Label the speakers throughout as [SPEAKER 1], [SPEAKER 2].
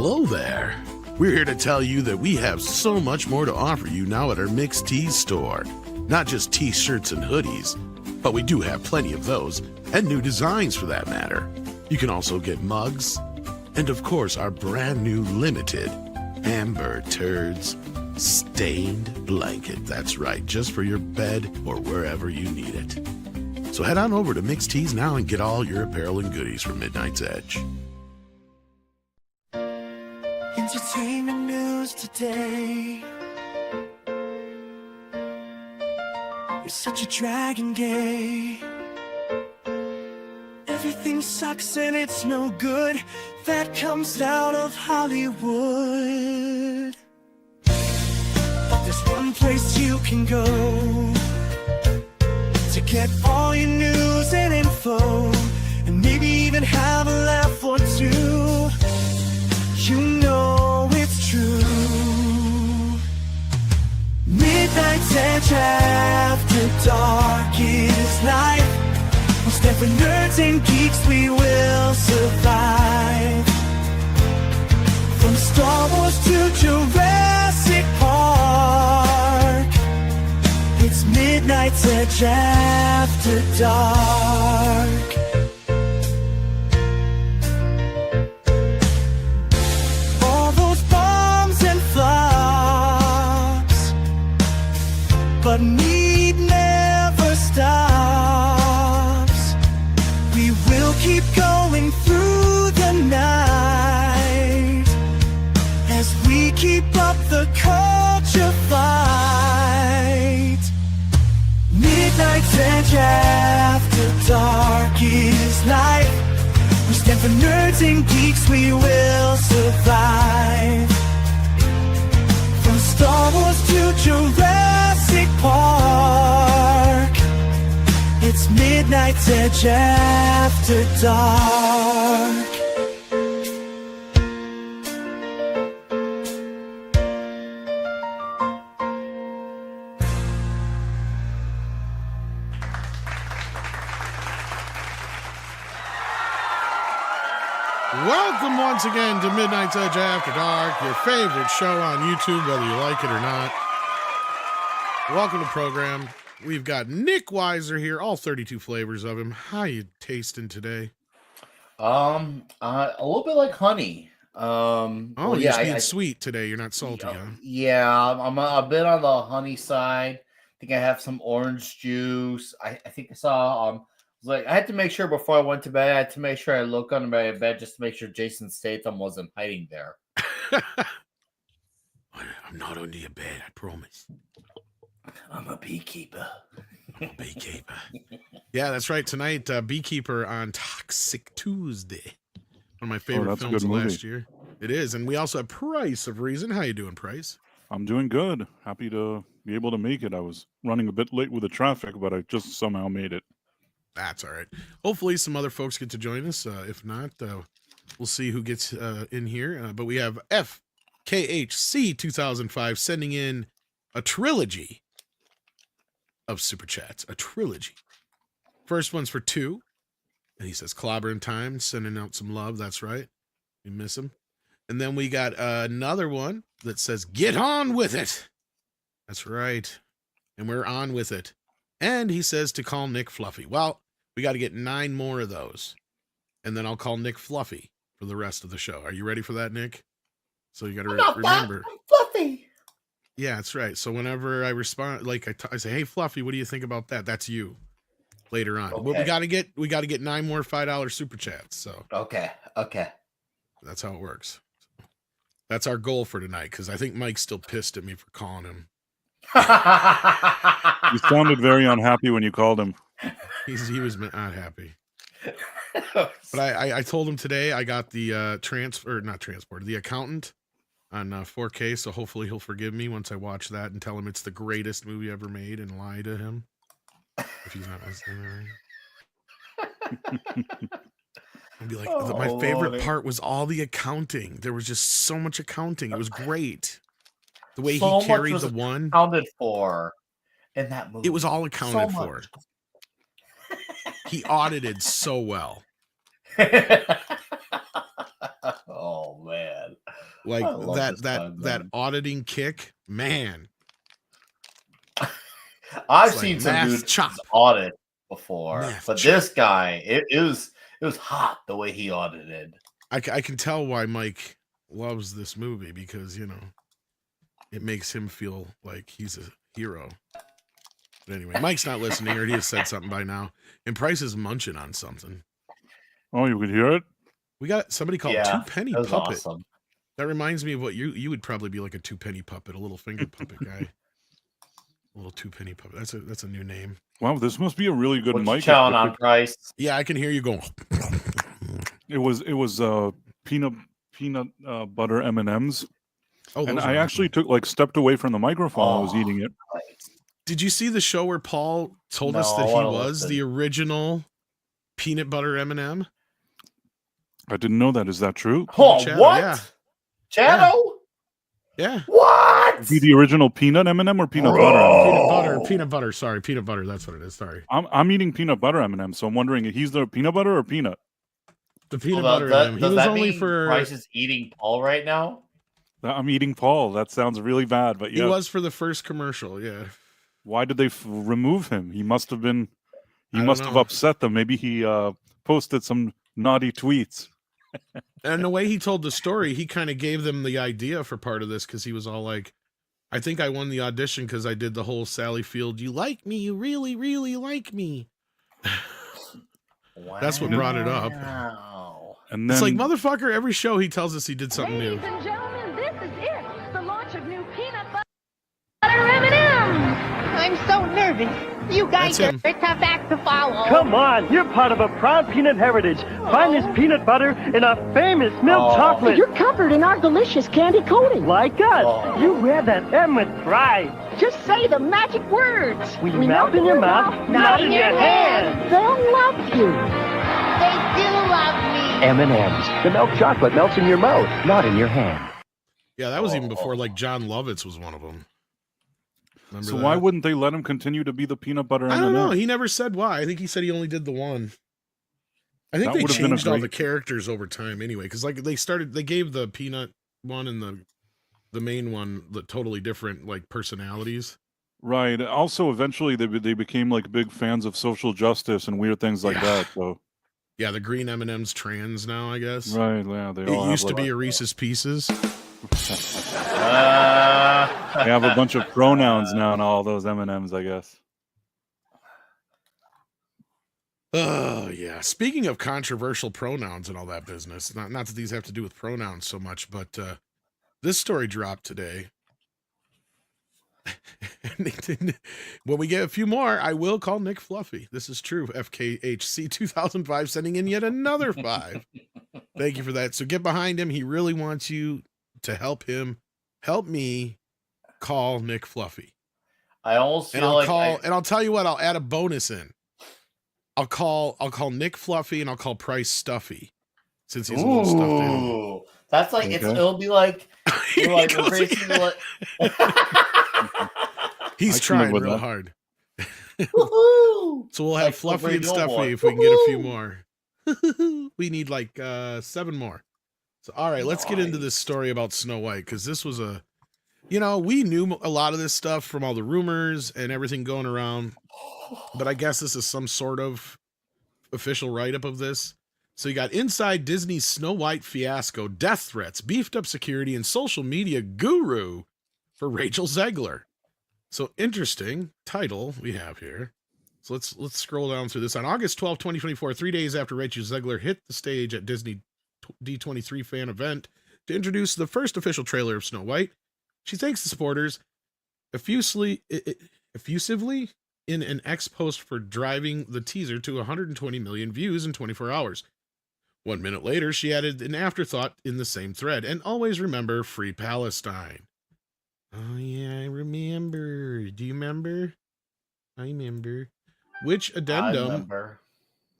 [SPEAKER 1] Hello there. We're here to tell you that we have so much more to offer you now at our Mixed Tees store. Not just t-shirts and hoodies, but we do have plenty of those, and new designs for that matter. You can also get mugs, and of course our brand new limited Amber Turds stained blanket. That's right, just for your bed or wherever you need it. So head on over to Mixed Tees now and get all your apparel and goodies from Midnight's Edge.
[SPEAKER 2] Entertainment news today. You're such a dragon gay. Everything sucks and it's no good. That comes out of Hollywood. But there's one place you can go to get all your news and info, and maybe even have a laugh or two. You know it's true. Midnight's Edge after dark is life. We'll stand for nerds and geeks, we will survive. From Star Wars to Jurassic Park, it's Midnight's Edge after dark. But MEAD never stops. We will keep going through the night as we keep up the culture fight. Midnight's Edge after dark is life. We stand for nerds and geeks, we will survive. From Star Wars to Jurassic Park, it's Midnight's Edge after dark.
[SPEAKER 1] Welcome once again to Midnight's Edge After Dark, your favorite show on YouTube, whether you like it or not. Welcome to the program. We've got Nick Weiser here, all 32 flavors of him. How you tasting today?
[SPEAKER 3] A little bit like honey.
[SPEAKER 1] You're just being sweet today. You're not salty, huh?
[SPEAKER 3] Yeah, I'm a bit on the honey side. I think I have some orange juice. I think I saw I had to make sure before I went to bed. I had to make sure I look under my bed just to make sure Jason Statham wasn't hiding there.
[SPEAKER 1] I'm not under your bed, I promise.
[SPEAKER 3] I'm a beekeeper.
[SPEAKER 1] Beekeeper. Yeah, that's right. Tonight, Beekeeper on Toxic Tuesday. One of my favorite films of last year. It is. And we also have Price of Reason. How you doing, Price?
[SPEAKER 4] I'm doing good. Happy to be able to make it. I was running a bit late with the traffic, but I just somehow made it.
[SPEAKER 1] That's all right. Hopefully some other folks get to join us. If not, we'll see who gets in here. But we have FKHC 2005 sending in a trilogy of Super Chats. A trilogy. First one's for 2. And he says, clobbering time, sending out some love. That's right. We miss him. And then we got another one that says, get on with it. That's right. And we're on with it. And he says to call Nick Fluffy. Well, we got to get 9 more of those. And then I'll call Nick Fluffy for the rest of the show. Are you ready for that, Nick? So you got to remember.
[SPEAKER 3] I'm Fluffy.
[SPEAKER 1] Yeah, that's right. So whenever I respond, like I say, hey, Fluffy, what do you think about that? That's you later on.
[SPEAKER 3] Okay.
[SPEAKER 1] But we got to get 9 more $5 Super Chats. So
[SPEAKER 3] Okay.
[SPEAKER 1] that's how it works. That's our goal for tonight, because I think Mike's still pissed at me for calling him.
[SPEAKER 4] You sounded very unhappy when you called him.
[SPEAKER 1] He was not happy. But I told him today I got the the Accountant on 4K, so hopefully he'll forgive me once I watch that and tell him it's the greatest movie ever made and lie to him if he's not listening. I'd be like, my favorite part was all the accounting. There was just so much accounting. It was great. The way he carried the one.
[SPEAKER 3] Accounted for in that movie.
[SPEAKER 1] It was all accounted for. He audited so well.
[SPEAKER 3] Oh man.
[SPEAKER 1] Like
[SPEAKER 3] I love this guy,
[SPEAKER 1] that
[SPEAKER 3] man.
[SPEAKER 1] auditing kick, man.
[SPEAKER 3] I've
[SPEAKER 1] It's like
[SPEAKER 3] seen some
[SPEAKER 1] math
[SPEAKER 3] dudes
[SPEAKER 1] chop.
[SPEAKER 3] audit before,
[SPEAKER 1] Math
[SPEAKER 3] but
[SPEAKER 1] chop.
[SPEAKER 3] this guy, it was hot the way he audited.
[SPEAKER 1] I can tell why Mike loves this movie because, it makes him feel like he's a hero. But anyway, Mike's not listening, or he has said something by now. And Price is munching on something.
[SPEAKER 4] Oh, you could hear it?
[SPEAKER 1] We got somebody called
[SPEAKER 3] Yeah,
[SPEAKER 1] Two Penny
[SPEAKER 3] that was
[SPEAKER 1] Puppet.
[SPEAKER 3] awesome.
[SPEAKER 1] That reminds me of what you would probably be like a 2 penny puppet, a little finger puppet guy. A little 2 penny puppet. That's a new name.
[SPEAKER 4] Wow, this must be a really good
[SPEAKER 3] What you
[SPEAKER 4] mic.
[SPEAKER 3] chowing on, Price?
[SPEAKER 1] Yeah, I can hear you going.
[SPEAKER 4] It was peanut butter M&Ms.
[SPEAKER 1] Oh,
[SPEAKER 4] And
[SPEAKER 1] those
[SPEAKER 4] I
[SPEAKER 1] are
[SPEAKER 4] actually
[SPEAKER 1] awesome.
[SPEAKER 4] stepped away from the microphone. I was
[SPEAKER 3] Oh,
[SPEAKER 4] eating it.
[SPEAKER 3] Price.
[SPEAKER 1] Did you see the show where Paul told us
[SPEAKER 3] No,
[SPEAKER 1] that
[SPEAKER 3] I
[SPEAKER 1] he
[SPEAKER 3] wanna
[SPEAKER 1] was
[SPEAKER 3] listen.
[SPEAKER 1] the original peanut butter M&M?
[SPEAKER 4] I didn't know that. Is that true?
[SPEAKER 3] Oh,
[SPEAKER 1] Shadow,
[SPEAKER 3] what?
[SPEAKER 1] yeah.
[SPEAKER 3] Shadow?
[SPEAKER 1] Yeah.
[SPEAKER 3] What?
[SPEAKER 4] Be the original peanut M&M or peanut
[SPEAKER 3] Bro.
[SPEAKER 4] butter M&M?
[SPEAKER 1] Peanut butter. Sorry, peanut butter. That's what it is. Sorry.
[SPEAKER 4] I'm eating peanut butter M&M, so I'm wondering if he's the peanut butter or peanut.
[SPEAKER 1] The peanut
[SPEAKER 3] Well,
[SPEAKER 1] butter
[SPEAKER 3] does
[SPEAKER 1] M&M. He
[SPEAKER 3] does
[SPEAKER 1] was
[SPEAKER 3] that
[SPEAKER 1] only
[SPEAKER 3] mean
[SPEAKER 1] for
[SPEAKER 3] Price is eating Paul right now?
[SPEAKER 4] I'm eating Paul. That sounds really bad, but
[SPEAKER 1] he
[SPEAKER 4] yeah.
[SPEAKER 1] was for the first commercial. Yeah.
[SPEAKER 4] Why did they remove him? He must have been. He
[SPEAKER 1] I don't
[SPEAKER 4] must have
[SPEAKER 1] know.
[SPEAKER 4] upset them. Maybe he posted some naughty tweets.
[SPEAKER 1] And the way he told the story, he kind of gave them the idea for part of this because he was all like, I think I won the audition because I did the whole Sally Field, you like me, you really, really like me. That's what brought it up.
[SPEAKER 3] Wow.
[SPEAKER 4] And
[SPEAKER 1] It's
[SPEAKER 4] then
[SPEAKER 1] like, motherfucker, every show he tells us he did something
[SPEAKER 5] Ladies
[SPEAKER 1] new.
[SPEAKER 5] and gentlemen, this is it. The launch of new peanut butter M&Ms. I'm so nervous. You guys
[SPEAKER 1] That's
[SPEAKER 5] are
[SPEAKER 1] him.
[SPEAKER 5] a tough act to follow.
[SPEAKER 6] Come on, you're part of a proud peanut heritage. Find this peanut butter in a famous milk
[SPEAKER 3] Oh.
[SPEAKER 6] chocolate.
[SPEAKER 5] You're covered in our delicious candy coating.
[SPEAKER 6] Like us.
[SPEAKER 3] Oh.
[SPEAKER 6] You wear that M with pride.
[SPEAKER 5] Just say the magic words.
[SPEAKER 6] We melt in your mouth, not in your hand.
[SPEAKER 5] They'll love you. They do love me.
[SPEAKER 6] M&M's. The milk chocolate melts in your mouth, not in your hand.
[SPEAKER 1] Yeah, that was even before, like, John Lovitz was one of them. Remember
[SPEAKER 4] so
[SPEAKER 1] that?
[SPEAKER 4] why wouldn't they let him continue to be the peanut butter
[SPEAKER 1] I
[SPEAKER 4] M&M?
[SPEAKER 1] don't know. He never said why. I think he said he only did the one. I think
[SPEAKER 4] That
[SPEAKER 1] they
[SPEAKER 4] would've been a
[SPEAKER 1] changed all
[SPEAKER 4] great-
[SPEAKER 1] the characters over time anyway, because like they gave the peanut one and the main one the totally different like personalities.
[SPEAKER 4] Right. Also, eventually they became like big fans of social justice and weird things like
[SPEAKER 1] Yeah.
[SPEAKER 4] that. So
[SPEAKER 1] Yeah, the green M&M's trans now, I guess.
[SPEAKER 4] right, yeah, they
[SPEAKER 1] It
[SPEAKER 4] all
[SPEAKER 1] used to
[SPEAKER 4] have,
[SPEAKER 1] be
[SPEAKER 4] like,
[SPEAKER 1] a Reese's Pieces.
[SPEAKER 4] they have a bunch of pronouns now and all those M&Ms, I guess.
[SPEAKER 1] Oh yeah. Speaking of controversial pronouns and all that business, not that these have to do with pronouns so much, but this story dropped today. When we get a few more, I will call Nick Fluffy. This is true. FKHC 2005 sending in yet another 5. Thank you for that. So get behind him. He really wants you to help me call Nick Fluffy.
[SPEAKER 3] I almost
[SPEAKER 1] And
[SPEAKER 3] feel
[SPEAKER 1] I'll
[SPEAKER 3] like
[SPEAKER 1] call and I'll tell you what, I'll add a bonus in. I'll call Nick Fluffy and I'll call Price Stuffy since he's a little stuffed animal.
[SPEAKER 3] Ooh, that's like
[SPEAKER 4] Okay.
[SPEAKER 3] it'll be like you're like
[SPEAKER 1] He goes
[SPEAKER 3] embracing
[SPEAKER 1] again. He's
[SPEAKER 4] I can live
[SPEAKER 1] trying
[SPEAKER 4] with
[SPEAKER 1] real
[SPEAKER 4] that.
[SPEAKER 1] hard.
[SPEAKER 3] Woohoo!
[SPEAKER 1] So we'll have
[SPEAKER 3] Like
[SPEAKER 1] Fluffy and
[SPEAKER 3] Slippery
[SPEAKER 1] Stuffy
[SPEAKER 3] Doughboy.
[SPEAKER 1] if we can get a few
[SPEAKER 3] Woohoo!
[SPEAKER 1] more. We need like 7 more. So all right, let's get into this story about Snow White because this was we knew a lot of this stuff from all the rumors and everything going around, but I guess this is some sort of official write-up of this. So you got inside Disney's Snow White fiasco, death threats, beefed up security, and social media guru for Rachel Zegler. So interesting title we have here. So let's scroll down through this. On August 12, 2024, 3 days after Rachel Zegler hit the stage at Disney D23 fan event to introduce the first official trailer of Snow White, she thanks the supporters effusively in an X post for driving the teaser to 120 million views in 24 hours. 1 minute later, she added an afterthought in the same thread, and always remember Free Palestine. Oh yeah, I remember. Do you remember? I remember. Which
[SPEAKER 3] I
[SPEAKER 1] addendum?
[SPEAKER 3] remember.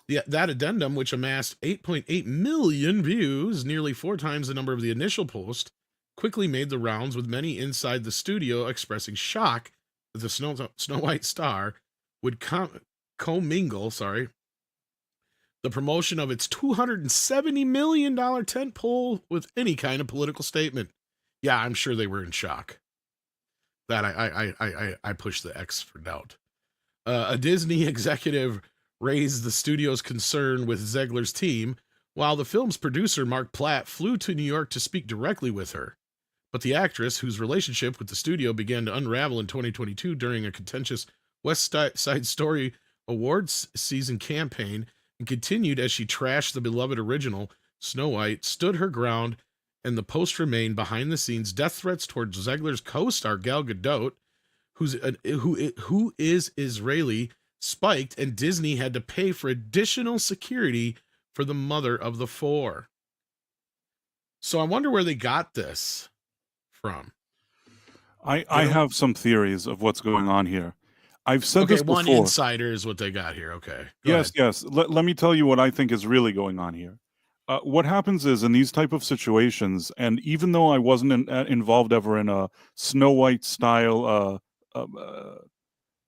[SPEAKER 1] Yeah, that addendum, which amassed 8.8 million views, nearly 4 times the number of the initial post, quickly made the rounds, with many inside the studio expressing shock that the Snow White star would commingle the promotion of its $270 million tentpole with any kind of political statement. Yeah, I'm sure they were in shock. That I pushed the X for doubt. A Disney executive raised the studio's concern with Zegler's team, while the film's producer, Mark Platt, flew to New York to speak directly with her. But the actress, whose relationship with the studio began to unravel in 2022 during a contentious West Side Story Awards season campaign, and continued as she trashed the beloved original, Snow White, stood her ground, and the post remained behind the scenes death threats towards Zegler's co-star Gal Gadot, who is Israeli, spiked, and Disney had to pay for additional security for the mother of the four. So I wonder where they got this from.
[SPEAKER 4] I have some theories of what's going on here. I've said
[SPEAKER 1] Okay,
[SPEAKER 4] this
[SPEAKER 1] one
[SPEAKER 4] before.
[SPEAKER 1] insider is what they got here. Okay. Go
[SPEAKER 4] Yes,
[SPEAKER 1] ahead.
[SPEAKER 4] yes. Let me tell you what I think is really going on here. What happens is in these type of situations, and even though I wasn't involved ever in a Snow White style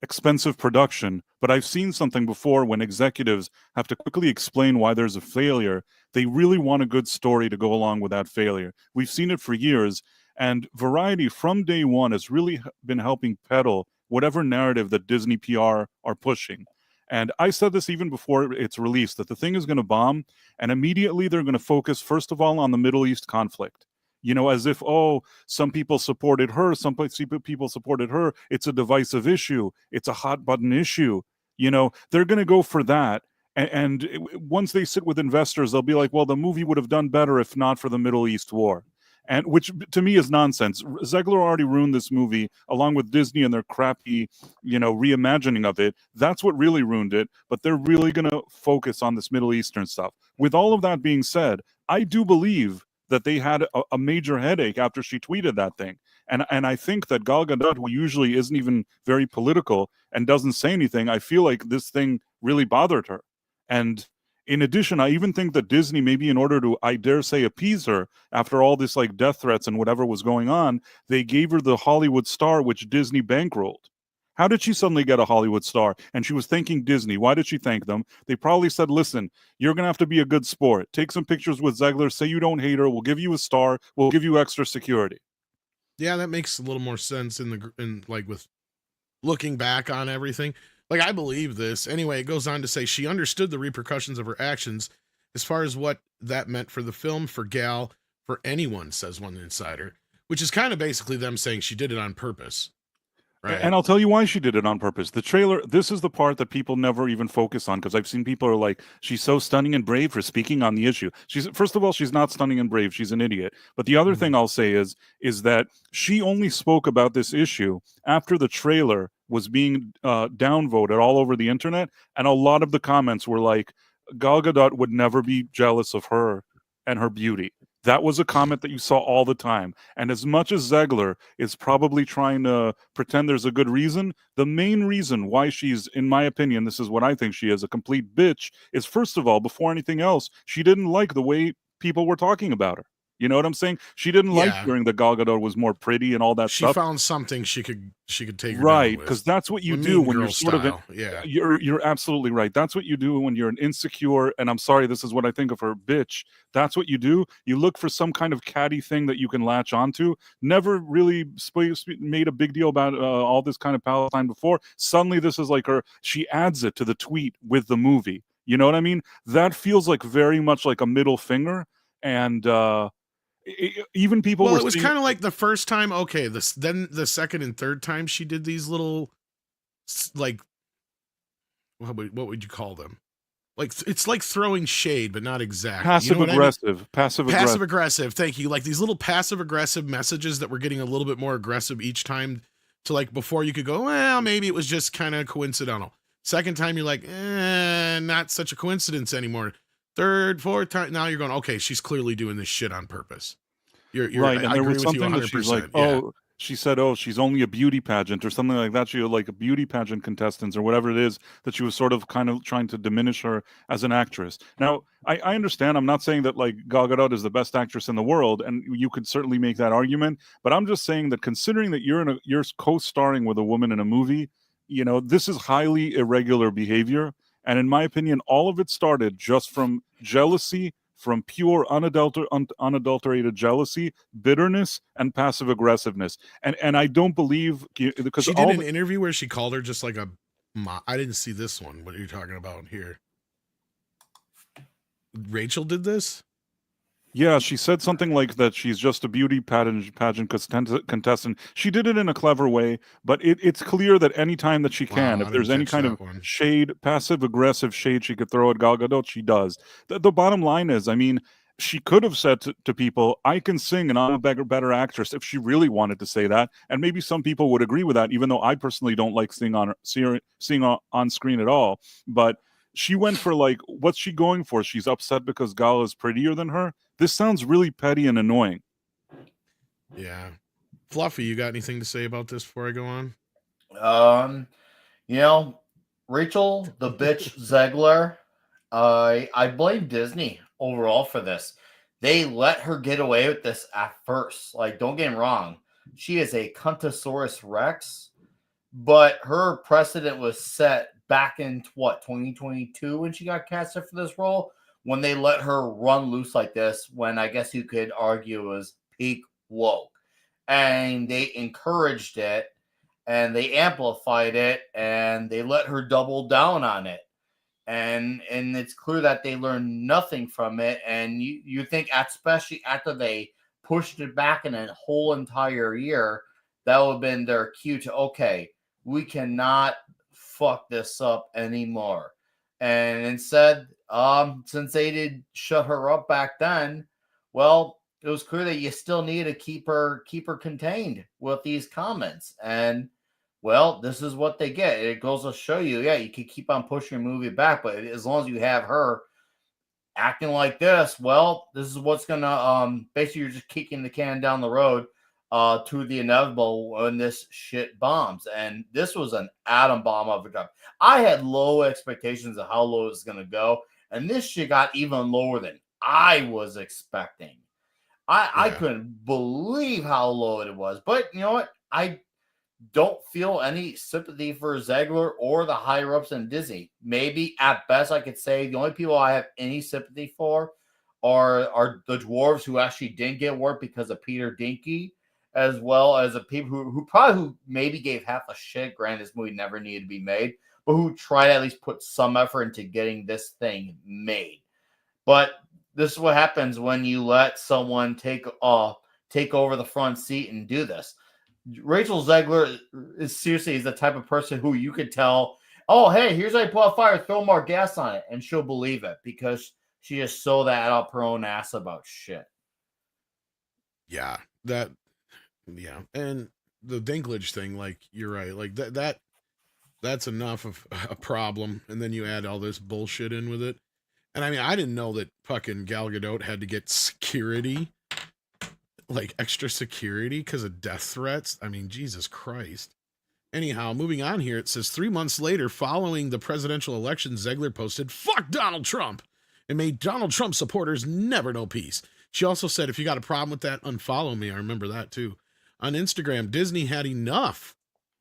[SPEAKER 4] expensive production, but I've seen something before when executives have to quickly explain why there's a failure. They really want a good story to go along with that failure. We've seen it for years, and Variety from day one has really been helping peddle whatever narrative that Disney PR are pushing. And I said this even before it's released, that the thing is going to bomb, and immediately they're going to focus, first of all, on the Middle East conflict. You know, as if, oh, some people supported her, some people supported her. It's a divisive issue. It's a hot button issue. You know, they're going to go for that. And once they sit with investors, they'll be like, well, the movie would have done better if not for the Middle East war. And which to me is nonsense. Zegler already ruined this movie along with Disney and their crappy, reimagining of it. That's what really ruined it. But they're really going to focus on this Middle Eastern stuff. With all of that being said, I do believe that they had a major headache after she tweeted that thing. And I think that Gal Gadot, who usually isn't even very political and doesn't say anything, I feel like this thing really bothered her. And in addition, I even think that Disney, maybe in order to, I dare say, appease her after all this like death threats and whatever was going on, they gave her the Hollywood star, which Disney bankrolled. How did she suddenly get a Hollywood star? And she was thanking Disney. Why did she thank them? They probably said, listen, you're going to have to be a good sport. Take some pictures with Zegler. Say you don't hate her. We'll give you a star. We'll give you extra security.
[SPEAKER 1] Yeah, that makes a little more sense with looking back on everything. Like, I believe this. Anyway, it goes on to say she understood the repercussions of her actions as far as what that meant for the film, for Gal, for anyone, says one insider, which is kind of basically them saying she did it on purpose. Right.
[SPEAKER 4] And I'll tell you why she did it on purpose. The trailer, this is the part that people never even focus on, because I've seen people are like, she's so stunning and brave for speaking on the issue. First of all, she's not stunning and brave. She's an idiot. But the other thing I'll say is that she only spoke about this issue after the trailer was being downvoted all over the internet. And a lot of the comments were like, Gal Gadot would never be jealous of her and her beauty. That was a comment that you saw all the time. And as much as Zegler is probably trying to pretend there's a good reason, the main reason why she's, in my opinion, this is what I think she is, a complete bitch, is first of all, before anything else, she didn't like the way people were talking about her. You know what I'm saying? She didn't like hearing that Gal Gadot was more pretty and all that stuff.
[SPEAKER 1] She found something she could take her
[SPEAKER 4] right,
[SPEAKER 1] down
[SPEAKER 4] because that's what you do when you're sort of
[SPEAKER 1] yeah.
[SPEAKER 4] You're absolutely right. That's what you do when you're an insecure, and I'm sorry, this is what I think of her, bitch. That's what you do. You look for some kind of catty thing that you can latch onto. Never really made a big deal about all this kind of Palestine before. Suddenly, this is like her. She adds it to the tweet with the movie. You know what I mean? That feels like very much like a middle finger, and even people
[SPEAKER 1] well,
[SPEAKER 4] were
[SPEAKER 1] it was kind of like the first time. Okay, then the second and third time she did these little, like, what would you call them? Like, it's like throwing shade, but not exactly.
[SPEAKER 4] Passive aggressive. Passive
[SPEAKER 1] aggressive. Thank you. Like these little passive aggressive messages that were getting a little bit more aggressive each time. To like before you could go, well, maybe it was just kind of coincidental. Second time you're like, not such a coincidence anymore. Third, fourth time, now you're going, okay, she's clearly doing this shit on purpose. You're
[SPEAKER 4] right, and
[SPEAKER 1] I
[SPEAKER 4] there
[SPEAKER 1] agree
[SPEAKER 4] was
[SPEAKER 1] with you
[SPEAKER 4] something that
[SPEAKER 1] 100%.
[SPEAKER 4] she's like,
[SPEAKER 1] yeah.
[SPEAKER 4] she said, she's only a beauty pageant or something like that. She like a beauty pageant contestants or whatever it is, that she was sort of kind of trying to diminish her as an actress. Now, I understand. I'm not saying that like Gal Gadot is the best actress in the world, and you could certainly make that argument. But I'm just saying that considering that you're co-starring with a woman in a movie, this is highly irregular behavior. And in my opinion, all of it started just from jealousy, from pure unadulterated jealousy, bitterness, and passive aggressiveness. And I don't believe, because
[SPEAKER 1] She did
[SPEAKER 4] all
[SPEAKER 1] an interview where she called her just like a I didn't see this one. What are you talking about here? Rachel did this?
[SPEAKER 4] Yeah, she said something like that she's just a beauty pageant contestant. She did it in a clever way, but it's clear that any time that she can,
[SPEAKER 1] Wow,
[SPEAKER 4] if
[SPEAKER 1] I
[SPEAKER 4] there's
[SPEAKER 1] didn't
[SPEAKER 4] any
[SPEAKER 1] catch
[SPEAKER 4] kind
[SPEAKER 1] that
[SPEAKER 4] of
[SPEAKER 1] one.
[SPEAKER 4] shade, passive-aggressive shade she could throw at Gal Gadot, she does. The bottom line is, I mean, she could have said to people, I can sing and I'm a better actress, if she really wanted to say that. And maybe some people would agree with that, even though I personally don't like seeing on screen at all. But she went for, like, what's she going for? She's upset because Gal is prettier than her? This sounds really petty and annoying.
[SPEAKER 1] Yeah. Fluffy, you got anything to say about this before I go on?
[SPEAKER 3] You know, Rachel the bitch Zegler, I blame Disney overall for this. They let her get away with this at first. Like, don't get me wrong, she is a Cuntosaurus Rex, but her precedent was set back in what, 2022, when she got casted for this role, when they let her run loose like this, when I guess you could argue it was peak woke, and they encouraged it and they amplified it and they let her double down on it, and it's clear that they learned nothing from it. And you think, especially after they pushed it back in a whole entire year, that would have been their cue to, okay, we cannot fuck this up anymore. And instead, since they did shut her up back then, well, it was clear that you still need to keep her contained with these comments. And well, this is what they get. It goes to show you, yeah, you can keep on pushing your movie back, but as long as you have her acting like this, well, this is what's gonna basically, you're just kicking the can down the road to the inevitable when this shit bombs. And this was an atom bomb of a job. I had low expectations of how low it's gonna go, and this shit got even lower than I was expecting. I couldn't believe how low it was. But you know what? I don't feel any sympathy for Zegler or the higher ups in Disney. Maybe at best I could say the only people I have any sympathy for are the dwarves, who actually didn't get work because of Peter Dinklage, as well as the people who maybe gave half a shit. Granted, this movie never needed to be made, but who tried to at least put some effort into getting this thing made. But this is what happens when you let someone take over the front seat and do this. Rachel Zegler is the type of person who you could tell, oh, hey, here's how you put a fire, throw more gas on it, and she'll believe it because she is so that up her own ass about shit.
[SPEAKER 1] Yeah, and the Dinklage thing, like, you're right, like that's enough of a problem, and then you add all this bullshit in with it. And I mean, I didn't know that fucking Gal Gadot had to get security, like extra security, because of death threats. I mean, Jesus Christ. Anyhow, moving on here, it says 3 months later, following the presidential election, Zegler posted, "Fuck Donald Trump," and made Donald Trump supporters never know peace. She also said, "If you got a problem with that, unfollow me." I remember that too. On Instagram, Disney had enough,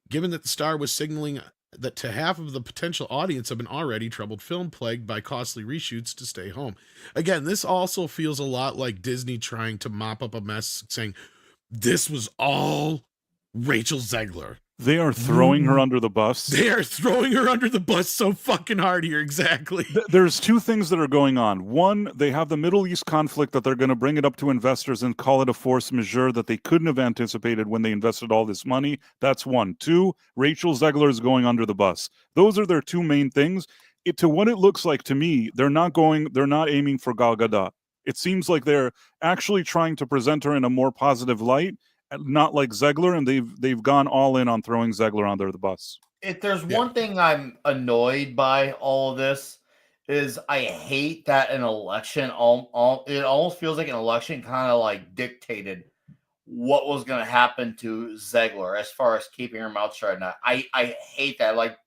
[SPEAKER 1] given that the star was signaling that to half of the potential audience of an already troubled film plagued by costly reshoots to stay home. Again, this also feels a lot like Disney trying to mop up a mess, saying, this was all Rachel Zegler.
[SPEAKER 4] They are throwing her under the bus.
[SPEAKER 1] They are throwing her under the bus so fucking hard here. Exactly.
[SPEAKER 4] There's two things that are going on. One, they have the Middle East conflict that they're going to bring it up to investors and call it a force majeure that they couldn't have anticipated when they invested all this money. That's one. Two, Rachel Zegler is going under the bus. Those are their two main things. To what it looks like to me, they're not aiming for Gal Gadot. It seems like they're actually trying to present her in a more positive light, not like Zegler, and they've gone all in on throwing Zegler under the bus.
[SPEAKER 3] If there's one thing I'm annoyed by all of this, is I hate that an election, it almost feels like an election kind of like dictated what was going to happen to Zegler as far as keeping her mouth shut. Now, I hate that. Like,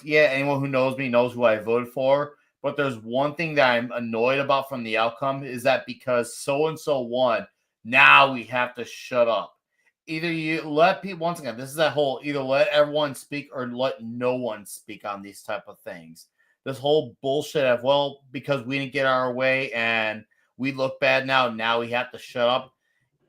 [SPEAKER 3] yeah, anyone who knows me knows who I voted for. But there's one thing that I'm annoyed about from the outcome, is that because so-and-so won, now we have to shut up. Either you let people, once again, this is that whole, either let everyone speak or let no one speak on these type of things. This whole bullshit of, well, because we didn't get our way and we look bad now. Now we have to shut up.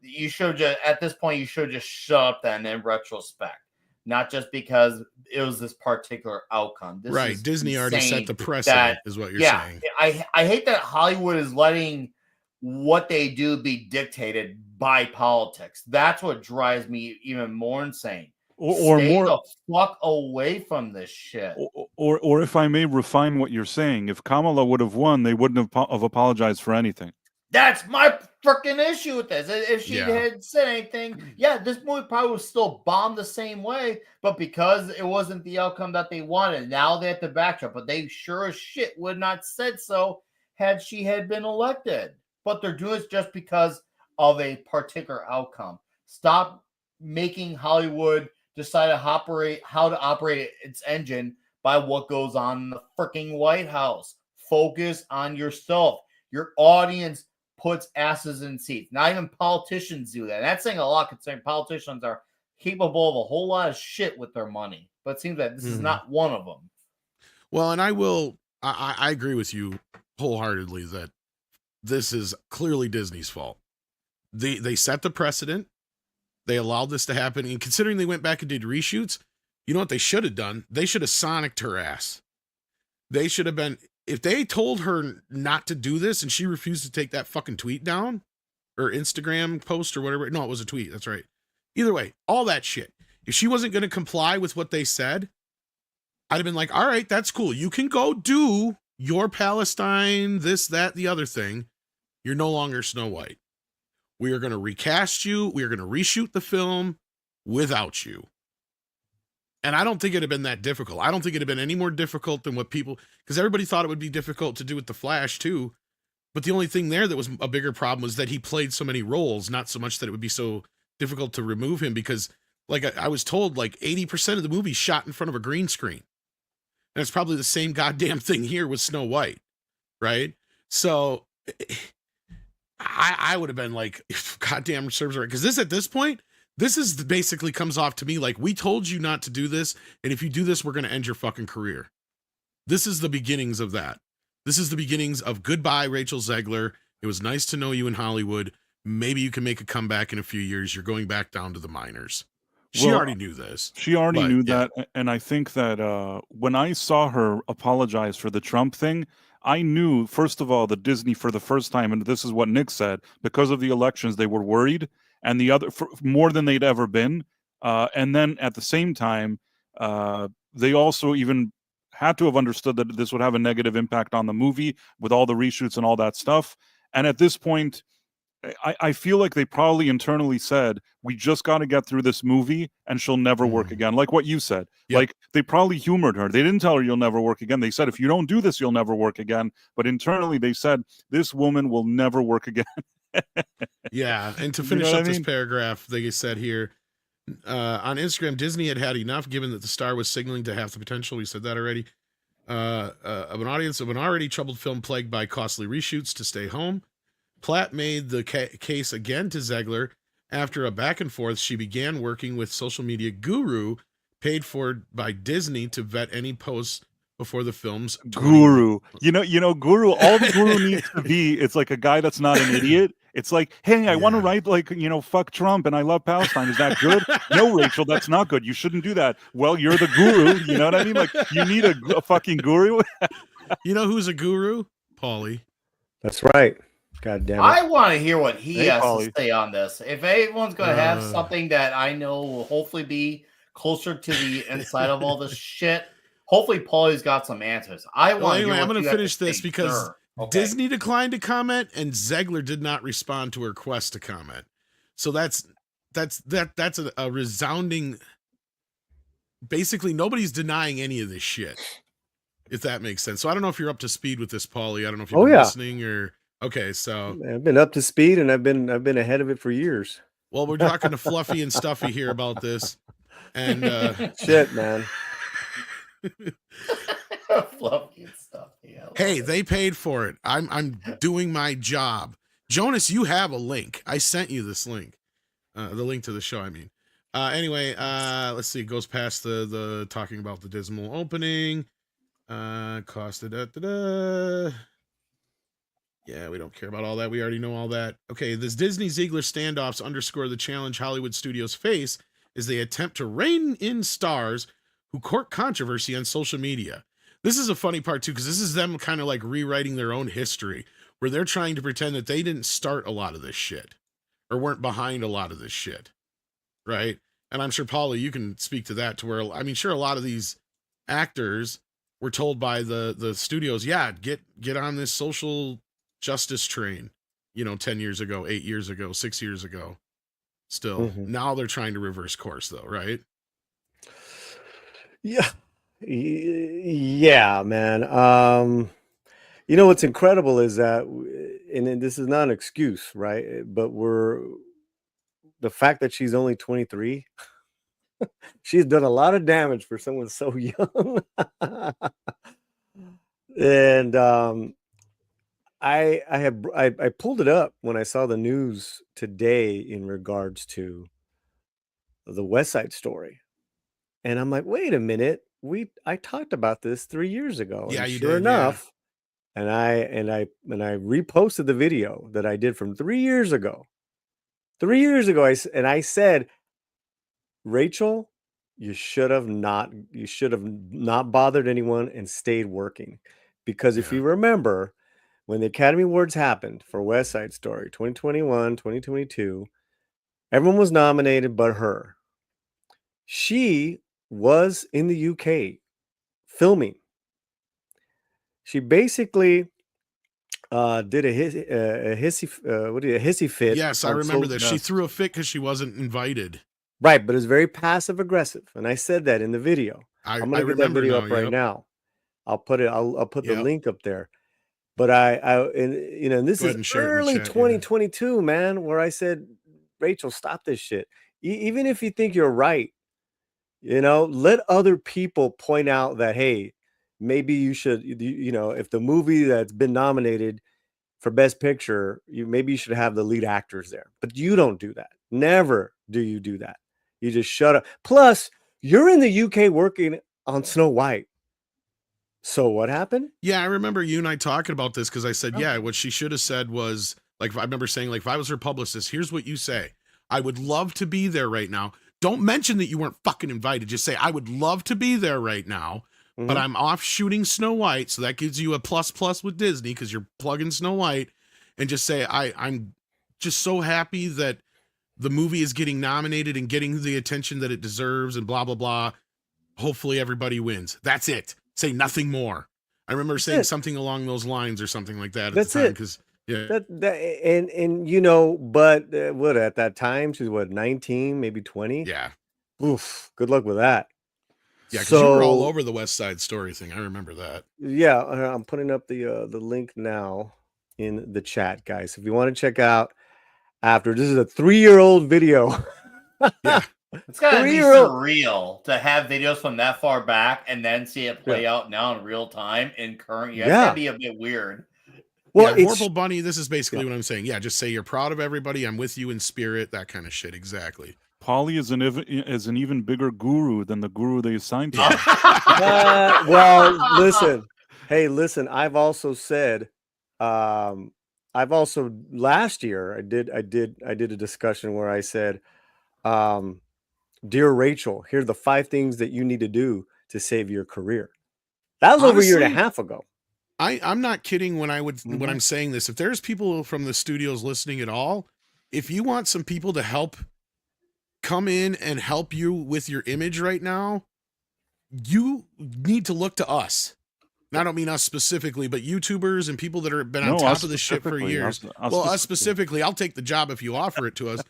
[SPEAKER 3] You should just at this point you should just shut up then in retrospect, not just because it was this particular outcome. This
[SPEAKER 1] Right.
[SPEAKER 3] is
[SPEAKER 1] Disney already set the
[SPEAKER 3] insane
[SPEAKER 1] precedent,
[SPEAKER 3] that-
[SPEAKER 1] is what you're
[SPEAKER 3] yeah,
[SPEAKER 1] saying.
[SPEAKER 3] I hate that Hollywood is letting what they do be dictated by politics. That's what drives me even more insane.
[SPEAKER 4] Or
[SPEAKER 3] Stay
[SPEAKER 4] more,
[SPEAKER 3] the fuck away from this shit.
[SPEAKER 4] or if I may refine what you're saying, if Kamala would have won, they wouldn't have apologized for anything.
[SPEAKER 3] That's my freaking issue with this. If she
[SPEAKER 1] Yeah.
[SPEAKER 3] had said anything, yeah, this movie probably would still bomb the same way. But because it wasn't the outcome that they wanted, now they have to backtrack. But they sure as shit would not said so had she had been elected. But they're doing it just because of a particular outcome. Stop making Hollywood decide how to operate its engine by what goes on in the freaking White House. Focus on yourself. Your audience puts asses in seats. Not even politicians do that. And that's saying a lot, considering politicians are capable of a whole lot of shit with their money. But it seems that this is not one of them.
[SPEAKER 1] Well, and I agree with you wholeheartedly that this is clearly Disney's fault. They set the precedent. They allowed this to happen. And considering they went back and did reshoots, you know what they should have done? They should have sonicked her ass. They should have been, if they told her not to do this and she refused to take that fucking tweet down or Instagram post or whatever. No, it was a tweet. That's right. Either way, all that shit. If she wasn't going to comply with what they said, I'd have been like, all right, that's cool. You can go do your Palestine, this, that, the other thing. You're no longer Snow White. We are going to recast you. We are going to reshoot the film without you. And I don't think it'd have been that difficult. I don't think it'd have been any more difficult than what people, because everybody thought it would be difficult to do with the Flash too. But the only thing there that was a bigger problem was that he played so many roles, not so much that it would be so difficult to remove him, because like I was told, like 80% of the movie shot in front of a green screen. And it's probably the same goddamn thing here with Snow White, right? So I would have been like, goddamn serves right. Because at this point, this is basically comes off to me like, we told you not to do this, and if you do this, we're going to end your fucking career. This is the beginnings of that. This is the beginnings of goodbye, Rachel Zegler. It was nice to know you in Hollywood. Maybe you can make a comeback in a few years. You're going back down to the minors. She
[SPEAKER 4] Well,
[SPEAKER 1] already knew this.
[SPEAKER 4] She already
[SPEAKER 1] But,
[SPEAKER 4] knew
[SPEAKER 1] yeah.
[SPEAKER 4] that, and I think that when I saw her apologize for the Trump thing, I knew, first of all, that Disney, for the first time, and this is what Nick said, because of the elections, they were worried, and the other, more than they'd ever been. And then at the same time, they also even had to have understood that this would have a negative impact on the movie with all the reshoots and all that stuff. And at this point, I feel like they probably internally said, we just got to get through this movie and she'll never work again. Like what you said.
[SPEAKER 1] Yep.
[SPEAKER 4] Like they probably humored her. They didn't tell her you'll never work again. They said, if you don't do this, you'll never work again. But internally they said, this woman will never work again.
[SPEAKER 1] Yeah. And to
[SPEAKER 4] You
[SPEAKER 1] finish
[SPEAKER 4] know what
[SPEAKER 1] up
[SPEAKER 4] I
[SPEAKER 1] this
[SPEAKER 4] mean?
[SPEAKER 1] paragraph, they said here, on Instagram, Disney had had enough, given that the star was signaling to have the potential. We said that already. Of an audience of an already troubled film plagued by costly reshoots to stay home. Platt made the case again to Zegler. After a back and forth, she began working with social media guru paid for by Disney to vet any posts before the film's
[SPEAKER 4] Guru. You know, Guru, all the Guru needs to be, it's like a guy that's not an idiot. It's like, hey, I want to write like, fuck Trump and I love Palestine. Is that good? No, Rachel, that's not good. You shouldn't do that. Well, you're the guru. You know what I mean? Like, you need a fucking guru.
[SPEAKER 1] You know who's a guru? Paulie.
[SPEAKER 7] That's right. God damn it.
[SPEAKER 3] I want to hear what he
[SPEAKER 4] Hey,
[SPEAKER 3] has
[SPEAKER 4] Paulie.
[SPEAKER 3] to say on this. If anyone's going to have something that I know will hopefully be closer to the inside of all this shit, hopefully Paulie's got some answers. I want to
[SPEAKER 1] Anyway,
[SPEAKER 3] hear
[SPEAKER 1] I'm
[SPEAKER 3] what
[SPEAKER 1] going
[SPEAKER 3] you
[SPEAKER 1] to
[SPEAKER 3] have
[SPEAKER 1] finish
[SPEAKER 3] to
[SPEAKER 1] this
[SPEAKER 3] say,
[SPEAKER 1] because
[SPEAKER 3] sir. Okay.
[SPEAKER 1] Disney declined to comment and Zegler did not respond to her request to comment. So that's a resounding. Basically, nobody's denying any of this shit, if that makes sense. So I don't know if you're up to speed with this, Paulie. I don't know if you've been listening or okay. So
[SPEAKER 7] I've been up to speed and I've been ahead of it for years.
[SPEAKER 1] well, we're talking to Fluffy and Stuffy here about this, and
[SPEAKER 7] Shit, man.
[SPEAKER 3] Fluffy and stuff. Yeah,
[SPEAKER 1] hey, they paid for it. I'm doing my job. Jonas, you have a link. I sent you this link. The link to the show, I mean. Anyway, let's see. It goes past the talking about the dismal opening. Cost Yeah, we don't care about all that. We already know all that. Okay, this Disney Ziegler standoffs underscore the challenge Hollywood studios face as they attempt to rein in stars who court controversy on social media. This is a funny part too, because this is them kind of like rewriting their own history, where they're trying to pretend that they didn't start a lot of this shit or weren't behind a lot of this shit, right? And I'm sure, Paula, you can speak to that, to where, I mean, sure, a lot of these actors were told by the studios, yeah, get on this social justice train, 10 years ago, 8 years ago, 6 years ago. Still,
[SPEAKER 7] Mhm.
[SPEAKER 1] now they're trying to reverse course, though, right?
[SPEAKER 7] Yeah. Yeah, man. What's incredible is that, and then this is not an excuse, right? But the fact that she's only 23, she's done a lot of damage for someone so young. And I pulled it up when I saw the news today in regards to the West Side Story, and I'm like, wait a minute, I talked about this 3 years ago,
[SPEAKER 1] Yeah,
[SPEAKER 7] and
[SPEAKER 1] you
[SPEAKER 7] sure
[SPEAKER 1] did. Yeah.
[SPEAKER 7] enough, and I reposted the video that I did from 3 years ago. 3 years ago, I said, Rachel, you should have not bothered anyone and stayed working, because if
[SPEAKER 1] Yeah.
[SPEAKER 7] you remember, when the Academy Awards happened for West Side Story 2021, 2022, everyone was nominated but her. She was in the UK filming. She basically did a hissy fit.
[SPEAKER 1] Yes, I
[SPEAKER 7] on
[SPEAKER 1] remember
[SPEAKER 7] so-
[SPEAKER 1] this. She threw a fit because she wasn't invited.
[SPEAKER 7] Right, but it's very passive aggressive, and I said that in the video.
[SPEAKER 1] I
[SPEAKER 7] I'm gonna get that
[SPEAKER 1] remember
[SPEAKER 7] video
[SPEAKER 1] now,
[SPEAKER 7] up right
[SPEAKER 1] yep.
[SPEAKER 7] now. I'll put the
[SPEAKER 1] Yep.
[SPEAKER 7] link up there. But and this
[SPEAKER 1] Go ahead
[SPEAKER 7] is
[SPEAKER 1] and share it in the
[SPEAKER 7] early
[SPEAKER 1] chat, yeah.
[SPEAKER 7] 2022, man, where I said, Rachel, stop this shit. Even if you think you're right, let other people point out that, hey, maybe you should, if the movie that's been nominated for Best Picture, maybe you should have the lead actors there. But you don't do that. Never do you do that. You just shut up. Plus, you're in the UK working on Snow White. So what happened?
[SPEAKER 1] Yeah, I remember you and I talking about this, because I said,
[SPEAKER 3] Oh.
[SPEAKER 1] yeah, what she should have said was, like, I remember saying, like, if I was her publicist, here's what you say. I would love to be there right now. Don't mention that you weren't fucking invited. Just say, I would love to be there right now, but
[SPEAKER 7] Mhm.
[SPEAKER 1] I'm off shooting Snow White. So that gives you a plus with Disney, because you're plugging Snow White. And just say, I'm just so happy that the movie is getting nominated and getting the attention that it deserves, and blah, blah, blah. Hopefully everybody wins. That's it. Say nothing more. I remember
[SPEAKER 7] That's
[SPEAKER 1] saying
[SPEAKER 7] it.
[SPEAKER 1] something along those lines or something like that at
[SPEAKER 7] That's
[SPEAKER 1] the time,
[SPEAKER 7] it.
[SPEAKER 1] because yeah,
[SPEAKER 7] But what, at that time she was 19, maybe 20.
[SPEAKER 1] yeah,
[SPEAKER 7] Oof, good luck with that.
[SPEAKER 1] because you were all
[SPEAKER 7] So
[SPEAKER 1] over the West Side Story thing. I remember that.
[SPEAKER 7] yeah, I'm putting up the link now in the chat, guys. If you want to check out after, this is a 3-year-old video.
[SPEAKER 1] Yeah.
[SPEAKER 3] It's gotta be
[SPEAKER 7] 3-year-old.
[SPEAKER 3] surreal to have videos from that far back and then see it play out now in real time in current year. It's
[SPEAKER 7] Yeah.
[SPEAKER 3] gotta be a bit weird.
[SPEAKER 7] Well,
[SPEAKER 1] Yeah,
[SPEAKER 7] it's
[SPEAKER 1] Vorpal Bunny, this is basically what I'm saying. Yeah, just say you're proud of everybody. I'm with you in spirit. That kind of shit. Exactly.
[SPEAKER 4] Polly is an even bigger guru than the guru they assigned to.
[SPEAKER 1] Yeah.
[SPEAKER 7] well, listen. Hey, listen, I've also said, last year I did a discussion where I said, dear Rachel, here are the 5 things that you need to do to save your career. That was over a year and a
[SPEAKER 1] Honestly,
[SPEAKER 7] half ago.
[SPEAKER 1] I'm not kidding when
[SPEAKER 7] Mm-hmm.
[SPEAKER 1] I'm saying this. If there's people from the studios listening at all, if you want some people to help come in and help you with your image right now, you need to look to us. And I don't mean us specifically, but YouTubers and people that have been on
[SPEAKER 4] No,
[SPEAKER 1] top
[SPEAKER 4] us
[SPEAKER 1] of this shit for
[SPEAKER 4] specifically,
[SPEAKER 1] years.
[SPEAKER 4] us
[SPEAKER 1] Well, us
[SPEAKER 4] specifically.
[SPEAKER 1] specifically, I'll take the job if you offer it to us.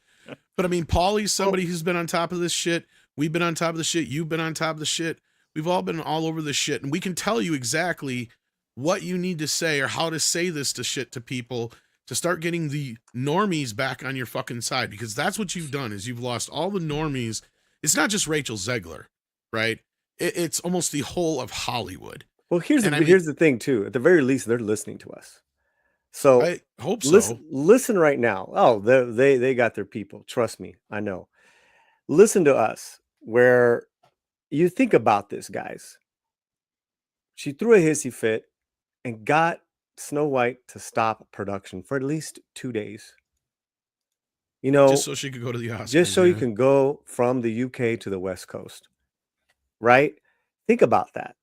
[SPEAKER 1] But I mean, Paulie's somebody who's been on top of this shit. We've been on top of the shit. You've been on top of the shit. We've all been all over this shit. And we can tell you exactly what you need to say or how to say this to people to start getting the normies back on your fucking side. Because that's what you've done, is you've lost all the normies. It's not just Rachel Zegler, right? It's almost the whole of Hollywood.
[SPEAKER 7] Well, here's
[SPEAKER 1] And
[SPEAKER 7] the thing too. At the very least, they're listening to us. So
[SPEAKER 1] I hope so.
[SPEAKER 7] listen right now. Oh, they got their people. Trust me, I know. Listen to us. Where you think about this, guys. She threw a hissy fit and got Snow White to stop production for at least 2 days. You know,
[SPEAKER 1] Just so she could go to the Oscars.
[SPEAKER 7] just so you
[SPEAKER 1] yeah.
[SPEAKER 7] can go from the UK to the West Coast, right? Think about that.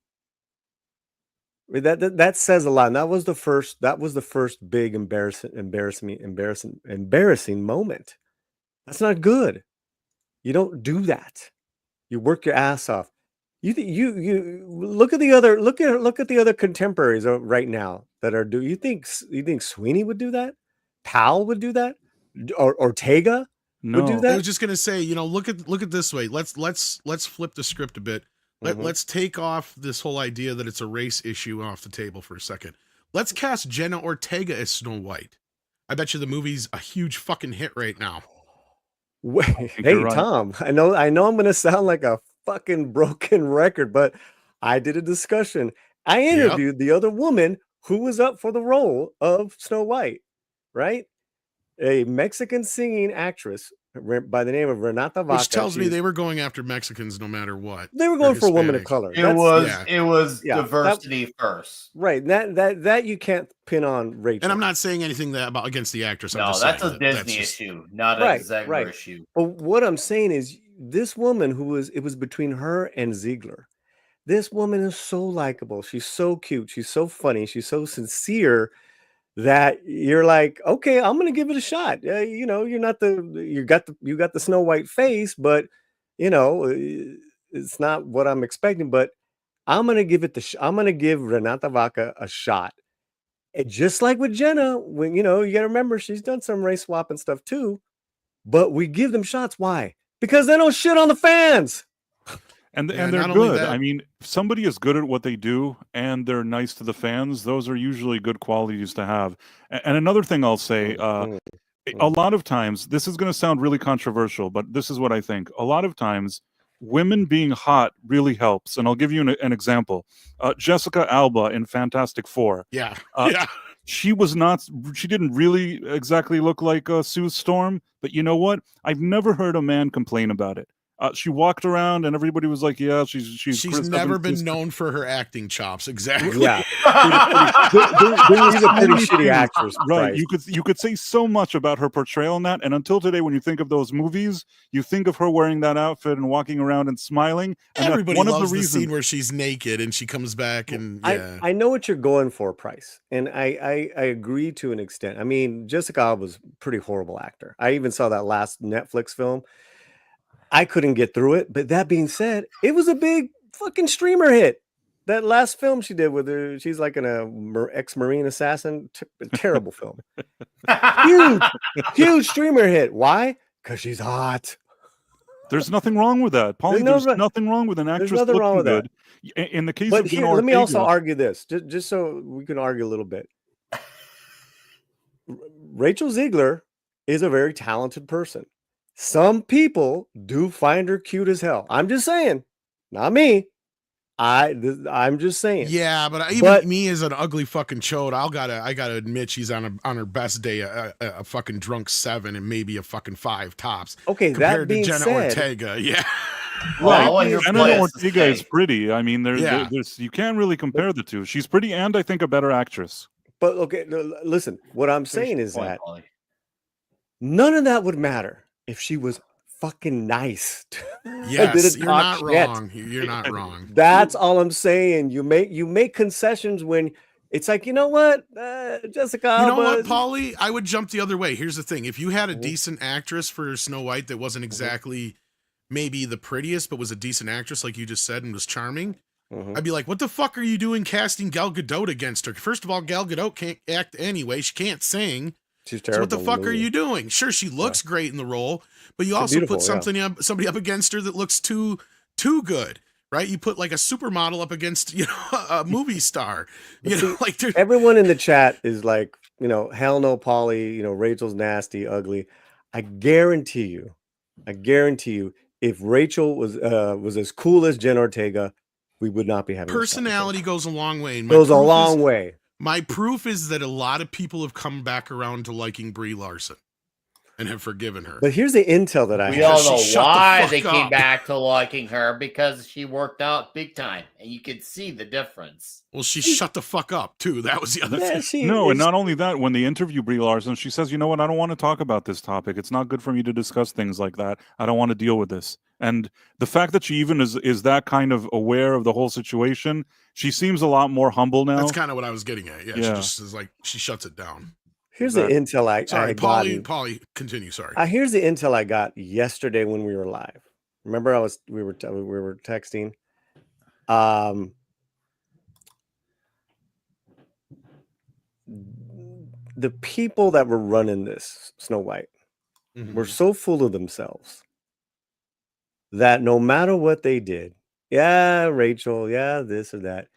[SPEAKER 7] That says a lot. And that was the first big embarrassing moment. That's not good. You don't do that. You work your ass off. You look at the other contemporaries right now that are do. You think Sweeney would do that? Powell would do that? Or Ortega would do
[SPEAKER 4] No.
[SPEAKER 1] I
[SPEAKER 7] that?
[SPEAKER 1] was just gonna say, look at this way. Let's flip the script a bit.
[SPEAKER 7] Mhm.
[SPEAKER 1] Let's take off this whole idea that it's a race issue off the table for a second. Let's cast Jenna Ortega as Snow White. I bet you the movie's a huge fucking hit right now.
[SPEAKER 7] Wait,
[SPEAKER 4] think
[SPEAKER 7] hey
[SPEAKER 4] you're right.
[SPEAKER 7] Tom, I know I'm gonna sound like a fucking broken record, but I did a discussion. I interviewed the other woman who was up for the role of Snow White, right? A Mexican singing actress by the name of Renata Vaca.
[SPEAKER 1] Which tells me they were going after Mexicans no matter what.
[SPEAKER 7] They were
[SPEAKER 1] or
[SPEAKER 7] going for a woman of
[SPEAKER 1] Hispanic.
[SPEAKER 7] color.
[SPEAKER 3] It was
[SPEAKER 7] yeah,
[SPEAKER 3] diversity first.
[SPEAKER 7] Right. That you can't pin on Rachel.
[SPEAKER 1] And I'm not saying anything against the actress. I'm
[SPEAKER 3] No,
[SPEAKER 1] just
[SPEAKER 3] that's
[SPEAKER 1] saying
[SPEAKER 3] a
[SPEAKER 1] that
[SPEAKER 3] Disney
[SPEAKER 1] just-
[SPEAKER 3] issue, not a
[SPEAKER 7] Right,
[SPEAKER 3] Zegler
[SPEAKER 7] right.
[SPEAKER 3] issue.
[SPEAKER 7] But what I'm saying is this woman it was between her and Zegler. This woman is so likable. She's so cute. She's so funny. She's so sincere that you're like, okay, I'm gonna give it a shot. You got the Snow White face, but it's not what I'm expecting. But I'm gonna give Renata Vaca a shot. And just like with Jenna, when you gotta remember she's done some race swap and stuff too. But we give them shots. Why? Because they don't shit on the fans.
[SPEAKER 4] And
[SPEAKER 1] Yeah,
[SPEAKER 4] they're
[SPEAKER 1] not only
[SPEAKER 4] good.
[SPEAKER 1] that-
[SPEAKER 4] I mean, if somebody is good at what they do and they're nice to the fans, those are usually good qualities to have. And another thing I'll say, a lot of times, this is going to sound really controversial, but this is what I think. A lot of times, women being hot really helps. And I'll give you an example. Jessica Alba in Fantastic Four.
[SPEAKER 1] Yeah.
[SPEAKER 4] Yeah. She didn't really exactly look like Sue Storm, but you know what? I've never heard a man complain about it. She walked around and everybody was like, yeah, she's Chris
[SPEAKER 1] never
[SPEAKER 4] Evans'
[SPEAKER 1] been
[SPEAKER 4] sister.
[SPEAKER 1] known for her acting chops. Exactly.
[SPEAKER 7] Yeah. She's a pretty shitty actress.
[SPEAKER 4] Right.
[SPEAKER 7] Christ.
[SPEAKER 4] You could say so much about her portrayal in that. And until today, when you think of those movies, you think of her wearing that outfit and walking around and smiling. And that's
[SPEAKER 1] Everybody
[SPEAKER 4] one
[SPEAKER 1] loves
[SPEAKER 4] of the
[SPEAKER 1] the
[SPEAKER 4] reasons.
[SPEAKER 1] scene where she's naked and she comes back and yeah.
[SPEAKER 7] I know what you're going for, Price, and I agree to an extent. I mean, Jessica Alba was a pretty horrible actor. I even saw that last Netflix film. I couldn't get through it. But that being said, it was a big fucking streamer hit. That last film she did with her, she's like an ex-Marine assassin. Terrible film. Huge streamer hit. Why? Because she's hot.
[SPEAKER 4] There's nothing wrong with that, Paulie. There's nothing wrong with an actress
[SPEAKER 7] nothing wrong
[SPEAKER 4] looking
[SPEAKER 7] with
[SPEAKER 4] good. In the case
[SPEAKER 7] But
[SPEAKER 4] of
[SPEAKER 7] here,
[SPEAKER 4] Jenna
[SPEAKER 7] let me also
[SPEAKER 4] Ortega-
[SPEAKER 7] argue this, just so we can argue a little bit. Rachel Zegler is a very talented person. Some people do find her cute as hell. I'm just saying, not me. I'm just saying.
[SPEAKER 1] Yeah, but even me as an ugly fucking chode, I gotta admit she's on her best day a fucking drunk 7 and maybe a fucking 5 tops.
[SPEAKER 7] Okay,
[SPEAKER 1] compared
[SPEAKER 7] that being
[SPEAKER 1] to Jenna
[SPEAKER 7] said,
[SPEAKER 1] Ortega. Yeah.
[SPEAKER 4] Jenna Ortega is pretty. I mean,
[SPEAKER 1] Yeah.
[SPEAKER 4] you can't really compare the two. She's pretty and I think a better actress.
[SPEAKER 7] But okay, listen, what I'm saying is
[SPEAKER 3] point,
[SPEAKER 7] that
[SPEAKER 3] Paulie.
[SPEAKER 7] none of that would matter if she was fucking nice.
[SPEAKER 1] Yes, you're not
[SPEAKER 7] talk shit.
[SPEAKER 1] wrong. You're not wrong.
[SPEAKER 7] That's all I'm saying. You make concessions when it's like, you know what, Jessica
[SPEAKER 1] You know what,
[SPEAKER 7] Alba-
[SPEAKER 1] Paulie? I would jump the other way. Here's the thing: if you had a decent actress for Snow White that wasn't exactly maybe the prettiest, but was a decent actress, like you just said, and was charming, I'd be like, what the fuck are you doing casting Gal Gadot against her? First of all, Gal Gadot can't act anyway. She can't sing.
[SPEAKER 7] She's
[SPEAKER 1] So
[SPEAKER 7] terrible.
[SPEAKER 1] what the
[SPEAKER 7] in the
[SPEAKER 1] fuck are
[SPEAKER 7] movie.
[SPEAKER 1] you doing? Sure, she looks great in the role, but you
[SPEAKER 7] She's
[SPEAKER 1] also
[SPEAKER 7] beautiful,
[SPEAKER 1] put
[SPEAKER 7] yeah.
[SPEAKER 1] somebody up against her that looks too good, right? You put like a supermodel up against a movie star.
[SPEAKER 7] But see,
[SPEAKER 1] Like there's
[SPEAKER 7] everyone in the chat is like, hell no, Polly. Rachel's nasty, ugly. I guarantee you, if Rachel was as cool as Jen Ortega, we would not be having this
[SPEAKER 1] personality goes a long way. And
[SPEAKER 7] conversation. Goes a
[SPEAKER 1] proof is-
[SPEAKER 7] long way.
[SPEAKER 1] My proof is that a lot of people have come back around to liking Brie Larson. and have forgiven her.
[SPEAKER 7] But here's the intel that I
[SPEAKER 3] We
[SPEAKER 7] have.
[SPEAKER 3] all
[SPEAKER 1] She
[SPEAKER 3] know
[SPEAKER 1] shut the
[SPEAKER 3] why
[SPEAKER 1] fuck
[SPEAKER 3] they came
[SPEAKER 1] up.
[SPEAKER 3] back to liking her, because she worked out big time, and you could see the difference.
[SPEAKER 1] Well, she shut the fuck up too. That was the other
[SPEAKER 7] Yeah,
[SPEAKER 1] thing.
[SPEAKER 4] No, and not only that, when they interview Brie Larson, she says, "You know what? I don't want to talk about this topic. It's not good for me to discuss things like that. I don't want to deal with this." And the fact that she even is that kind of aware of the whole situation, she seems a lot more humble now.
[SPEAKER 1] That's kind of what I was getting at. Yeah, she
[SPEAKER 4] Yeah.
[SPEAKER 1] just is like she shuts it down.
[SPEAKER 7] Here's the intel I
[SPEAKER 1] Sorry,
[SPEAKER 7] had gotten.
[SPEAKER 1] Paulie, continue. Sorry.
[SPEAKER 7] Here's the intel I got yesterday when we were live. Remember, we were texting. The people that were running this Snow White were so full of themselves that no matter what they did, yeah, Rachel, yeah, this or that,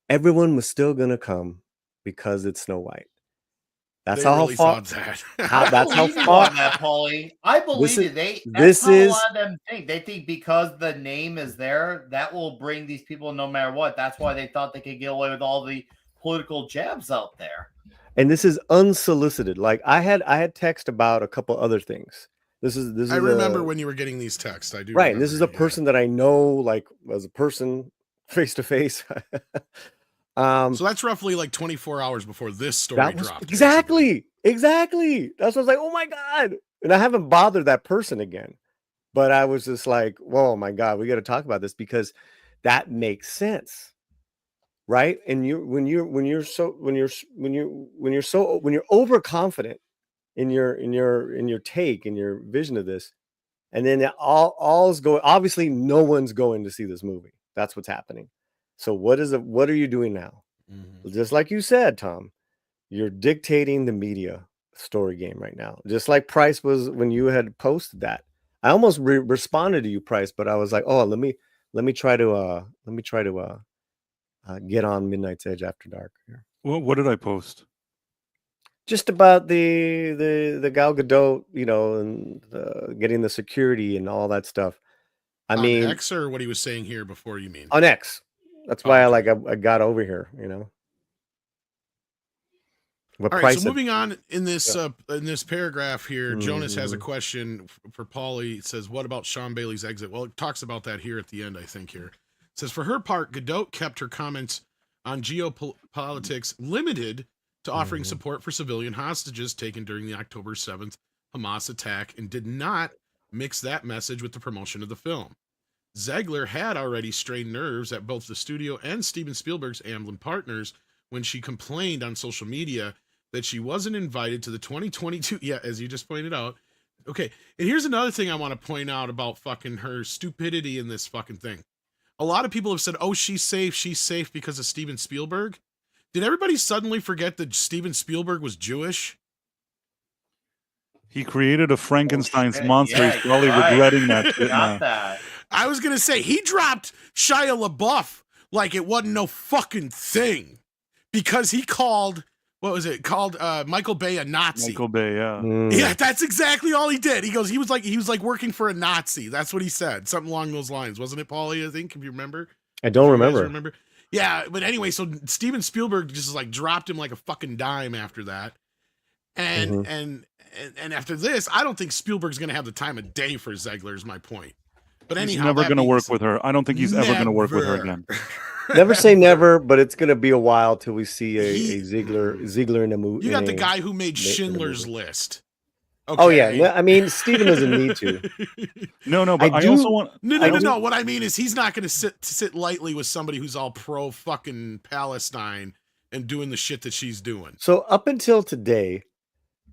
[SPEAKER 7] everyone was still gonna come because it's Snow White. That's
[SPEAKER 1] They
[SPEAKER 7] how
[SPEAKER 1] really
[SPEAKER 7] far.
[SPEAKER 1] thought that.
[SPEAKER 7] That's how
[SPEAKER 3] believe you
[SPEAKER 7] far.
[SPEAKER 3] on that, Paulie. I believe
[SPEAKER 7] is-
[SPEAKER 3] it. That's
[SPEAKER 7] this
[SPEAKER 3] how
[SPEAKER 7] is-
[SPEAKER 3] a lot of them think. They think because the name is there, that will bring these people no matter what. That's why they thought they could get away with all the political jabs out there.
[SPEAKER 7] And this is unsolicited. Like I had text about a couple other things. This is.
[SPEAKER 1] I remember when you were getting these texts. I do.
[SPEAKER 7] Right, and this is a
[SPEAKER 1] remember, yeah.
[SPEAKER 7] person that I know, like as a person, face to face.
[SPEAKER 1] So that's roughly like 24 hours before this story dropped.
[SPEAKER 7] Exactly. That's what I was like, oh my God. And I haven't bothered that person again. But I was just like, whoa, my God, we got to talk about this because that makes sense. Right. And when you're overconfident in your take and your vision of this, and then all is going, obviously no one's going to see this movie. That's what's happening. So what are you doing now? Just like you said, Tom, you're dictating the media story game right now. Just like Price was when you had posted that. I almost responded to you, Price, but I was like, oh, let me try to get on Midnight's Edge After Dark here.
[SPEAKER 4] What did I post?
[SPEAKER 7] Just about the Gal Gadot, and getting the security and all that stuff. I mean,
[SPEAKER 1] X or what he was saying here before, you mean?
[SPEAKER 7] On X. That's why I got over here, What
[SPEAKER 1] All right,
[SPEAKER 7] price
[SPEAKER 1] so moving on in this paragraph here, Jonas has a question for Paulie. It says, what about Sean Bailey's exit? Well, it talks about that here at the end, I think here. It says, for her part, Gadot kept her comments on geopolitics limited to offering support for civilian hostages taken during the October 7th Hamas attack and did not mix that message with the promotion of the film. Zegler had already strained nerves at both the studio and Steven Spielberg's Amblin partners when she complained on social media that she wasn't invited to the 2022. Yeah, as you just pointed out. Okay, and here's another thing I want to point out about fucking her stupidity in this fucking thing. A lot of people have said, oh, she's safe because of Steven Spielberg. Did everybody suddenly forget that Steven Spielberg was Jewish?
[SPEAKER 4] He created a Frankenstein's monster. He's probably regretting that shit now.
[SPEAKER 3] That.
[SPEAKER 1] I was going to say, he dropped Shia LaBeouf like it wasn't no fucking thing because he called, what was it, called Michael Bay a Nazi.
[SPEAKER 4] Michael Bay, yeah.
[SPEAKER 1] Yeah, that's exactly all he did. He was like working for a Nazi. That's what he said. Something along those lines. Wasn't it, Paulie, I think, if you remember?
[SPEAKER 7] I don't remember.
[SPEAKER 1] Yeah, but anyway, so Steven Spielberg just like dropped him like a fucking dime after that. And and after this, I don't think Spielberg's going to have the time of day for Zegler is my point. But anyhow,
[SPEAKER 4] he's never going to work with her. I don't think he's ever going to work with her again.
[SPEAKER 7] Never say never, but it's going to be a while till we see a Zegler in a movie.
[SPEAKER 1] You got the guy who made Schindler's List. Okay.
[SPEAKER 7] Oh yeah, I mean Steven doesn't need to.
[SPEAKER 4] No, but I also want.
[SPEAKER 1] No. What I mean is he's not going to sit lightly with somebody who's all pro fucking Palestine and doing the shit that she's doing.
[SPEAKER 7] So up until today,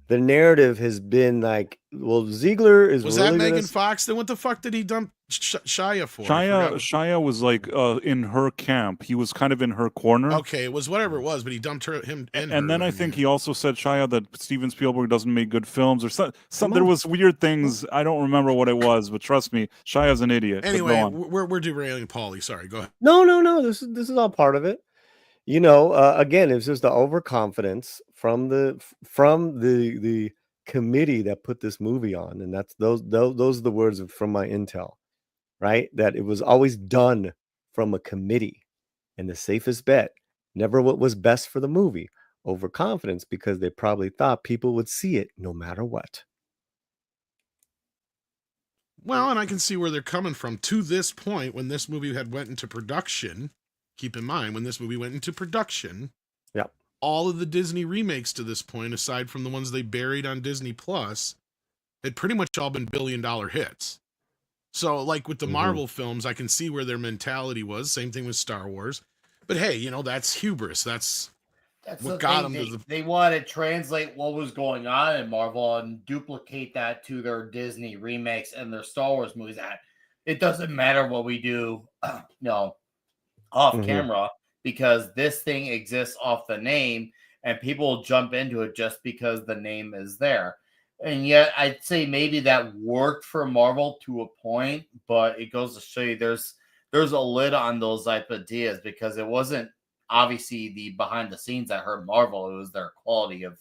[SPEAKER 7] the narrative has been like, well, Zegler is.
[SPEAKER 1] Was
[SPEAKER 7] really
[SPEAKER 1] that Megan Fox? Then what the fuck did he dump Shia for?
[SPEAKER 4] Shia was like in her camp. He was kind of in her corner.
[SPEAKER 1] Okay, it was whatever it was, but he dumped him.
[SPEAKER 4] And then I think he also said Shia that Steven Spielberg doesn't make good films or some. There was weird things. I don't remember what it was, but trust me, Shia's an idiot.
[SPEAKER 1] Anyway, we're derailing Paulie. Sorry, go ahead.
[SPEAKER 7] No. This is all part of it. Again, it's just the overconfidence from the committee that put this movie on, and that's those are the words from my intel, right? That it was always done from a committee, and the safest bet, never what was best for the movie. Overconfidence because they probably thought people would see it no matter what.
[SPEAKER 1] Well, and I can see where they're coming from. To this point, when this movie had went into production, keep in mind, when this movie went into production,
[SPEAKER 7] Yep.
[SPEAKER 1] all of the Disney remakes to this point, aside from the ones they buried on Disney Plus, had pretty much all been billion-dollar hits. So, like with the Marvel films, I can see where their mentality was. Same thing with Star Wars. But hey, you know, that's hubris. That's
[SPEAKER 3] That's
[SPEAKER 1] what
[SPEAKER 3] the
[SPEAKER 1] got
[SPEAKER 3] thing.
[SPEAKER 1] them to the...
[SPEAKER 3] They want to translate what was going on in Marvel and duplicate that to their Disney remakes and their Star Wars movies. It doesn't matter what we do, off camera, because this thing exists off the name, and people jump into it just because the name is there. And yet, I'd say maybe that worked for Marvel to a point, but it goes to show you there's a lid on those type of ideas, because it wasn't obviously the behind the scenes that hurt Marvel. It was their quality of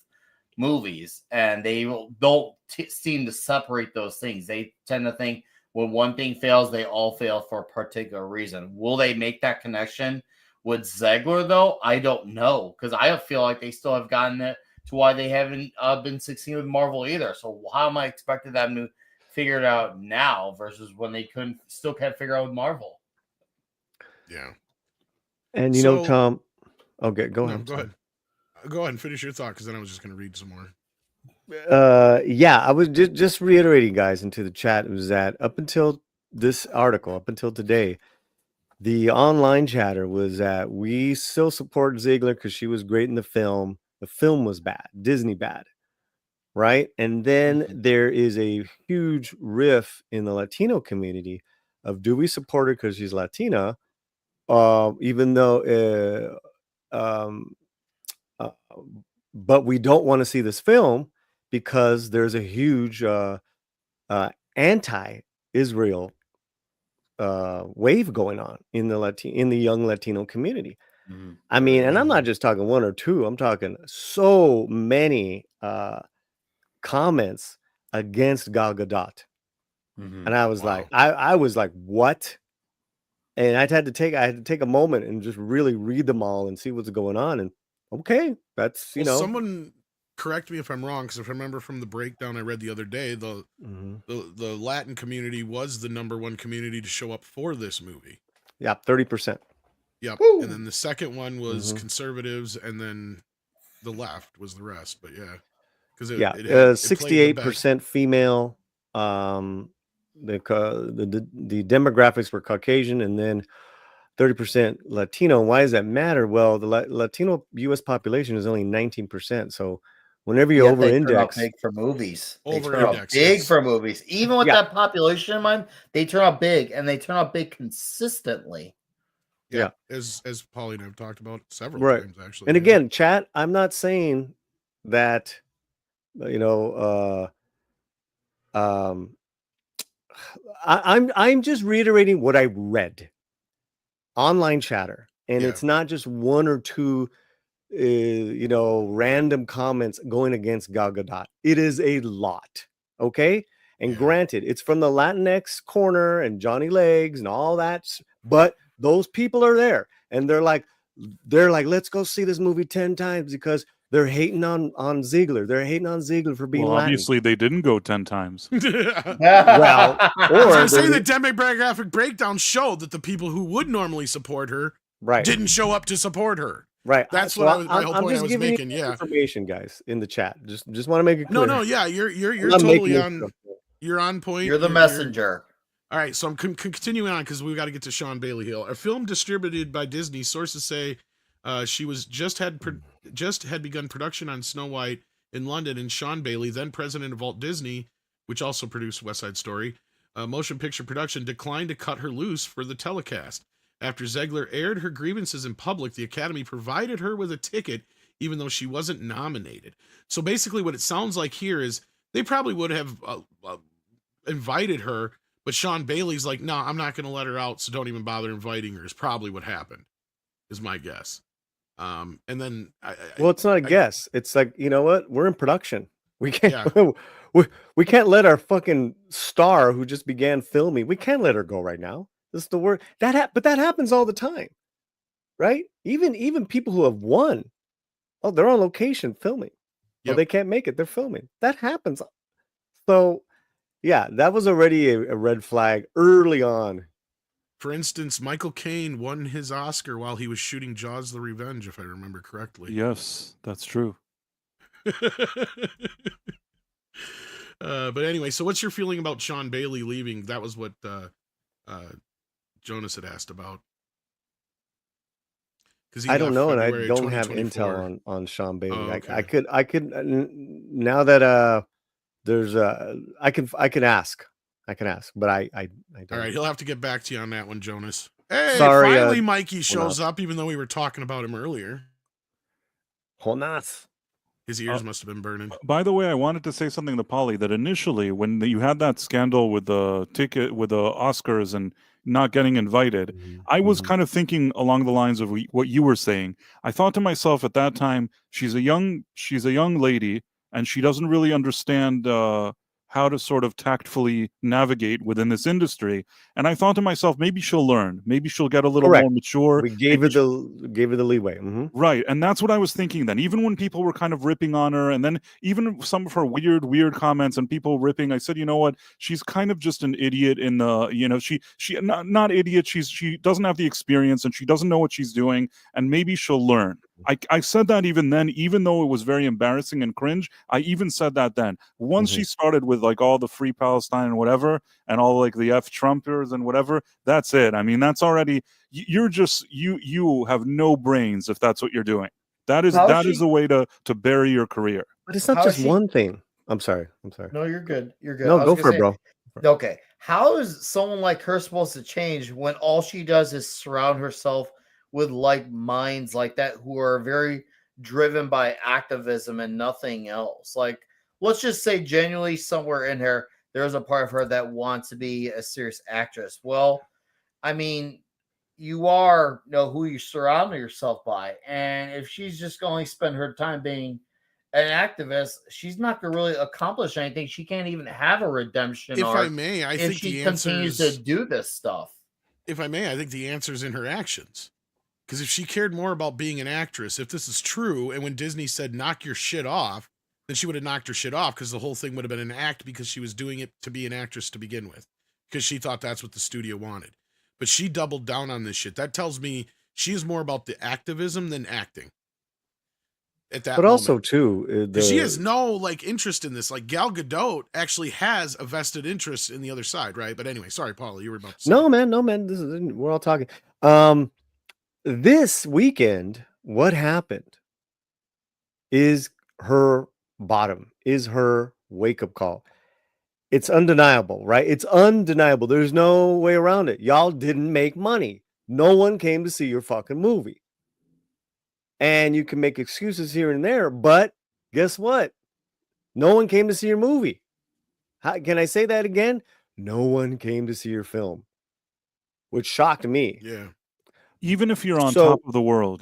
[SPEAKER 3] movies, and they don't seem to separate those things. They tend to think when one thing fails, they all fail for a particular reason. Will they make that connection with Zegler, though? I don't know, because I feel like they still have gotten it to why they haven't been succeeding with Marvel either. So how am I expecting them to figure it out now versus when they still can't figure out with Marvel?
[SPEAKER 1] Yeah.
[SPEAKER 7] And you know, Tom, okay, go
[SPEAKER 1] No,
[SPEAKER 7] ahead.
[SPEAKER 1] go ahead. Go ahead and finish your thought, because then I was just going to read some more.
[SPEAKER 7] Yeah, I was just reiterating, guys, into the chat, was that up until this article, up until today, the online chatter was that we still support Zegler because she was great in the film. The film was bad, Disney bad, right? And then there is a huge riff in the Latino community of, do we support her because she's Latina, even though, but we don't want to see this film because there's a huge anti-Israel wave going on in the young Latino community. I mean, and I'm not just talking one or two. I'm talking so many comments against Gal Gadot, and I was like, I was like, what? And I had to take a moment and just really read them all and see what's going on. And okay, that's
[SPEAKER 1] someone correct me if I'm wrong, because if I remember from the breakdown I read the other day, the Latin community was the #1 community to show up for this movie.
[SPEAKER 7] Yeah, 30%.
[SPEAKER 1] Yep. And then the second one was conservatives, and then the left was the rest. But yeah, because it
[SPEAKER 7] 68% female. The demographics were Caucasian, and then 30% Latino. Why does that matter? Well, the Latino U.S. population is only 19%. So whenever you over-index,
[SPEAKER 3] they turn out big for movies. They turn
[SPEAKER 1] Over-index,
[SPEAKER 3] out big
[SPEAKER 1] yes.
[SPEAKER 3] for movies. Even with that population in mind, they turn out big, and they turn out big consistently.
[SPEAKER 1] Yeah, as Paulie and I have talked about several times, actually.
[SPEAKER 7] And again, chat, I'm not saying that, I'm just reiterating what I read online chatter, and it's not just one or two random comments going against Gal Gadot. It is a lot, okay? And granted, it's from the Latinx corner and Johnny Legs and all that, but those people are there, and they're like, let's go see this movie 10 times because they're hating on Zegler. They're hating on Zegler for being Latin.
[SPEAKER 4] Obviously they didn't go 10 times.
[SPEAKER 1] Well, or say the demographic breakdown showed that the people who would normally support her didn't show up to support her.
[SPEAKER 7] Right.
[SPEAKER 1] That's my whole point I was making.
[SPEAKER 7] You information, guys, in the chat. Just want to make it clear.
[SPEAKER 1] No, yeah, you're totally on. You're on point.
[SPEAKER 3] You're the messenger.
[SPEAKER 1] All right, so I'm continuing on because we've got to get to Sean Bailey Hill. A film distributed by Disney. Sources say she was just had begun production on Snow White in London, and Sean Bailey, then president of Walt Disney, which also produced West Side Story, motion picture production, declined to cut her loose for the telecast. After Zegler aired her grievances in public, the Academy provided her with a ticket, even though she wasn't nominated. So basically what it sounds like here is they probably would have invited her, but Sean Bailey's like, no, I'm not going to let her out, so don't even bother inviting her, is probably what happened, is my guess. And then...
[SPEAKER 7] well, it's not a guess. It's like, you know what? We're in production. We can't... we can't let our fucking star who just began filming, we can't let her go right now. This is the word. But that happens all the time, right? Even people who have won, they're on location filming. Well, they can't make it. They're filming. That happens. So Yeah, that was already a red flag early on.
[SPEAKER 1] For instance, Michael Caine won his Oscar while he was shooting Jaws: The Revenge, if I remember correctly.
[SPEAKER 4] Yes, that's true.
[SPEAKER 1] But anyway, so what's your feeling about Sean Bailey leaving? That was what Jonas had asked about. Because he
[SPEAKER 7] I don't
[SPEAKER 1] left
[SPEAKER 7] know, and I
[SPEAKER 1] February
[SPEAKER 7] don't have
[SPEAKER 1] 2024.
[SPEAKER 7] intel on Sean Bailey.
[SPEAKER 1] Oh,
[SPEAKER 7] I
[SPEAKER 1] okay.
[SPEAKER 7] could now that there's I can ask. I can ask, but I
[SPEAKER 1] All
[SPEAKER 7] don't.
[SPEAKER 1] right, he'll have to get back to you on that one, Jonas. Hey,
[SPEAKER 7] Sorry,
[SPEAKER 1] finally Mikey
[SPEAKER 7] Jonas.
[SPEAKER 1] shows up, even though we were talking about him earlier.
[SPEAKER 7] Jonas.
[SPEAKER 1] His ears must have been burning.
[SPEAKER 4] By the way, I wanted to say something to Polly that initially, when you had that scandal with the ticket, with the Oscars and not getting invited, I was kind of thinking along the lines of what you were saying. I thought to myself at that time, she's a young lady, and she doesn't really understand how to sort of tactfully navigate within this industry. And I thought to myself, maybe she'll learn. Maybe she'll get a little
[SPEAKER 7] Correct.
[SPEAKER 4] more mature.
[SPEAKER 7] We gave her
[SPEAKER 4] Maybe
[SPEAKER 7] the leeway.
[SPEAKER 4] Right. And that's what I was thinking then. Even when people were kind of ripping on her, and then even some of her weird comments and people ripping, I said, you know what? She's kind of just an idiot in the, you know, she not idiot. She doesn't have the experience and she doesn't know what she's doing, and maybe she'll learn. I said that even then, even though it was very embarrassing and cringe. I even said that then. Once she started with like all the free Palestine and whatever, and all like the F Trumpers and whatever, that's it. I mean, that's already, you're just, you have no brains if that's what you're doing. That is the way to bury your career.
[SPEAKER 7] But it's not
[SPEAKER 3] How is
[SPEAKER 7] just
[SPEAKER 3] she-
[SPEAKER 7] one thing. I'm sorry.
[SPEAKER 3] No, you're good. You're good.
[SPEAKER 7] No,
[SPEAKER 3] I was
[SPEAKER 7] go
[SPEAKER 3] gonna
[SPEAKER 7] for it,
[SPEAKER 3] say,
[SPEAKER 7] bro.
[SPEAKER 3] Okay, how is someone like her supposed to change when all she does is surround herself with like minds like that who are very driven by activism and nothing else? Like, let's just say genuinely somewhere in her, there's a part of her that wants to be a serious actress. Well, I mean, you know who you surround yourself by, and if she's just going to spend her time being an activist, she's not going to really accomplish anything. She can't even have a redemption
[SPEAKER 1] If
[SPEAKER 3] arc
[SPEAKER 1] I may, I
[SPEAKER 3] if
[SPEAKER 1] think
[SPEAKER 3] she
[SPEAKER 1] the
[SPEAKER 3] continues
[SPEAKER 1] answer's,
[SPEAKER 3] to do this stuff.
[SPEAKER 1] if I may, I think the answer's in her actions. Because if she cared more about being an actress, if this is true, and when Disney said knock your shit off, then she would have knocked her shit off because the whole thing would have been an act because she was doing it to be an actress to begin with. Because she thought that's what the studio wanted. But she doubled down on this shit. That tells me she is more about the activism than acting. At that
[SPEAKER 7] But
[SPEAKER 1] moment.
[SPEAKER 7] also too,
[SPEAKER 1] She has no like interest in this. Like Gal Gadot actually has a vested interest in the other side, right? But anyway, sorry, Paula, you were about to say.
[SPEAKER 7] no, man. This is, we're all talking. This weekend, what happened is her bottom, is her wake up call. It's undeniable, right? It's undeniable. There's no way around it. Y'all didn't make money. No one came to see your fucking movie. And you can make excuses here and there, but guess what? No one came to see your movie. Can I say that again? No one came to see your film, which shocked me.
[SPEAKER 1] Yeah.
[SPEAKER 4] Even if you're on top of the world,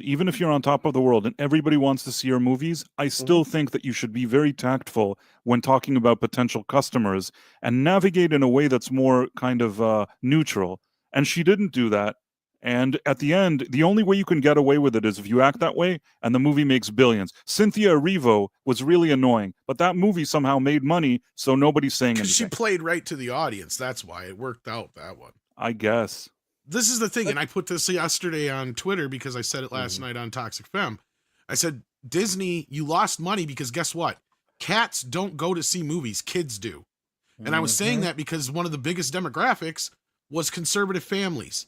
[SPEAKER 4] and everybody wants to see your movies, I still think that you should be very tactful when talking about potential customers and navigate in a way that's more kind of neutral. And she didn't do that. And at the end, the only way you can get away with it is if you act that way and the movie makes billions. Cynthia Erivo was really annoying, but that movie somehow made money, so nobody's saying anything.
[SPEAKER 1] Because she played right to the audience. That's why it worked out, that one.
[SPEAKER 4] I guess.
[SPEAKER 1] This is the thing, and I put this yesterday on Twitter because I said it last night on Toxic Femme. I said, Disney, you lost money because guess what? Cats don't go to see movies, kids do. And I was saying that because one of the biggest demographics was conservative families.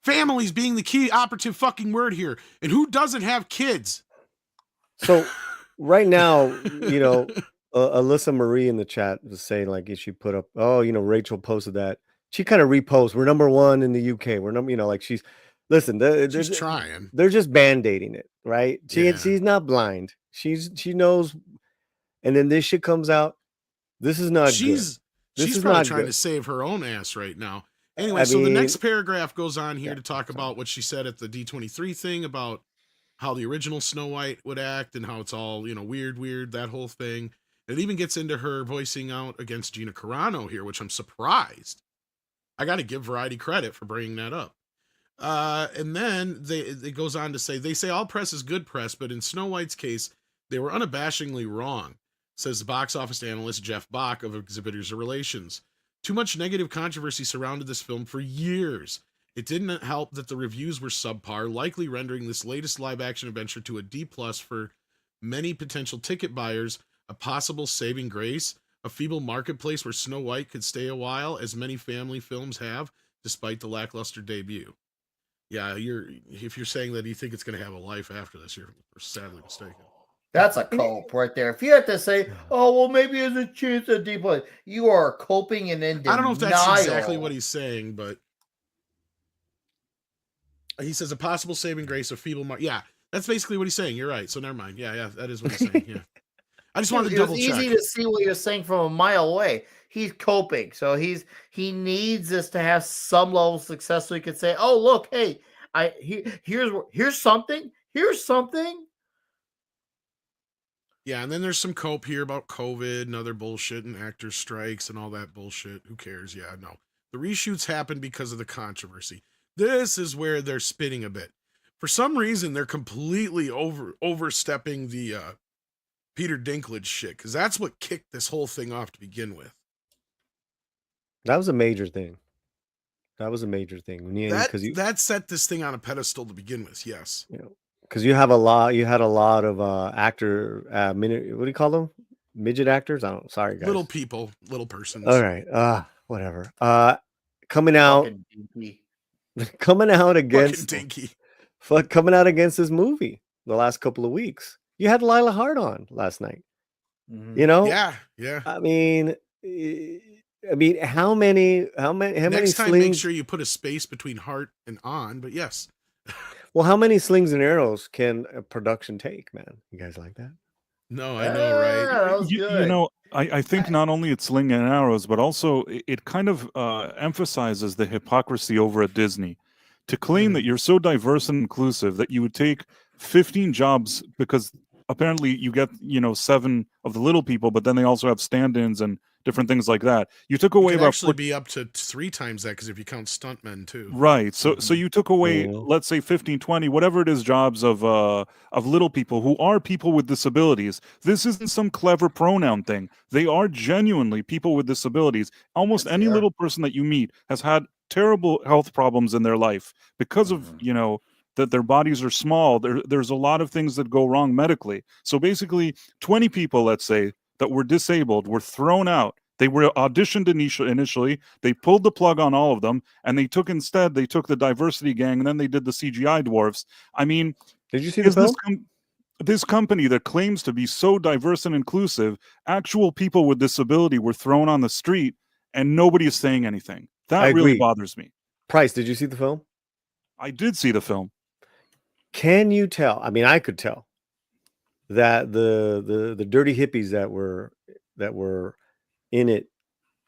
[SPEAKER 1] Families being the key operative fucking word here. And who doesn't have kids?
[SPEAKER 7] So right now, you know, Alyssa Marie in the chat was saying like, if she put up, oh, you know, Rachel posted that. She kind of reposts. We're #1 in the UK. We're number, you know, like she's
[SPEAKER 1] She's trying.
[SPEAKER 7] They're just band-aiding it, right?
[SPEAKER 1] Yeah.
[SPEAKER 7] She's not blind. She knows. And then this shit comes out. This is not good.
[SPEAKER 1] She's probably trying to save her own ass right now. Anyway, so the next paragraph goes on here to talk about what she said at the D23 thing about how the original Snow White would act and how it's all, you know, weird, that whole thing. It even gets into her voicing out against Gina Carano here, which I'm surprised. I got to give Variety credit for bringing that up. And then it goes on to say, they say all press is good press, but in Snow White's case, they were unabashingly wrong. says the box office analyst Jeff Bach of Exhibitors Relations. Too much negative controversy surrounded this film for years. It didn't help that the reviews were subpar, likely rendering this latest live-action adventure to a D+ for many potential ticket buyers, a possible saving grace, a feeble marketplace where Snow White could stay a while, as many family films have, despite the lackluster debut. Yeah, if you're saying that you think it's going to have a life after this, you're sadly mistaken.
[SPEAKER 3] That's a cope right there. If you have to say, "Oh, well, maybe there's a chance at deep play," you are coping and in denial.
[SPEAKER 1] I don't know if that's exactly what he's saying, but he says a possible saving grace of feeble yeah, that's basically what he's saying. You're right. So never mind. Yeah, that is what he's saying. Yeah. I just wanted to double check.
[SPEAKER 3] It's easy to see what you're saying from a mile away. He's coping, so he needs this to have some level of success, so he could say, "Oh, look, hey, here's something. Here's something."
[SPEAKER 1] Yeah, and then there's some cope here about COVID and other bullshit and actor strikes and all that bullshit. Who cares? Yeah, no. The reshoots happened because of the controversy. This is where they're spinning a bit. For some reason, they're completely overstepping the Peter Dinklage shit, because that's what kicked this whole thing off to begin with.
[SPEAKER 7] That was a major thing. That was a major thing.
[SPEAKER 1] That set this thing on a pedestal to begin with, yes.
[SPEAKER 7] You know, because you had a lot of what do you call them? Midget actors? I don't. Sorry, guys.
[SPEAKER 1] Little people, little persons.
[SPEAKER 7] All right. Whatever. Coming out against coming out against this movie the last couple of weeks. You had Lila Hart on last night.
[SPEAKER 3] Mm-hmm.
[SPEAKER 7] You know?
[SPEAKER 1] Yeah.
[SPEAKER 7] I mean, how many
[SPEAKER 1] Next time,
[SPEAKER 7] slings?
[SPEAKER 1] make sure you put a space between Hart and on. But yes.
[SPEAKER 7] Well, how many slings and arrows can a production take, man? You guys like that?
[SPEAKER 1] No, I know, right?
[SPEAKER 3] That was good.
[SPEAKER 4] You know, I think not only it's sling and arrows, but also it kind of emphasizes the hypocrisy over at Disney to claim that you're so diverse and inclusive that you would take 15 jobs because apparently you get 7 of the little people, but then they also have stand-ins and different things like that. You took away about
[SPEAKER 1] actually be up to 3 times that, because if you count stuntmen too,
[SPEAKER 4] right? So you took away, let's say 15, 20, whatever it is, jobs of little people who are people with disabilities. This isn't some clever pronoun thing. They are genuinely people with disabilities. Almost any little person that you meet has had terrible health problems in their life because of that their bodies are small. There's a lot of things that go wrong medically. So basically 20 people, let's say, that were disabled were thrown out. They were auditioned initially. They pulled the plug on all of them, and they took the diversity gang, and then they did the CGI dwarfs. I mean,
[SPEAKER 7] did you see the film?
[SPEAKER 4] This company that claims to be so diverse and inclusive, actual people with disability were thrown on the street, and nobody is saying anything. That really bothers me.
[SPEAKER 7] Price, did you see the film?
[SPEAKER 4] I did see the film.
[SPEAKER 7] Can you tell? I mean, I could tell that the dirty hippies that were in it,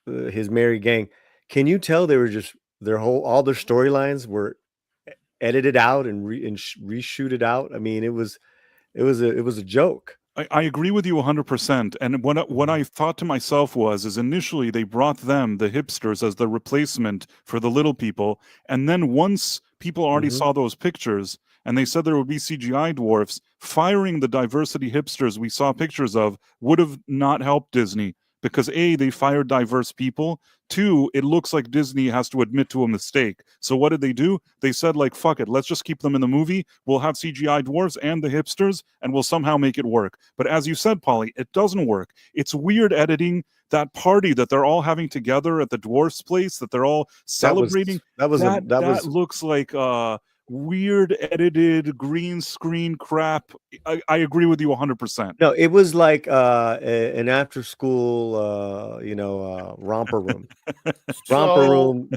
[SPEAKER 7] his merry gang. Can you tell they were just all their storylines were edited out and reshooted out? I mean, it was a joke.
[SPEAKER 4] I agree with you 100%. And what I thought to myself is initially they brought them, the hipsters, as the replacement for the little people. And then once people already saw those pictures and they said there would be CGI dwarfs, firing the diversity hipsters we saw pictures of would have not helped Disney. Because A, they fired diverse people. 2, it looks like Disney has to admit to a mistake. So what did they do? They said, like, fuck it, let's just keep them in the movie. We'll have CGI dwarves and the hipsters, and we'll somehow make it work. But as you said, Polly, it doesn't work. It's weird editing. That party that they're all having together at the dwarfs' place, that they're all celebrating, that looks like weird edited green screen crap. I agree with you 100%.
[SPEAKER 7] No, it was like an after school romper room. Romper room.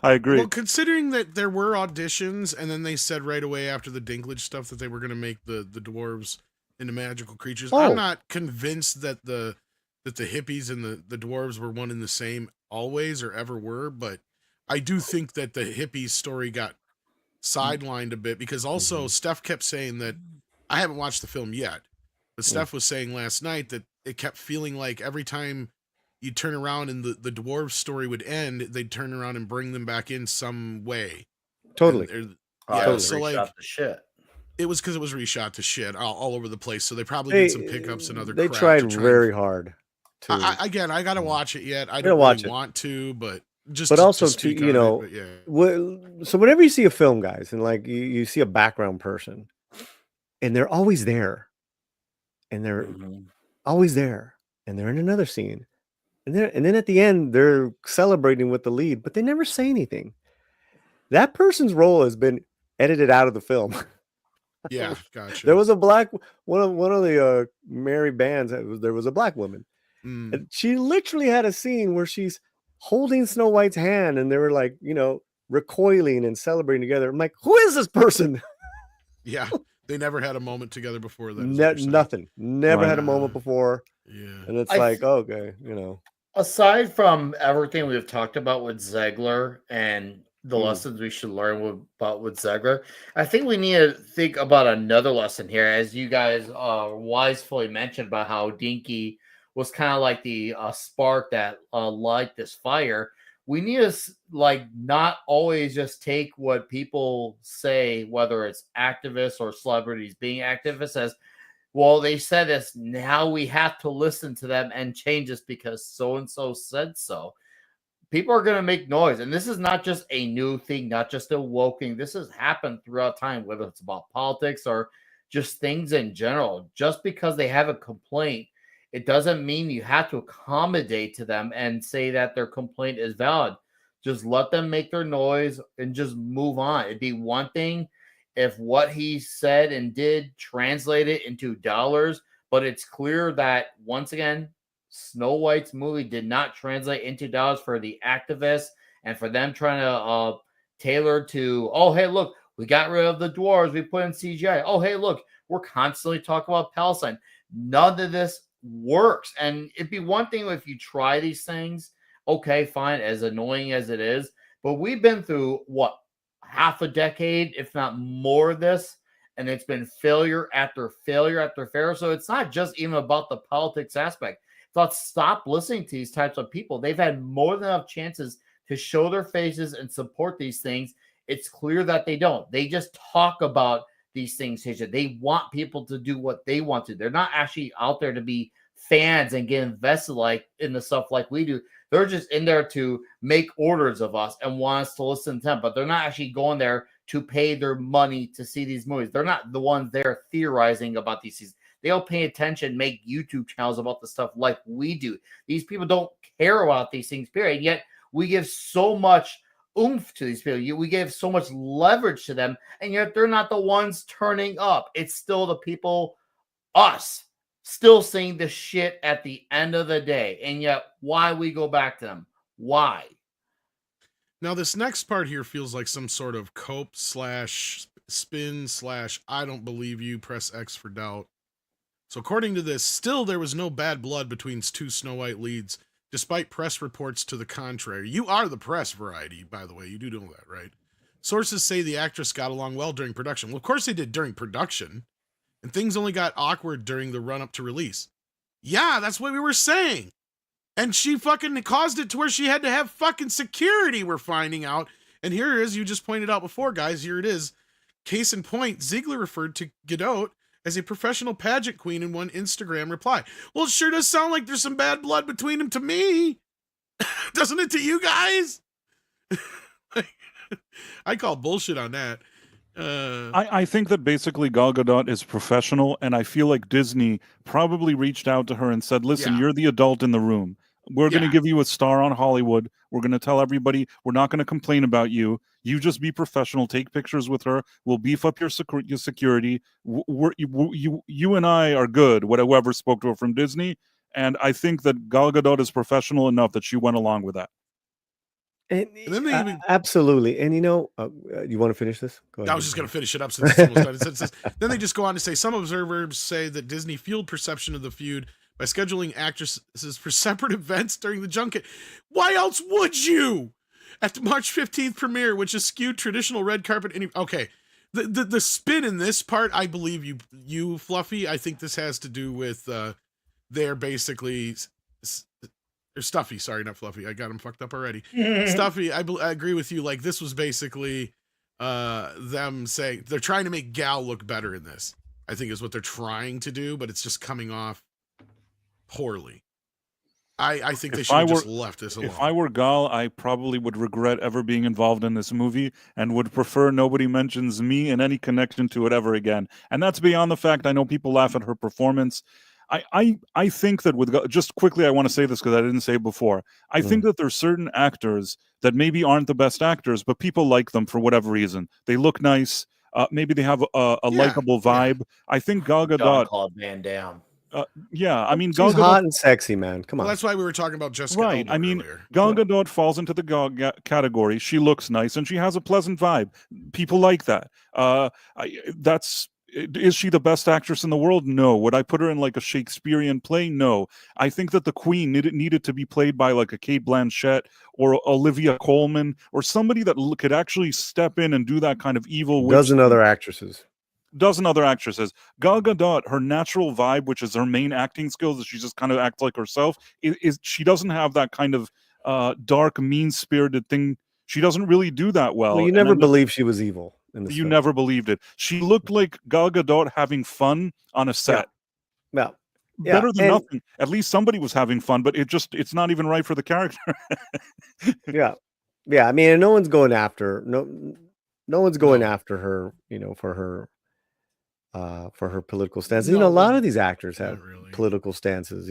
[SPEAKER 4] I agree.
[SPEAKER 1] Well, considering that there were auditions and then they said right away after the Dinklage stuff that they were going to make the dwarves into magical creatures, I'm not convinced that the hippies and the dwarves were one and the same always or ever were, but I do think that the hippies story got sidelined a bit, because also Steph kept saying that, I haven't watched the film yet, but Steph was saying last night that it kept feeling like every time you turn around and the dwarf story would end, they'd turn around and bring them back in some way.
[SPEAKER 7] Totally.
[SPEAKER 1] Yeah, so like
[SPEAKER 3] the shit.
[SPEAKER 1] It was because it was reshot to shit all over the place, so they probably did some pickups and other
[SPEAKER 7] They
[SPEAKER 1] crap
[SPEAKER 7] tried
[SPEAKER 1] to try
[SPEAKER 7] very hard to,
[SPEAKER 1] again, I gotta watch it yet. I
[SPEAKER 7] gotta
[SPEAKER 1] don't
[SPEAKER 7] watch
[SPEAKER 1] really
[SPEAKER 7] it.
[SPEAKER 1] want to, but just
[SPEAKER 7] But
[SPEAKER 1] to
[SPEAKER 7] also to,
[SPEAKER 1] speak
[SPEAKER 7] you
[SPEAKER 1] on
[SPEAKER 7] know,
[SPEAKER 1] it. But yeah,
[SPEAKER 7] so whenever you see a film, guys, and like you see a background person, and they're always there, and they're
[SPEAKER 3] Mhm.
[SPEAKER 7] always there, and they're in another scene, and then at the end they're celebrating with the lead, but they never say anything. That person's role has been edited out of the film.
[SPEAKER 1] yeah,
[SPEAKER 7] There
[SPEAKER 1] gotcha.
[SPEAKER 7] was a black one of the Mary bands. There was a black woman,
[SPEAKER 1] Mm,
[SPEAKER 7] and she literally had a scene where she's holding Snow White's hand, and they were like, you know, recoiling and celebrating together. I'm like, who is this person?
[SPEAKER 1] yeah, they never had a moment together before that. Is what you're saying?
[SPEAKER 7] Nothing. Never
[SPEAKER 4] Right.
[SPEAKER 7] had a moment before,
[SPEAKER 1] Yeah.
[SPEAKER 7] and it's
[SPEAKER 3] I
[SPEAKER 7] like,
[SPEAKER 3] th-
[SPEAKER 7] okay, you know.
[SPEAKER 3] aside from everything we've talked about with Zegler and the
[SPEAKER 7] Mm.
[SPEAKER 3] lessons we should learn about with Zegler, I think we need to think about another lesson here, as you guys wisely mentioned about how Dinky was kind of like the spark that light this fire. We need to like not always just take what people say, whether it's activists or celebrities being activists, as well, they said this. Now we have to listen to them and change this because so and so said so. People are going to make noise. And this is not just a new thing, not just a woke thing. This has happened throughout time, whether it's about politics or just things in general. Just because they have a complaint, it doesn't mean you have to accommodate to them and say that their complaint is valid. Just let them make their noise and just move on. It'd be one thing if what he said and did translated into dollars, but it's clear that once again, Snow White's movie did not translate into dollars for the activists and for them trying to tailor to, oh, hey, look, we got rid of the dwarves, we put in CGI. Oh, hey, look, we're constantly talking about Palestine. None of this works. And it'd be one thing if you try these things, okay, fine, as annoying as it is. But we've been through what, half a decade, if not more of this, and it's been failure after failure after failure. So it's not just even about the politics aspect. Thought stop listening to these types of people. They've had more than enough chances to show their faces and support these things. It's clear that they don't. They just talk about these things. They want people to do what they want to. They're not actually out there to be fans and get invested like in the stuff like we do. They're just in there to make orders of us and want us to listen to them, but they're not actually going there to pay their money to see these movies. They're not the ones there theorizing about these things. They don't pay attention, make YouTube channels about the stuff like we do. These people don't care about these things, period. Yet we give so much oomph to these people. We give so much leverage to them, and yet they're not the ones turning up. It's still the people, us, still saying the shit at the end of the day. And yet, why we go back to them? Why?
[SPEAKER 1] Now, this next part here feels like some sort of cope slash spin slash I don't believe you, press X for doubt. So according to this, still there was no bad blood between two Snow White leads, despite press reports to the contrary. You are the press, Variety, by the way. You do know that, right? Sources say the actress got along well during production. Well, of course they did during production. And things only got awkward during the run-up to release. Yeah, that's what we were saying. And she fucking caused it to where she had to have fucking security, we're finding out. And here it is, you just pointed out before, guys, here it is. Case in point, Zegler referred to Godot as a professional pageant queen in one Instagram reply. Well, it sure does sound like there's some bad blood between them to me. Doesn't it to you guys? I call bullshit on that.
[SPEAKER 4] I think that basically Gal Gadot is professional, and I feel like Disney probably reached out to her and said, listen,
[SPEAKER 1] Yeah.
[SPEAKER 4] you're the adult in the room. We're going to
[SPEAKER 1] Yeah.
[SPEAKER 4] give you a star on Hollywood. We're going to tell everybody we're not going to complain about you. You just be professional. Take pictures with her. We'll beef up your security. You and I are good, whoever spoke to her from Disney. And I think that Gal Gadot is professional enough that she went along with that.
[SPEAKER 1] And then they even,
[SPEAKER 7] absolutely. And you know, you want to finish this? Go ahead.
[SPEAKER 1] I was just going to finish it up since it's almost done. It says, then they just go on to say some observers say that Disney fueled perception of the feud by scheduling actresses for separate events during the junket. Why else would you? At the March 15th premiere, which is skewed traditional red carpet. Okay, the spin in this part, I believe you Fluffy. I think this has to do with they're basically or Stuffy. Sorry, not Fluffy. I got him fucked up already. Stuffy. I agree with you. Like this was basically them saying they're trying to make Gal look better in this. I think is what they're trying to do, but it's just coming off poorly. I think they
[SPEAKER 4] If
[SPEAKER 1] should
[SPEAKER 4] I
[SPEAKER 1] have
[SPEAKER 4] were
[SPEAKER 1] just left this alone.
[SPEAKER 4] if I were Gal, I probably would regret ever being involved in this movie and would prefer nobody mentions me and any connection to it ever again. And that's beyond the fact I know people laugh at her performance. I think that with just quickly, I want to say this because I didn't say it before. I think that there's certain actors that maybe aren't the best actors, but people like them for whatever reason. They look nice. Maybe they have a
[SPEAKER 1] Yeah,
[SPEAKER 4] likable vibe. I think Gal Gadot.
[SPEAKER 3] Jean-Claude Van Damme.
[SPEAKER 4] Yeah, I mean, Gal
[SPEAKER 7] She's
[SPEAKER 4] Gadot.
[SPEAKER 7] hot and sexy, man. Come
[SPEAKER 1] well,
[SPEAKER 7] on.
[SPEAKER 1] that's why we were talking about Jessica
[SPEAKER 4] Right.
[SPEAKER 1] Alba
[SPEAKER 4] I mean,
[SPEAKER 1] earlier.
[SPEAKER 4] Gal Gadot falls into the category. She looks nice and she has a pleasant vibe. People like that. Is she the best actress in the world? No. Would I put her in like a Shakespearean play? No. I think that the Queen needed to be played by like a Kate Blanchett or Olivia Colman or somebody that could actually step in and do that kind of evil witch
[SPEAKER 7] Dozen
[SPEAKER 4] thing.
[SPEAKER 7] other actresses.
[SPEAKER 4] Dozen other actresses. Gal Gadot, her natural vibe, which is her main acting skills, is she just kind of acts like herself. Is she doesn't have that kind of dark, mean-spirited thing. She doesn't really do that well.
[SPEAKER 7] Well, you
[SPEAKER 4] And
[SPEAKER 7] never
[SPEAKER 4] then
[SPEAKER 7] believed she was evil in this
[SPEAKER 4] you
[SPEAKER 7] film.
[SPEAKER 4] never believed it. She looked like Gal Gadot having fun on a set.
[SPEAKER 7] Yeah.
[SPEAKER 4] Better than
[SPEAKER 7] and-
[SPEAKER 4] nothing. At least somebody was having fun, but it's not even right for the character.
[SPEAKER 7] Yeah. I mean, and no one's going after no one's going after her, for her political stance. A lot of these actors have
[SPEAKER 1] really.
[SPEAKER 7] political stances,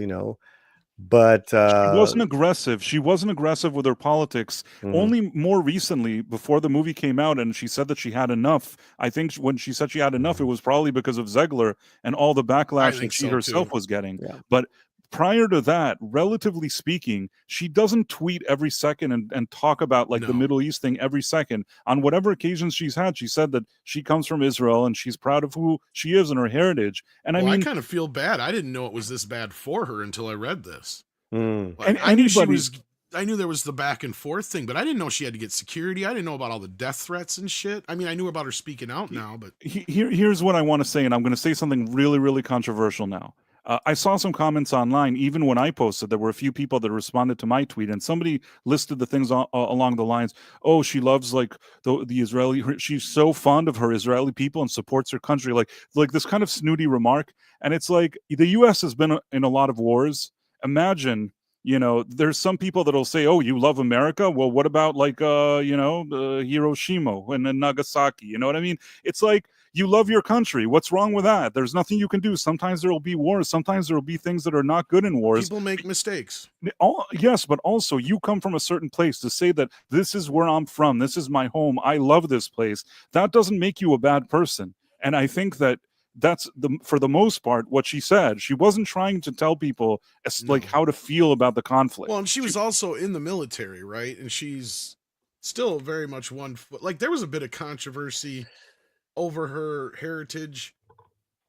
[SPEAKER 7] but
[SPEAKER 4] She wasn't aggressive. She wasn't aggressive with her politics. Only more recently, before the movie came out, and she said that she had enough. I think when she said she had enough, it was probably because of Zegler and all the backlash that she herself was getting.
[SPEAKER 7] Yeah.
[SPEAKER 4] But prior to that, relatively speaking, she doesn't tweet every second and talk about like the Middle East thing every second. On whatever occasions she's had, she said that she comes from Israel and she's proud of who she is and her heritage. And
[SPEAKER 1] Well,
[SPEAKER 4] I mean,
[SPEAKER 1] I kind of feel bad. I didn't know it was this bad for her until I read this.
[SPEAKER 7] Mm.
[SPEAKER 1] Like, I knew there was the back and forth thing, but I didn't know she had to get security. I didn't know about all the death threats and shit. I mean, I knew about her speaking out now, but
[SPEAKER 4] here's what I want to say, and I'm going to say something really, really controversial now. I saw some comments online, even when I posted, there were a few people that responded to my tweet, and somebody listed the things along the lines, oh, she loves like the Israeli, she's so fond of her Israeli people and supports her country, like this kind of snooty remark. And it's like, the US has been in a lot of wars. Imagine, there's some people that'll say, oh, you love America? Well, what about like, Hiroshima and then Nagasaki? You know what I mean? It's like, you love your country. What's wrong with that? There's nothing you can do. Sometimes there will be wars. Sometimes there will be things that are not good in wars.
[SPEAKER 1] people make mistakes.
[SPEAKER 4] Yes, but also you come from a certain place. To say that this is where I'm from, this is my home, I love this place, that doesn't make you a bad person. And I think that that's for the most part what she said. She wasn't trying to tell people like how to feel about the conflict.
[SPEAKER 1] Well, and she was also in the military, right? And she's still very much one foot. Like, there was a bit of controversy over her heritage,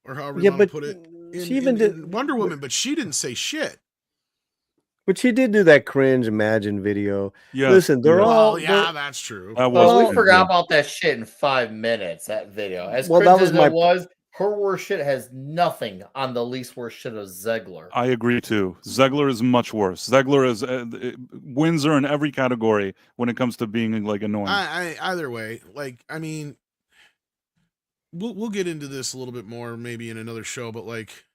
[SPEAKER 1] or however you want to put it.
[SPEAKER 7] She even did
[SPEAKER 1] in Wonder Woman, but she didn't say shit.
[SPEAKER 7] But she did do that cringe Imagine video.
[SPEAKER 4] Yes,
[SPEAKER 7] Listen, they're all.
[SPEAKER 1] That's true.
[SPEAKER 3] We forgot about that shit in 5 minutes. That video, as cringe as it was, her worst shit has nothing on the least worst shit of Zegler.
[SPEAKER 4] I agree too. Zegler is much worse. Zegler is wins her in every category when it comes to being like annoying.
[SPEAKER 1] Either way, like, I mean, we'll get into this a little bit more maybe in another show, but like,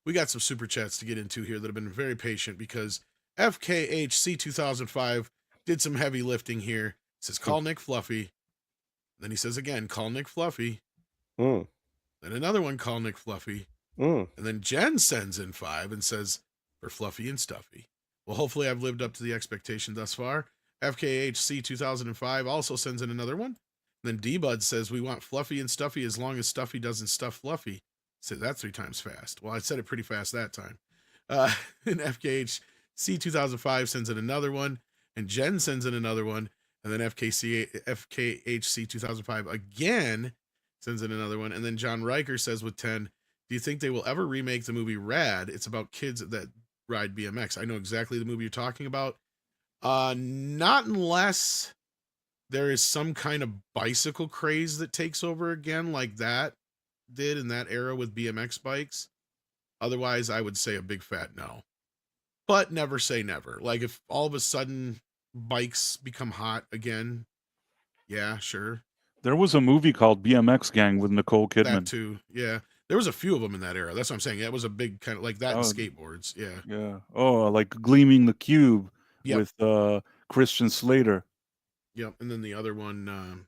[SPEAKER 1] we got some super chats to get into here that have been very patient, because FKHC 2005 did some heavy lifting here. It says, call Nick Fluffy. Then he says again, call Nick Fluffy. Then another one, call Nick Fluffy. And then Jen sends in 5 and says, for Fluffy and Stuffy. Well, hopefully I've lived up to the expectation thus far. FKHC 2005 also sends in another one. And then D-Bud says, we want Fluffy and Stuffy as long as Stuffy doesn't stuff Fluffy. Said that 3 times fast. Well, I said it pretty fast that time. And FKHC 2005 sends in another one. And Jen sends in another one. And then FKHC 2005 again sends in another one. And then John Riker says with 10, do you think they will ever remake the movie Rad? It's about kids that ride BMX. I know exactly the movie you're talking about. Not unless there is some kind of bicycle craze that takes over again, like that did in that era with BMX bikes. Otherwise, I would say a big fat no. But never say never. Like, if all of a sudden bikes become hot again, yeah, sure.
[SPEAKER 4] There was a movie called BMX Gang with Nicole
[SPEAKER 1] That
[SPEAKER 4] Kidman.
[SPEAKER 1] too. Yeah. There was a few of them in that era. That's what I'm saying. That was a big kind of like that and
[SPEAKER 4] Oh,
[SPEAKER 1] skateboards. Yeah.
[SPEAKER 4] yeah. Oh, like Gleaming the Cube
[SPEAKER 1] Yep.
[SPEAKER 4] with Christian Slater.
[SPEAKER 1] Yep. And then the other one,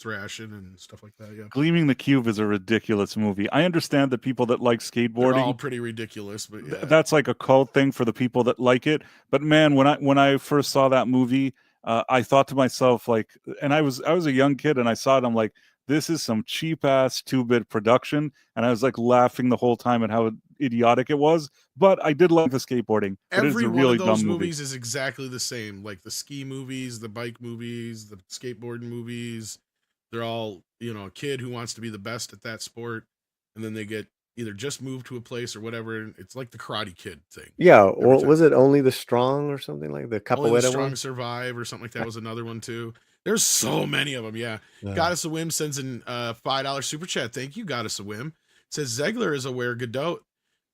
[SPEAKER 1] Thrashing and stuff like that. Yeah.
[SPEAKER 4] Gleaming the Cube is a ridiculous movie. I understand that people that like
[SPEAKER 1] They're all
[SPEAKER 4] skateboarding,
[SPEAKER 1] pretty ridiculous, but yeah.
[SPEAKER 4] that's like a cult thing for the people that like it. But man, when I first saw that movie, I thought to myself, like, and I was a young kid and I saw it, I'm like, this is some cheap ass 2-bit production, and I was like laughing the whole time at how idiotic it was. But I did like the skateboarding. But it's
[SPEAKER 1] Every
[SPEAKER 4] a
[SPEAKER 1] one
[SPEAKER 4] really
[SPEAKER 1] of those
[SPEAKER 4] dumb movie.
[SPEAKER 1] movies is exactly the same. Like the ski movies, the bike movies, the skateboarding movies. They're all, a kid who wants to be the best at that sport, and then they get either just moved to a place or whatever. And it's like the Karate Kid thing.
[SPEAKER 7] Yeah,
[SPEAKER 1] Every
[SPEAKER 7] or
[SPEAKER 1] time.
[SPEAKER 7] was it Only the Strong or something like the
[SPEAKER 1] Only the
[SPEAKER 7] Capoeira
[SPEAKER 1] Strong
[SPEAKER 7] one?
[SPEAKER 1] Survive or something like that was another one too. There's so many of them. Yeah.
[SPEAKER 7] Yeah.
[SPEAKER 1] Goddess of Whim sends in $5 super chat. Thank you, Goddess of Whim. Says Zegler is aware Godot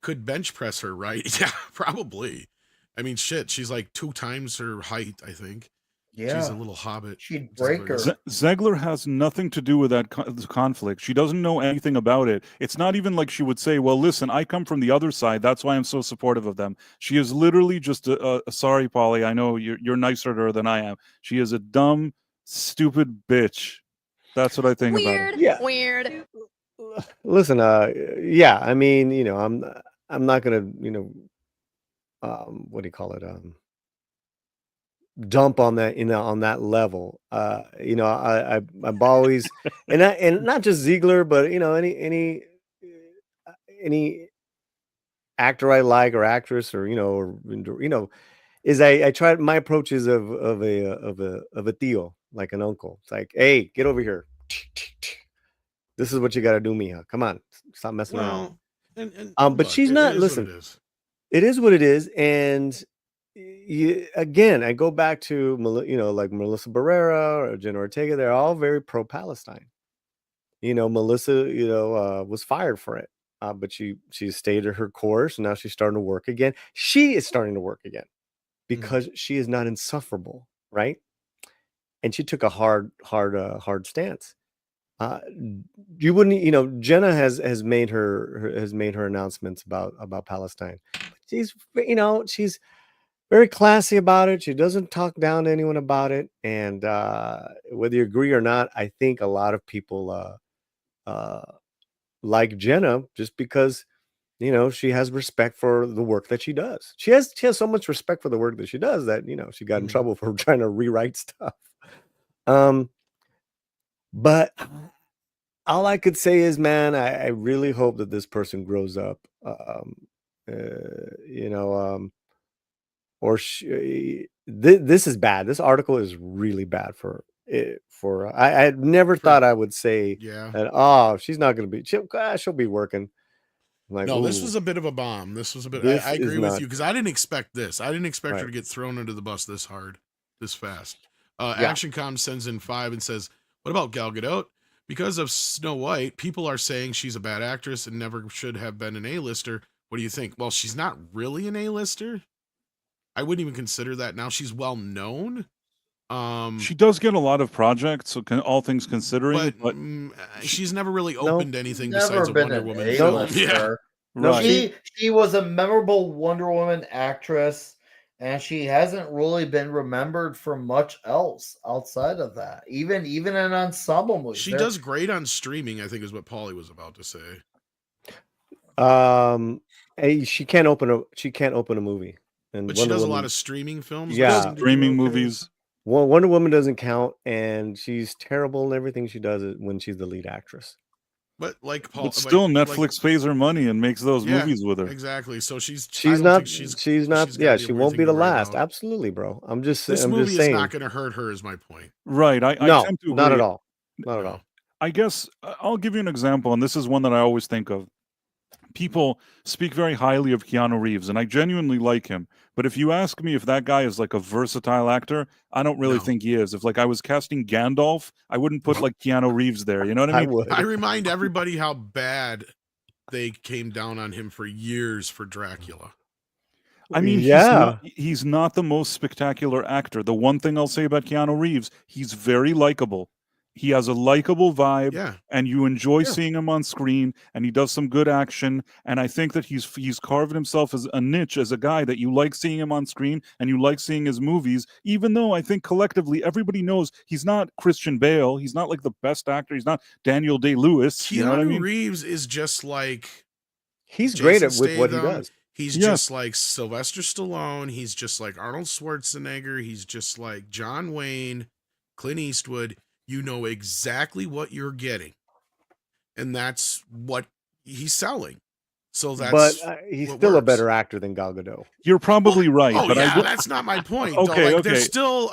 [SPEAKER 1] could bench press her, right? Yeah, probably. I mean, shit, she's like 2 times her height, I think.
[SPEAKER 3] Yeah.
[SPEAKER 1] She's a little hobbit.
[SPEAKER 3] She'd break her.
[SPEAKER 4] Zegler has nothing to do with that conflict. She doesn't know anything about it. It's not even like she would say, well, listen, I come from the other side. That's why I'm so supportive of them. She is literally just sorry, Polly. I know you're nicer to her than I am. She is a dumb, stupid bitch. That's what I think about it.
[SPEAKER 7] Yeah.
[SPEAKER 5] Weird.
[SPEAKER 7] Listen, yeah, I mean, I'm not gonna, what do you call it? Dump on that, on that level. I've always, and not just Ziegler, but any actor I like or actress or is I try, my approach is of a tío, like an uncle. It's like, hey, get over here. This is what you got to do, mija. Come on, stop messing around.
[SPEAKER 1] And
[SPEAKER 7] But she's not. Listen, it is what it is, and again, I go back to like Melissa Barrera or Jenna Ortega. They're all very pro-Palestine. Melissa, was fired for it, but she stayed at her course, and now she's starting to work again. She is starting to work again because she is not insufferable, right? And she took a hard stance. You wouldn't, Jenna has made her announcements about Palestine. She's very classy about it. She doesn't talk down to anyone about it. And whether you agree or not, I think a lot of people like Jenna just because she has respect for the work that she does. She has so much respect for the work that she does that she got in trouble for trying to rewrite stuff. But all I could say is, man, I really hope that this person grows up. This is bad. This article is really bad for I had never thought I would say that. She's not going to be. She'll be working. Like,
[SPEAKER 1] no, this was a bit of a bomb. This was a bit. I agree with you because I didn't expect this. I didn't expect her to get thrown under the bus this hard, this fast. ActionCom sends in 5 and says, "What about Gal Gadot? Because of Snow White, people are saying she's a bad actress and never should have been an A-lister. What do you think?" Well, she's not really an A-lister. I wouldn't even consider that now. She's well known.
[SPEAKER 4] She does get a lot of projects, so all things considering, but
[SPEAKER 1] she's never really opened anything besides a Wonder Woman film.
[SPEAKER 3] Yeah. No, she was a memorable Wonder Woman actress, and she hasn't really been remembered for much else outside of that. Even an ensemble movie.
[SPEAKER 1] She does great on streaming, I think is what Paulie was about to say.
[SPEAKER 7] She can't open a movie.
[SPEAKER 1] But she does a lot of streaming films.
[SPEAKER 7] Yeah,
[SPEAKER 4] streaming movies.
[SPEAKER 7] Well, Wonder Woman doesn't count, and she's terrible in everything she does when she's the lead actress.
[SPEAKER 1] But
[SPEAKER 4] still, Netflix pays her money and makes those movies with her.
[SPEAKER 1] Exactly. So she's
[SPEAKER 7] not. She won't be the last. Absolutely, bro.
[SPEAKER 1] This movie is not going to hurt her. Is my point.
[SPEAKER 4] Right. I tend to agree.
[SPEAKER 7] Not at all. Not at all.
[SPEAKER 4] I guess I'll give you an example, and this is one that I always think of. People speak very highly of Keanu Reeves, and I genuinely like him. But if you ask me if that guy is like a versatile actor, I don't really think he is. If I was casting Gandalf, I wouldn't put like Keanu Reeves there. You know what I mean?
[SPEAKER 1] I remind everybody how bad they came down on him for years for Dracula.
[SPEAKER 4] I mean, he's not the most spectacular actor. The one thing I'll say about Keanu Reeves, he's very likable. He has a likable vibe,
[SPEAKER 1] Yeah.
[SPEAKER 4] and you enjoy
[SPEAKER 7] Yeah.
[SPEAKER 4] seeing him on screen, and he does some good action. And I think that he's carved himself as a niche as a guy that you like seeing him on screen and you like seeing his movies. Even though I think collectively everybody knows he's not Christian Bale, he's not like the best actor, he's not Daniel Day-Lewis. You know what I
[SPEAKER 1] Keanu
[SPEAKER 4] mean?
[SPEAKER 1] Reeves is just like
[SPEAKER 7] He's great
[SPEAKER 1] Jason
[SPEAKER 7] with what he
[SPEAKER 1] Statham.
[SPEAKER 7] does.
[SPEAKER 1] He's
[SPEAKER 4] Yes.
[SPEAKER 1] just like Sylvester Stallone. He's just like Arnold Schwarzenegger. He's just like John Wayne, Clint Eastwood. You know exactly what you're getting. And that's what he's selling. So
[SPEAKER 7] But
[SPEAKER 1] that's
[SPEAKER 7] he's
[SPEAKER 1] what
[SPEAKER 7] still a
[SPEAKER 1] works.
[SPEAKER 7] better actor than Gal Gadot.
[SPEAKER 4] You're probably right,
[SPEAKER 1] Oh
[SPEAKER 4] but
[SPEAKER 1] yeah,
[SPEAKER 4] I will,
[SPEAKER 1] that's not my point.
[SPEAKER 4] Okay,
[SPEAKER 1] though. Like,
[SPEAKER 4] okay.
[SPEAKER 1] There's still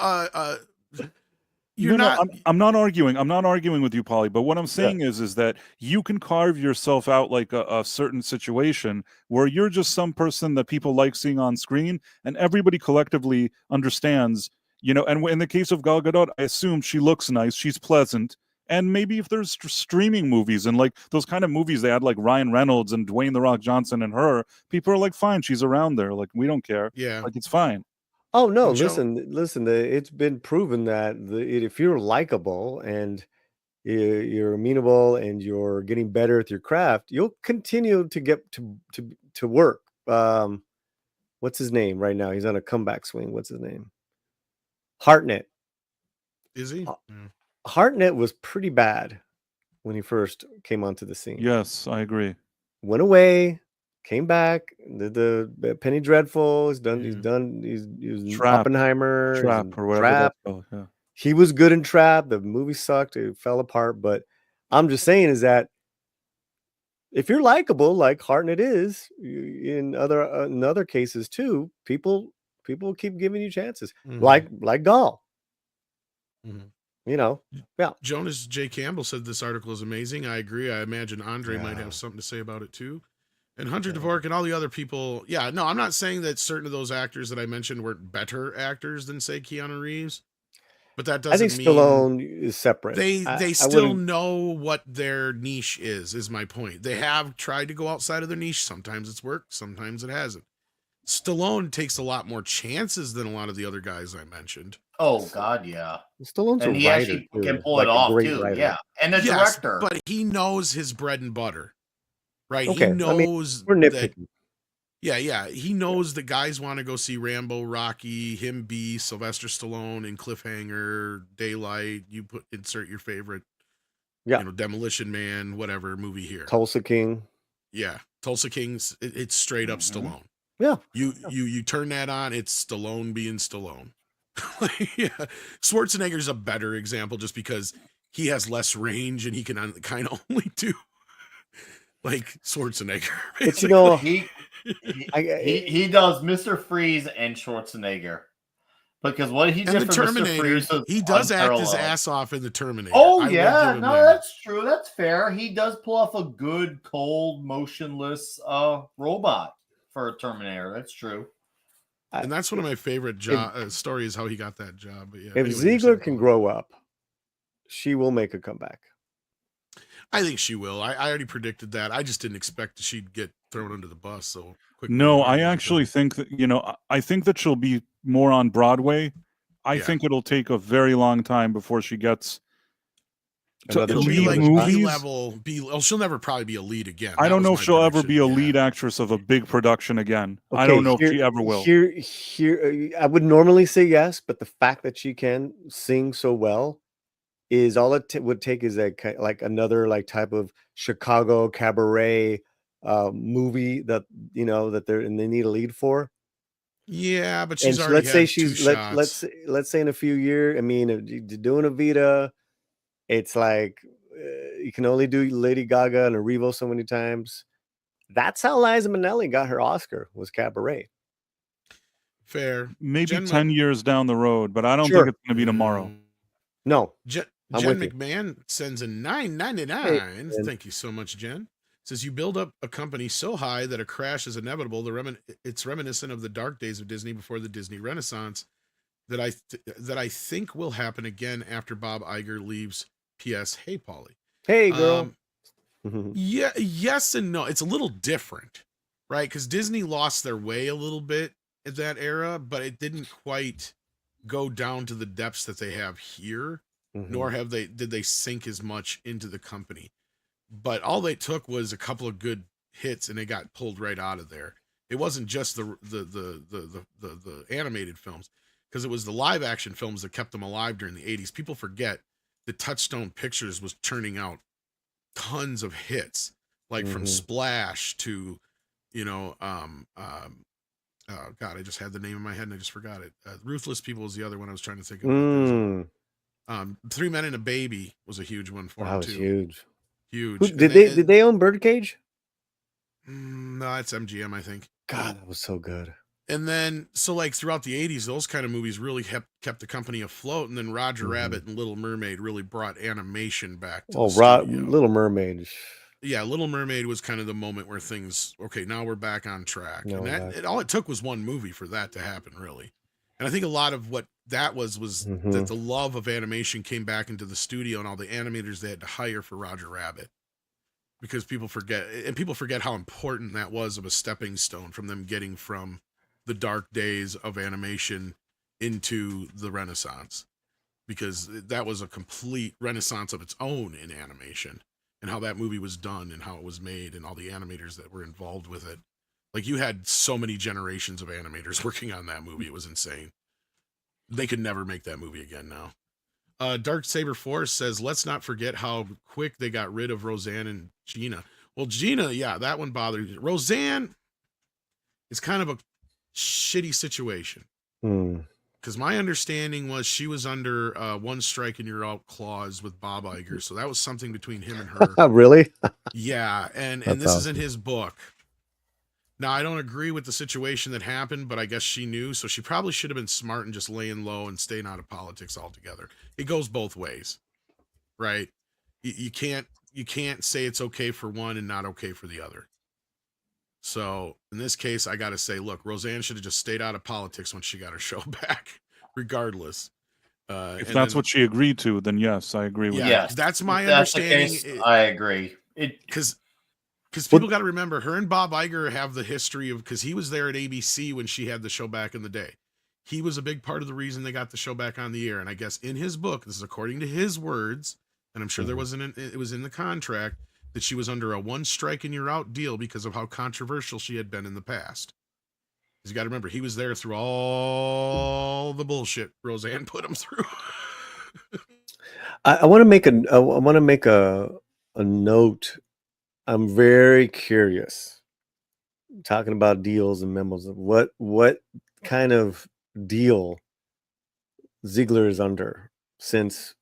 [SPEAKER 1] you're
[SPEAKER 4] no,
[SPEAKER 1] not.
[SPEAKER 4] I'm not arguing. I'm not arguing with you, Polly. But what I'm saying is that you can carve yourself out like a certain situation where you're just some person that people like seeing on screen, and everybody collectively understands. You know, and in the case of Gal Gadot, I assume she looks nice, she's pleasant, and maybe if there's streaming movies and like those kind of movies they had like Ryan Reynolds and Dwayne the Rock Johnson and her, people are like, fine, she's around there, like we don't care,
[SPEAKER 1] Yeah.
[SPEAKER 4] like it's fine.
[SPEAKER 7] Oh no!
[SPEAKER 1] And Joe-
[SPEAKER 7] Listen. It's been proven that if you're likable and you're amenable and you're getting better at your craft, you'll continue to get to work. What's his name right now? He's on a comeback swing. What's his name? Hartnett.
[SPEAKER 1] Is he?
[SPEAKER 7] Hartnett was pretty bad when he first came onto the scene.
[SPEAKER 4] Yes, I agree.
[SPEAKER 7] Went away, came back, did the Penny Dreadful. He's done. He's in
[SPEAKER 4] Trap.
[SPEAKER 7] Oppenheimer. he's in
[SPEAKER 4] Trap or whatever
[SPEAKER 7] Trap.
[SPEAKER 4] that's called. Yeah.
[SPEAKER 7] He was good in Trap. The movie sucked. It fell apart. But I'm just saying is that if you're likable, like Hartnett is, in other cases too, people keep giving you chances.
[SPEAKER 1] Mhm.
[SPEAKER 7] Like Gall.
[SPEAKER 1] Mhm.
[SPEAKER 7] You know, yeah.
[SPEAKER 1] Jonas J. Campbell said this article is amazing. I agree. I imagine Andre might
[SPEAKER 7] Yeah.
[SPEAKER 1] have something to say about it too. And Hunter Dvorak and all the other people. Yeah, no, I'm not saying that certain of those actors that I mentioned weren't better actors than, say, Keanu Reeves. But that
[SPEAKER 7] I
[SPEAKER 1] doesn't
[SPEAKER 7] think
[SPEAKER 1] mean
[SPEAKER 7] Stallone is separate.
[SPEAKER 1] they
[SPEAKER 7] I
[SPEAKER 1] still
[SPEAKER 7] wouldn't-
[SPEAKER 1] know what their niche is my point. They have tried to go outside of their niche. Sometimes it's worked, sometimes it hasn't. Stallone takes a lot more chances than a lot of the other guys I mentioned.
[SPEAKER 3] Oh God, yeah.
[SPEAKER 7] Stalone's
[SPEAKER 3] And
[SPEAKER 7] a
[SPEAKER 3] he
[SPEAKER 7] writer
[SPEAKER 3] actually
[SPEAKER 7] too,
[SPEAKER 3] can pull
[SPEAKER 7] like
[SPEAKER 3] it
[SPEAKER 7] a
[SPEAKER 3] off
[SPEAKER 7] great
[SPEAKER 3] too.
[SPEAKER 7] writer.
[SPEAKER 3] Yeah, and a
[SPEAKER 1] Yes,
[SPEAKER 3] director.
[SPEAKER 1] but he knows his bread and butter, right?
[SPEAKER 7] Okay,
[SPEAKER 1] He
[SPEAKER 7] I mean,
[SPEAKER 1] knows
[SPEAKER 7] we're
[SPEAKER 1] that.
[SPEAKER 7] nitpicking.
[SPEAKER 1] Yeah. He knows that guys want to go see Rambo, Rocky, him be Sylvester Stallone in Cliffhanger, Daylight. You insert your favorite,
[SPEAKER 7] Yeah.
[SPEAKER 1] Demolition Man, whatever movie here.
[SPEAKER 7] Tulsa King.
[SPEAKER 1] Yeah, Tulsa King's. It's straight up Stallone.
[SPEAKER 7] Yeah.
[SPEAKER 1] You turn that on, it's Stallone being Stallone. Yeah, Schwarzenegger's a better example just because he has less range and he can kind of only do like Schwarzenegger.
[SPEAKER 7] But you know,
[SPEAKER 3] He does Mr. Freeze and Schwarzenegger. Because what he
[SPEAKER 1] and
[SPEAKER 3] did
[SPEAKER 1] the
[SPEAKER 3] for Mr.
[SPEAKER 1] Terminator,
[SPEAKER 3] Freeze was
[SPEAKER 1] he does act his
[SPEAKER 3] unparalleled.
[SPEAKER 1] ass off in the Terminator.
[SPEAKER 3] Oh
[SPEAKER 1] I will
[SPEAKER 3] yeah,
[SPEAKER 1] give him
[SPEAKER 3] no,
[SPEAKER 1] that.
[SPEAKER 3] that's true. That's fair. He does pull off a good, cold, motionless robot for a Terminator. That's true.
[SPEAKER 1] And that's one of my favorite stories, how he got that job. But yeah,
[SPEAKER 7] if
[SPEAKER 1] anyway,
[SPEAKER 7] Zegler can grow up, she will make a comeback.
[SPEAKER 1] I think she will. I already predicted that. I just didn't expect she'd get thrown under the bus so quickly.
[SPEAKER 4] No, I actually think that, I think that she'll be more on Broadway. I think it'll take a very long time before she gets to
[SPEAKER 7] Another
[SPEAKER 1] It'll be
[SPEAKER 4] lead
[SPEAKER 1] like
[SPEAKER 4] movies.
[SPEAKER 1] B-level. She'll never probably be a lead again.
[SPEAKER 4] I
[SPEAKER 1] That
[SPEAKER 4] don't know
[SPEAKER 1] was
[SPEAKER 4] if
[SPEAKER 1] my
[SPEAKER 4] she'll ever
[SPEAKER 1] prediction.
[SPEAKER 4] be a
[SPEAKER 1] Yeah.
[SPEAKER 4] lead actress of a big production again. I don't know if she ever will.
[SPEAKER 7] Here, I would normally say yes, but the fact that she can sing so well is all it would take is like another like type of Chicago cabaret movie that that they need a lead for.
[SPEAKER 1] Yeah, but
[SPEAKER 7] And
[SPEAKER 1] she's
[SPEAKER 7] so
[SPEAKER 1] already
[SPEAKER 7] let's say
[SPEAKER 1] had
[SPEAKER 7] she's
[SPEAKER 1] 2 shots.
[SPEAKER 7] let's say in a few years. I mean, doing Evita, it's like you can only do Lady Gaga and Arrivo so many times. That's how Liza Minnelli got her Oscar, was Cabaret.
[SPEAKER 1] Fair.
[SPEAKER 7] Maybe
[SPEAKER 1] Jen
[SPEAKER 7] 10
[SPEAKER 4] years down the road, but I don't
[SPEAKER 7] Sure.
[SPEAKER 4] think it's going to be tomorrow.
[SPEAKER 7] No,
[SPEAKER 1] Jen
[SPEAKER 7] I'm with you.
[SPEAKER 1] McMahon sends a $9.99.
[SPEAKER 7] Hey,
[SPEAKER 1] Thank you so much, Jen. Says you build up a company so high that a crash is inevitable. It's reminiscent of the dark days of Disney before the Disney Renaissance that I think will happen again after Bob Iger leaves. P.S. Hey, Paulie.
[SPEAKER 7] Hey, girl.
[SPEAKER 1] Yeah, yes and no. It's a little different, right? Because Disney lost their way a little bit at that era, but it didn't quite go down to the depths that they have here. nor did they sink as much into the company. But all they took was a couple of good hits, and they got pulled right out of there. It wasn't just the animated films, because it was the live action films that kept them alive during the 80s. People forget that Touchstone Pictures was churning out tons of hits, like from Splash to, God, I just had the name in my head and I just forgot it. Ruthless People was the other one I was trying to think of. Three Men and a Baby was a huge one for him
[SPEAKER 7] was
[SPEAKER 1] too.
[SPEAKER 7] huge.
[SPEAKER 1] Huge.
[SPEAKER 7] Did they own Birdcage?
[SPEAKER 1] No, it's MGM, I think.
[SPEAKER 7] God, that was so good.
[SPEAKER 1] And then, so like throughout the 80s, those kind of movies really kept the company afloat. And then Roger Rabbit and Little Mermaid really brought animation back to the studio.
[SPEAKER 7] Little Mermaid.
[SPEAKER 1] Yeah, Little Mermaid was kind of the moment where things, okay, now we're back on track. And all it took was one movie for that to happen, really. And I think a lot of what that was that the love of animation came back into the studio and all the animators they had to hire for Roger Rabbit. Because people forget how important that was of a stepping stone from them getting from the dark days of animation into the Renaissance. Because that was a complete renaissance of its own in animation. And how that movie was done and how it was made and all the animators that were involved with it. Like, you had so many generations of animators working on that movie. It was insane. They could never make that movie again now. Dark Saber Force says, let's not forget how quick they got rid of Roseanne and Gina. Well, Gina, yeah, that one bothered me. Roseanne is kind of a shitty situation. Because my understanding was she was under one strike and you're out clause with Bob Iger. So that was something between him and her.
[SPEAKER 7] Really?
[SPEAKER 1] Yeah. And this is in his book. Now, I don't agree with the situation that happened, but I guess she knew. So she probably should have been smart and just laying low and staying out of politics altogether. It goes both ways, right? You can't say it's okay for one and not okay for the other. So in this case, I got to say, look, Roseanne should have just stayed out of politics when she got her show back, regardless.
[SPEAKER 4] If that's what she agreed to, then yes, I agree with you.
[SPEAKER 3] Yes,
[SPEAKER 1] that's my
[SPEAKER 3] that's
[SPEAKER 1] understanding.
[SPEAKER 3] The case, I agree.
[SPEAKER 1] Because people got to remember, her and Bob Iger have the history of, because he was there at ABC when she had the show back in the day. He was a big part of the reason they got the show back on the air. And I guess in his book, this is according to his words, and I'm sure it was in the contract, that she was under a one strike and you're out deal because of how controversial she had been in the past. Because you got to remember, he was there through all the bullshit Roseanne put him through.
[SPEAKER 7] I want to make a note. I'm very curious, talking about deals and memos, of what kind of deal Zegler is under since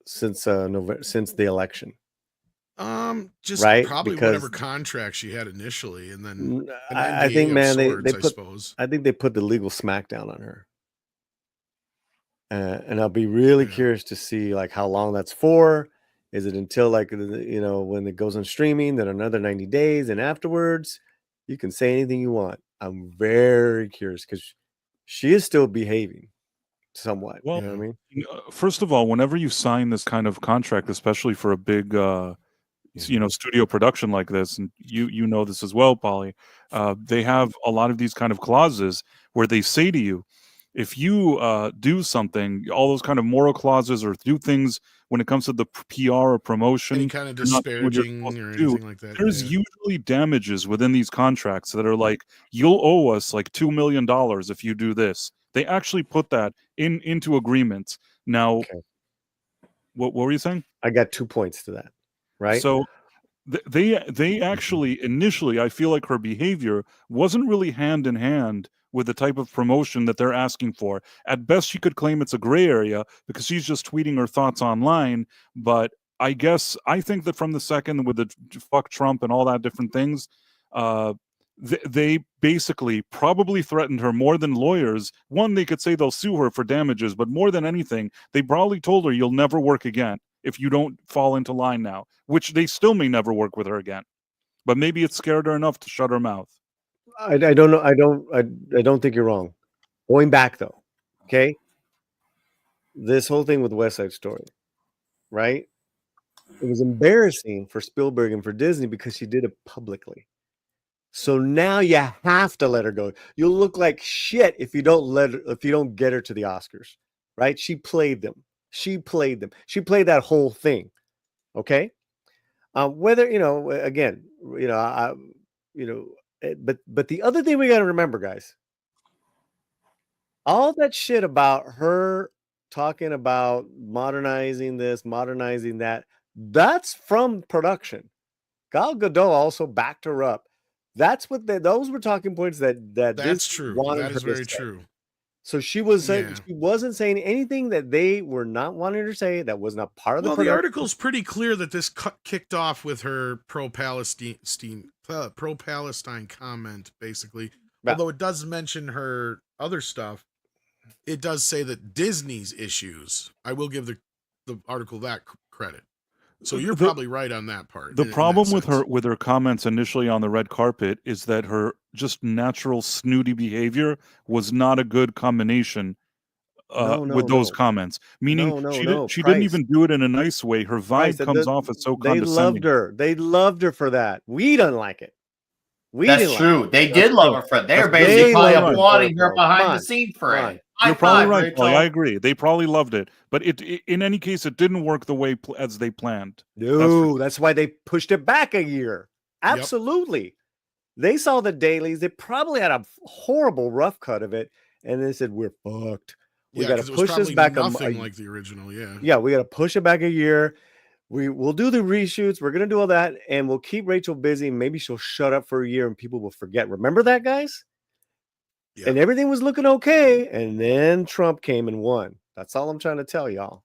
[SPEAKER 7] the election.
[SPEAKER 1] Just
[SPEAKER 7] right?
[SPEAKER 1] Probably
[SPEAKER 7] Because
[SPEAKER 1] whatever contract she had initially, and then
[SPEAKER 7] I think, man,
[SPEAKER 1] I
[SPEAKER 7] think they put the legal smackdown on her, and I'll be really curious to see like how long that's for. Is it until like when it goes on streaming, then another 90 days, and afterwards you can say anything you want? I'm very curious because she is still behaving somewhat.
[SPEAKER 4] Well,
[SPEAKER 7] you know what I mean?
[SPEAKER 4] First of all, whenever you sign this kind of contract, especially for a big studio production like this, and you know this as well, Polly, they have a lot of these kind of clauses where they say to you, if you do something, all those kind of moral clauses, or do things when it comes to the PR or promotion,
[SPEAKER 1] any kind of disparaging or anything like that,
[SPEAKER 4] there's usually damages within these contracts that are like, you'll owe us like $2 million if you do this. They actually put that into agreements. Now, what were you saying?
[SPEAKER 7] I got 2 points to that. Right.
[SPEAKER 4] So they actually initially, I feel like her behavior wasn't really hand in hand with the type of promotion that they're asking for. At best, she could claim it's a gray area because she's just tweeting her thoughts online. But I think that from the second with the fuck Trump and all that different things, they basically probably threatened her more than lawyers. One, they could say they'll sue her for damages, but more than anything, they probably told her you'll never work again if you don't fall into line now, which they still may never work with her again. But maybe it scared her enough to shut her mouth.
[SPEAKER 7] I don't know. I don't think you're wrong. Going back though, okay? This whole thing with West Side Story, right? It was embarrassing for Spielberg and for Disney because she did it publicly. So now you have to let her go. You'll look like shit if you don't get her to the Oscars, right? She played them. She played them. She played that whole thing. Okay. Whether again, but the other thing we got to remember, guys, all that shit about her talking about modernizing this, modernizing that, that's from production. Gal Gadot also backed her up. That's what those were talking points that
[SPEAKER 1] That's
[SPEAKER 7] Disney
[SPEAKER 1] true.
[SPEAKER 7] wanted
[SPEAKER 1] That
[SPEAKER 7] her
[SPEAKER 1] is
[SPEAKER 7] to
[SPEAKER 1] very
[SPEAKER 7] say.
[SPEAKER 1] true.
[SPEAKER 7] So she was saying
[SPEAKER 1] Yeah.
[SPEAKER 7] she wasn't saying anything that they were not wanting her to say. That was not part of the
[SPEAKER 1] Well, the
[SPEAKER 7] production.
[SPEAKER 1] article's pretty clear that this kicked off with her pro-Palestine comment, basically.
[SPEAKER 7] Yeah.
[SPEAKER 1] Although it does mention her other stuff, it does say that Disney's issues. I will give the article that credit. So you're probably right on that part.
[SPEAKER 4] The
[SPEAKER 1] in
[SPEAKER 4] problem
[SPEAKER 1] that sense.
[SPEAKER 4] with her comments initially on the red carpet is that her just natural snooty behavior was not a good combination with those comments. Meaning she didn't even do it in a nice way. Her vibe comes off as so
[SPEAKER 7] They
[SPEAKER 4] condescending.
[SPEAKER 7] loved her. They loved her for that. We didn't like it.
[SPEAKER 3] That's true. They did love her for it. They were basically probably applauding her behind the scenes for it.
[SPEAKER 4] You're probably right, Paulie. I agree. They probably loved it, but in any case, it didn't work the way as they planned.
[SPEAKER 7] No, that's why they pushed it back a year. Absolutely. They saw the dailies. They probably had a horrible rough cut of it, and they said, "We're fucked. We got to push this back."
[SPEAKER 1] Nothing like the original. Yeah.
[SPEAKER 7] Yeah, we got to push it back a year. We'll do the reshoots. We're gonna do all that, and we'll keep Rachel busy. Maybe she'll shut up for a year, and people will forget. Remember that, guys? Yeah. And everything was looking okay, and then Trump came and won. That's all I'm trying to tell y'all.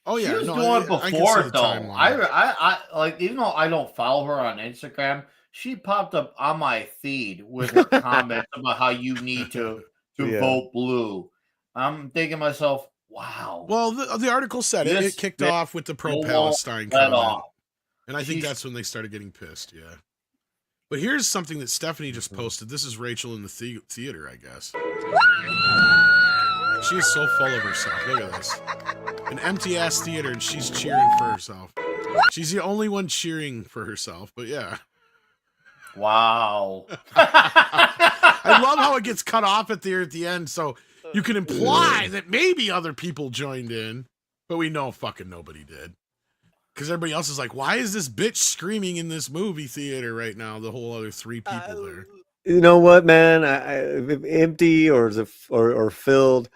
[SPEAKER 3] Oh yeah, she was doing it before though. I like, even though I don't follow her on Instagram, she popped up on my feed with her comments about how you need to vote blue. I'm thinking to myself, wow.
[SPEAKER 1] Well, the article said it kicked off with the pro-Palestine comment, and I think that's when they started getting pissed. Yeah. But here's something that Stephanie just posted. This is Rachel in the theater, I guess. She is so full of herself. Look at this. An empty-ass theater, and she's cheering for herself. She's the only one cheering for herself, but yeah.
[SPEAKER 3] Wow.
[SPEAKER 1] I love how it gets cut off at the end, so you can imply that maybe other people joined in, but we know fucking nobody did. Because everybody else is like, why is this bitch screaming in this movie theater right now? The whole other three people there.
[SPEAKER 7] You know what, man? If empty or filled,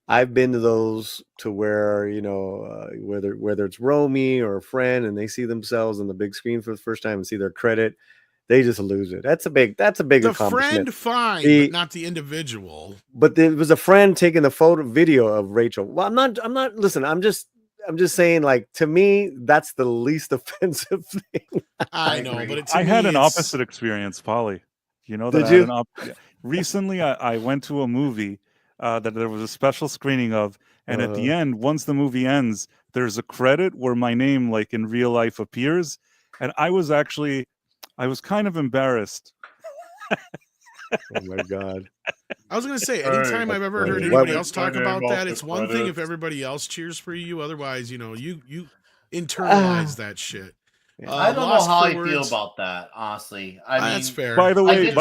[SPEAKER 7] I've been to those to where, whether it's Romy or a friend and they see themselves on the big screen for the first time and see their credit, they just lose it. That's a big
[SPEAKER 1] the
[SPEAKER 7] accomplishment.
[SPEAKER 1] Friend, fine, but not the individual.
[SPEAKER 7] But there was a friend taking the video of Rachel. Well, I'm not. Listen, I'm just saying, like, to me, that's the least offensive thing.
[SPEAKER 1] I know, but
[SPEAKER 4] I had an opposite experience, Polly. You know that.
[SPEAKER 7] Did you?
[SPEAKER 4] Recently, I went to a movie that there was a special screening of, and at the end, once the movie ends, there's a credit where my name, like in real life, appears, and I was kind of embarrassed.
[SPEAKER 7] Oh my God.
[SPEAKER 1] I was going to say, anytime I've ever heard anybody else talk about that, it's one thing if everybody else cheers for you. Otherwise, you internalize that shit.
[SPEAKER 3] I don't know how I feel about that, honestly. I mean,
[SPEAKER 1] that's fair.
[SPEAKER 4] By the way,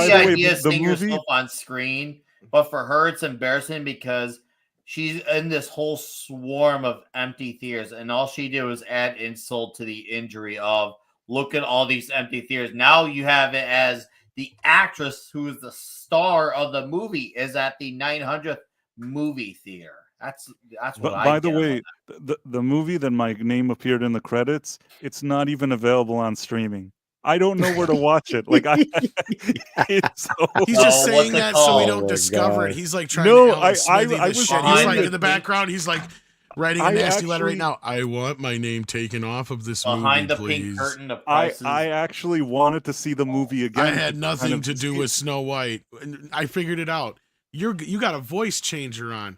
[SPEAKER 3] seeing yourself on screen, but for her, it's embarrassing because she's in this whole swarm of empty theaters, and all she did was add insult to the injury of, look at all these empty theaters. Now you have it as the actress who is the star of the movie is at the 900th movie theater. That's what I.
[SPEAKER 4] By the way, the movie that my name appeared in the credits, it's not even available on streaming. I don't know where to watch it. Like
[SPEAKER 1] he's just saying that so we don't discover it. He's like trying to I was shit. He's like in the background. He's like writing a nasty letter right now. I want my name taken off of this
[SPEAKER 3] behind
[SPEAKER 1] movie,
[SPEAKER 3] the
[SPEAKER 1] please.
[SPEAKER 3] pink curtain of
[SPEAKER 4] prices. I actually wanted to see the movie again.
[SPEAKER 1] I had nothing to do with Snow White. I figured it out. You got a voice changer on.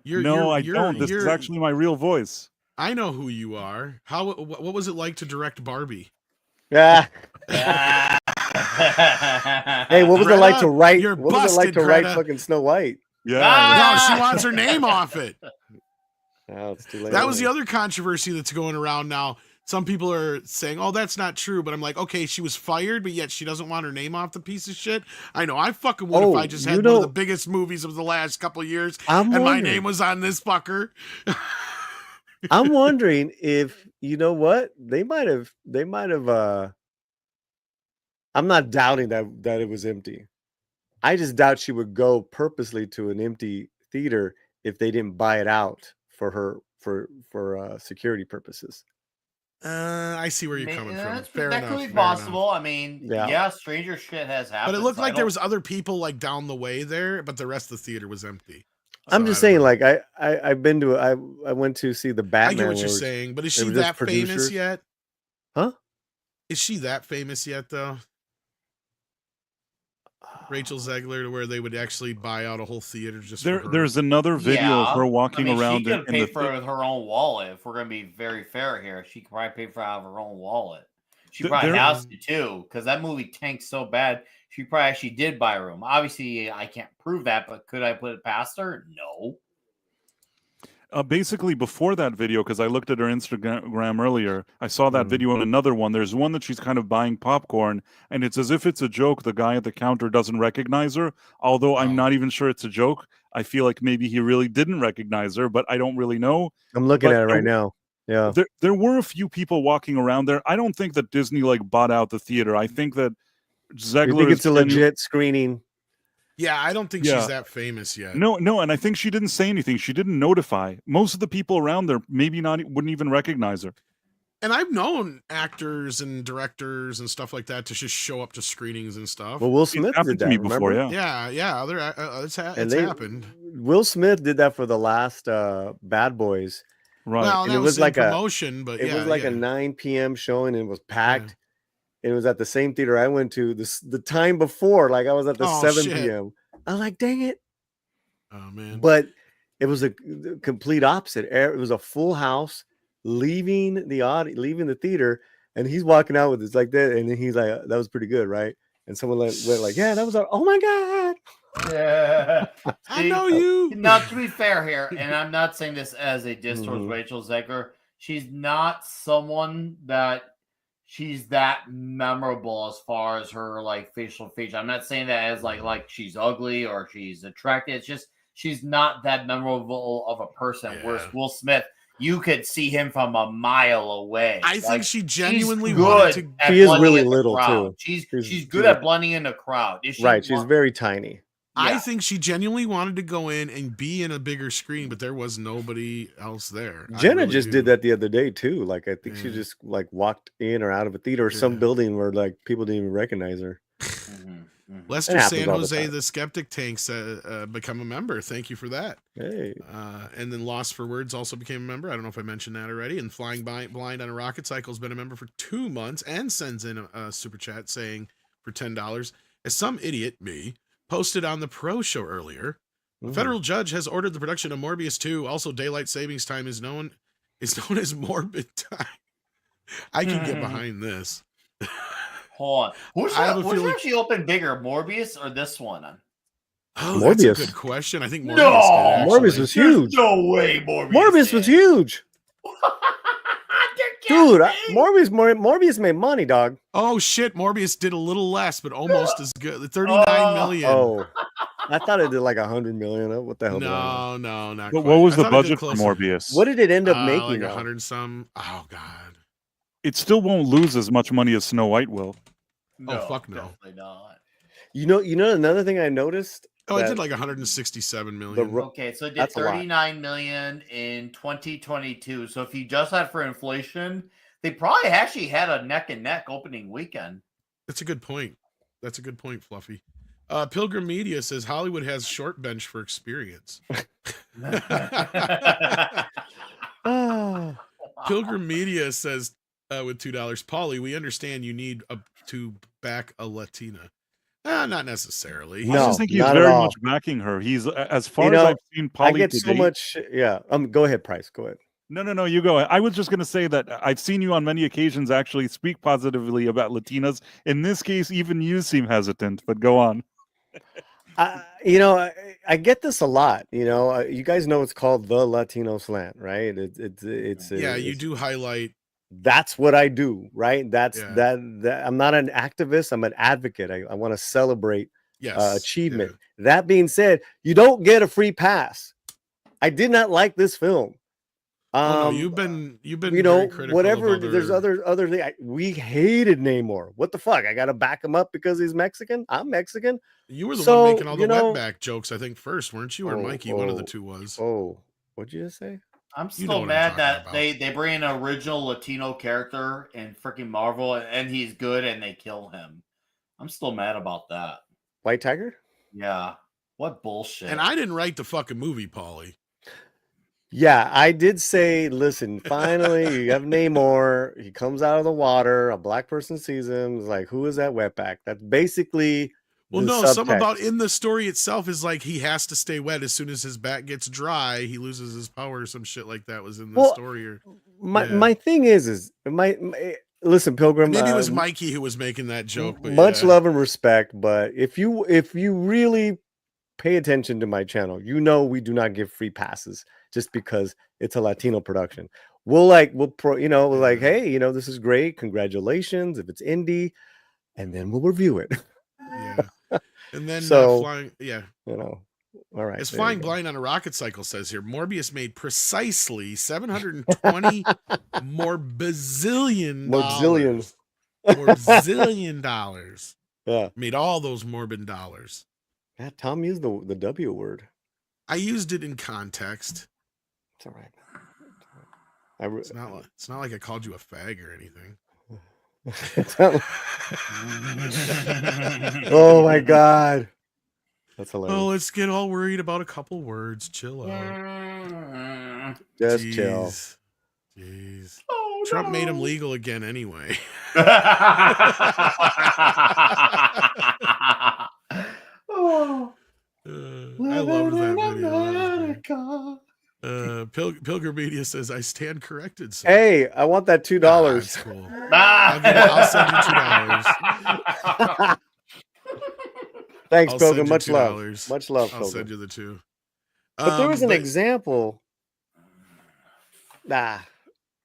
[SPEAKER 4] I don't. This is actually my real voice.
[SPEAKER 1] I know who you are. What was it like to direct Barbie?
[SPEAKER 7] Yeah. Hey, what was it like to write? What was it like to write fucking Snow White?
[SPEAKER 4] Yeah.
[SPEAKER 1] No, she wants her name off it.
[SPEAKER 7] Oh, it's too late.
[SPEAKER 1] That was the other controversy that's going around now. Some people are saying, "Oh, that's not true," but I'm like, okay, she was fired, but yet she doesn't want her name off the piece of shit. I know, I fucking would if I just had one of the biggest movies of the last couple of years, and my name was on this fucker.
[SPEAKER 7] I'm wondering if you know what they might have. I'm not doubting that it was empty. I just doubt she would go purposely to an empty theater if they didn't buy it out for her for security purposes.
[SPEAKER 1] I see where you're coming from. Fair
[SPEAKER 3] that
[SPEAKER 1] enough.
[SPEAKER 3] could be
[SPEAKER 1] fair
[SPEAKER 3] possible.
[SPEAKER 1] enough.
[SPEAKER 3] I mean,
[SPEAKER 7] Yeah.
[SPEAKER 3] yeah, stranger shit has happened.
[SPEAKER 1] But it looked
[SPEAKER 3] so I
[SPEAKER 1] like there
[SPEAKER 3] don't-
[SPEAKER 1] was other people like down the way there, but the rest of the theater was empty.
[SPEAKER 7] I'm
[SPEAKER 1] So
[SPEAKER 7] just
[SPEAKER 1] I don't
[SPEAKER 7] saying,
[SPEAKER 1] know.
[SPEAKER 7] like I've been to I went to see the
[SPEAKER 1] I
[SPEAKER 7] Batman.
[SPEAKER 1] get what
[SPEAKER 7] where
[SPEAKER 1] you're
[SPEAKER 7] it was-
[SPEAKER 1] saying, but is
[SPEAKER 7] it
[SPEAKER 1] she
[SPEAKER 7] was just
[SPEAKER 1] that famous
[SPEAKER 7] producers.
[SPEAKER 1] yet?
[SPEAKER 7] Huh?
[SPEAKER 1] Is she that famous yet, though? Rachel Zegler, to where they would actually buy out a whole theater just for her?
[SPEAKER 4] There's another video of her
[SPEAKER 3] I
[SPEAKER 4] walking
[SPEAKER 3] mean,
[SPEAKER 4] around
[SPEAKER 3] she could
[SPEAKER 4] in
[SPEAKER 3] pay
[SPEAKER 4] the
[SPEAKER 3] for her own wallet. If we're gonna be very fair here, she could probably pay for out of her own wallet. She probably
[SPEAKER 4] there-
[SPEAKER 3] has to too, because that movie tanked so bad. She probably actually did buy a room. Obviously, I can't prove that, but could I put it past her? No.
[SPEAKER 4] basically before that video, because I looked at her Instagram earlier, I saw that video and another one. There's one that she's kind of buying popcorn, and it's as if it's a joke. The guy at the counter doesn't recognize her, although I'm not even sure it's a joke. I feel like maybe he really didn't recognize her, but I don't really know.
[SPEAKER 7] I'm looking
[SPEAKER 4] But
[SPEAKER 7] at it right now. Yeah.
[SPEAKER 4] There were a few people walking around there. I don't think that Disney like bought out the theater. I think that Zegler
[SPEAKER 7] You think
[SPEAKER 4] is
[SPEAKER 7] it's a legit screening?
[SPEAKER 1] Yeah, I don't think
[SPEAKER 4] Yeah.
[SPEAKER 1] she's that famous yet.
[SPEAKER 4] No, and I think she didn't say anything. She didn't notify. Most of the people around there wouldn't even recognize her.
[SPEAKER 1] And I've known actors and directors and stuff like that to just show up to screenings and stuff.
[SPEAKER 7] Well, Will
[SPEAKER 4] It's
[SPEAKER 7] Smith
[SPEAKER 4] happened
[SPEAKER 7] did
[SPEAKER 4] to
[SPEAKER 7] that
[SPEAKER 4] me before,
[SPEAKER 7] remember?
[SPEAKER 1] Yeah. It's happened.
[SPEAKER 7] Will Smith did that for the last Bad Boys.
[SPEAKER 4] Right.
[SPEAKER 1] Well,
[SPEAKER 7] And
[SPEAKER 1] that
[SPEAKER 7] it
[SPEAKER 1] was
[SPEAKER 7] was
[SPEAKER 1] in
[SPEAKER 7] like
[SPEAKER 1] promotion, but
[SPEAKER 7] it
[SPEAKER 1] yeah,
[SPEAKER 7] was like
[SPEAKER 1] yeah.
[SPEAKER 7] a 9 p.m. showing and it was packed. And it was at the same theater I went to the time before. Like I was at the
[SPEAKER 1] Oh,
[SPEAKER 7] 7
[SPEAKER 1] shit.
[SPEAKER 7] p.m. I'm like, dang it.
[SPEAKER 1] Oh man.
[SPEAKER 7] But it was a complete opposite. It was a full house, leaving the theater, and he's walking out with this like that, and then he's like, "That was pretty good, right?" And someone went like, "Yeah, that was oh my god."
[SPEAKER 3] Yeah.
[SPEAKER 1] I know you.
[SPEAKER 3] Now, to be fair here, and I'm not saying this as a diss towards
[SPEAKER 7] Mhm.
[SPEAKER 3] Rachel Zegler, she's not someone that she's that memorable as far as her like facial feature. I'm not saying that as like she's ugly or she's attractive. It's just she's not that memorable of a person.
[SPEAKER 1] Yeah.
[SPEAKER 3] Whereas Will Smith, you could see him from a mile away.
[SPEAKER 1] I think
[SPEAKER 3] Like,
[SPEAKER 1] she
[SPEAKER 3] she's
[SPEAKER 1] genuinely
[SPEAKER 3] good
[SPEAKER 1] wanted to.
[SPEAKER 3] at
[SPEAKER 7] She is
[SPEAKER 3] blending
[SPEAKER 7] really
[SPEAKER 3] in the
[SPEAKER 7] little,
[SPEAKER 3] crowd.
[SPEAKER 7] too.
[SPEAKER 3] She's good at blending in the crowd. Is she
[SPEAKER 7] Right, she's
[SPEAKER 3] one-
[SPEAKER 7] very tiny.
[SPEAKER 1] I
[SPEAKER 3] Yeah.
[SPEAKER 1] think she genuinely wanted to go in and be in a bigger screen, but there was nobody else there. I
[SPEAKER 7] Jenna
[SPEAKER 1] really
[SPEAKER 7] just
[SPEAKER 1] do.
[SPEAKER 7] did that the other day too. Like I think she
[SPEAKER 1] Yeah.
[SPEAKER 7] just like walked in or out of a theater or some
[SPEAKER 1] Yeah.
[SPEAKER 7] building where like people didn't even recognize her.
[SPEAKER 1] Lester
[SPEAKER 7] It happens
[SPEAKER 1] San
[SPEAKER 7] all the
[SPEAKER 1] Jose,
[SPEAKER 7] time.
[SPEAKER 1] the Skeptic Tanks, become a member. Thank you for that.
[SPEAKER 7] Hey,
[SPEAKER 1] And then Lost for Words also became a member. I don't know if I mentioned that already. And Flying Blind on a Rocket Cycle has been a member for 2 months and sends in a super chat saying for $10, as some idiot, me, posted on the Pro Show earlier, a federal judge has ordered the production of Morbius 2. Also, daylight savings time is known as morbid time. I can get behind this.
[SPEAKER 3] Hold on. Which
[SPEAKER 1] I have a
[SPEAKER 3] one
[SPEAKER 1] feeling-
[SPEAKER 3] actually opened bigger, Morbius or this one?
[SPEAKER 1] Oh, that's a
[SPEAKER 7] Morbius.
[SPEAKER 1] good question. I think Morbius
[SPEAKER 3] No!
[SPEAKER 1] did, actually.
[SPEAKER 7] Morbius was huge.
[SPEAKER 3] No way, Morbius.
[SPEAKER 7] Morbius was huge,
[SPEAKER 3] There
[SPEAKER 7] dude.
[SPEAKER 3] can't be.
[SPEAKER 7] Morbius made money, dog.
[SPEAKER 1] Oh shit, Morbius did a little less, but almost as good. 39 million.
[SPEAKER 7] Oh, I thought it did like 100 million. What the hell? did I know?
[SPEAKER 1] No, not
[SPEAKER 4] But
[SPEAKER 1] quite.
[SPEAKER 4] what was
[SPEAKER 1] I
[SPEAKER 4] the
[SPEAKER 1] thought it did
[SPEAKER 4] budget for
[SPEAKER 1] closer.
[SPEAKER 4] Morbius?
[SPEAKER 7] What did it end up making?
[SPEAKER 1] Like
[SPEAKER 7] though?
[SPEAKER 1] 100 some. Oh god.
[SPEAKER 4] It still won't lose as much money as Snow White will.
[SPEAKER 3] No,
[SPEAKER 1] fuck no.
[SPEAKER 3] Definitely not.
[SPEAKER 7] You know another thing I noticed.
[SPEAKER 1] Oh, it
[SPEAKER 7] that
[SPEAKER 1] did like 167 million.
[SPEAKER 7] the ro-
[SPEAKER 3] Okay, so it did
[SPEAKER 7] That's a lot.
[SPEAKER 3] 39 million in 2022. So if you just had for inflation, they probably actually had a neck and neck opening weekend.
[SPEAKER 1] That's a good point. That's a good point, Fluffy. Pilgrim Media says Hollywood has short bench for experience.
[SPEAKER 7] Ah,
[SPEAKER 1] Pilgrim Media says with $2, Paulie, we understand you need to back a Latina. Not necessarily.
[SPEAKER 7] No,
[SPEAKER 4] I just think he's
[SPEAKER 7] not at
[SPEAKER 4] very
[SPEAKER 7] all.
[SPEAKER 4] much backing her. He's as far
[SPEAKER 7] You
[SPEAKER 4] as
[SPEAKER 7] know,
[SPEAKER 4] I've seen
[SPEAKER 7] I
[SPEAKER 4] Polly
[SPEAKER 7] get
[SPEAKER 4] to
[SPEAKER 7] so
[SPEAKER 4] date-
[SPEAKER 7] much. Yeah. Go ahead, Price. Go ahead.
[SPEAKER 4] No, you go. I was just going to say that I've seen you on many occasions actually speak positively about Latinas. In this case, even you seem hesitant, but go on.
[SPEAKER 7] I get this a lot. You guys know it's called the Latino slant, right?
[SPEAKER 1] Yeah, you do highlight.
[SPEAKER 7] That's what I do, right? That's
[SPEAKER 1] Yeah.
[SPEAKER 7] that. I'm not an activist. I'm an advocate. I want to celebrate
[SPEAKER 1] Yes.
[SPEAKER 7] achievement. That being said, you don't get a free pass. I did not like this film.
[SPEAKER 1] Oh no, you've been
[SPEAKER 7] you
[SPEAKER 1] very
[SPEAKER 7] know,
[SPEAKER 1] critical
[SPEAKER 7] whatever.
[SPEAKER 1] of
[SPEAKER 7] There's other thing. We hated Namor. What the fuck? I got to back him up because he's Mexican. I'm Mexican.
[SPEAKER 1] You were the one
[SPEAKER 7] So,
[SPEAKER 1] making all the
[SPEAKER 7] you know-
[SPEAKER 1] wetback jokes, I think, first, weren't you? Or Mikey, one of the two was.
[SPEAKER 7] Oh, what'd you just say?
[SPEAKER 3] I'm
[SPEAKER 1] You
[SPEAKER 3] still
[SPEAKER 1] know what I'm
[SPEAKER 3] mad
[SPEAKER 1] talking
[SPEAKER 3] that
[SPEAKER 1] about.
[SPEAKER 3] they bring an original Latino character in freaking Marvel and he's good and they kill him. I'm still mad about that.
[SPEAKER 7] White Tiger?
[SPEAKER 3] Yeah. What bullshit.
[SPEAKER 1] And I didn't write the fucking movie, Paulie.
[SPEAKER 7] Yeah, I did say, listen, finally you have Namor. He comes out of the water. A black person sees him. Is like, who is that wetback? That's basically
[SPEAKER 1] Well,
[SPEAKER 7] the
[SPEAKER 1] no, some about
[SPEAKER 7] subtext.
[SPEAKER 1] in the story itself is like he has to stay wet. As soon as his back gets dry, he loses his power or some shit like that was in the
[SPEAKER 7] Well,
[SPEAKER 1] story. Or
[SPEAKER 7] my thing is my listen, Pilgrim.
[SPEAKER 1] maybe it was Mikey who was making that joke. But
[SPEAKER 7] much
[SPEAKER 1] yeah.
[SPEAKER 7] love and respect, but if you really pay attention to my channel, you know we do not give free passes just because it's a Latino production. We'll like hey, you know, this is great, congratulations if it's indie, and then we'll review it.
[SPEAKER 1] Yeah. And then
[SPEAKER 7] So,
[SPEAKER 1] flying, yeah.
[SPEAKER 7] you know, all right.
[SPEAKER 1] As
[SPEAKER 7] there you
[SPEAKER 1] Flying
[SPEAKER 7] go.
[SPEAKER 1] Blind on a Rocket Cycle says here, Morbius made precisely $720 morbizillion
[SPEAKER 7] Morzillion.
[SPEAKER 1] Morbizillion.
[SPEAKER 7] Yeah.
[SPEAKER 1] Made all those morbid dollars.
[SPEAKER 7] Yeah, Tom used the W word.
[SPEAKER 1] I used it in context.
[SPEAKER 7] It's all right.
[SPEAKER 1] It's not like I called you a fag or anything.
[SPEAKER 7] Oh my god. That's hilarious.
[SPEAKER 1] Oh, let's get all worried about a couple words. Chill out.
[SPEAKER 7] Just chill.
[SPEAKER 1] Jeez.
[SPEAKER 3] Oh,
[SPEAKER 1] Trump made him
[SPEAKER 3] no.
[SPEAKER 1] legal again anyway.
[SPEAKER 3] Oh.
[SPEAKER 1] I loved that video. Pilgrim Media says, I stand corrected, sir.
[SPEAKER 7] Hey, I want that $2.
[SPEAKER 1] That's cool. I'll send you $2.
[SPEAKER 7] Thanks,
[SPEAKER 1] I'll
[SPEAKER 7] Pilgrim.
[SPEAKER 1] send you
[SPEAKER 7] Much love.
[SPEAKER 1] $2.
[SPEAKER 7] Much love,
[SPEAKER 1] I'll
[SPEAKER 7] Pilgrim.
[SPEAKER 1] send you the $2.
[SPEAKER 7] But there was an example. Nah.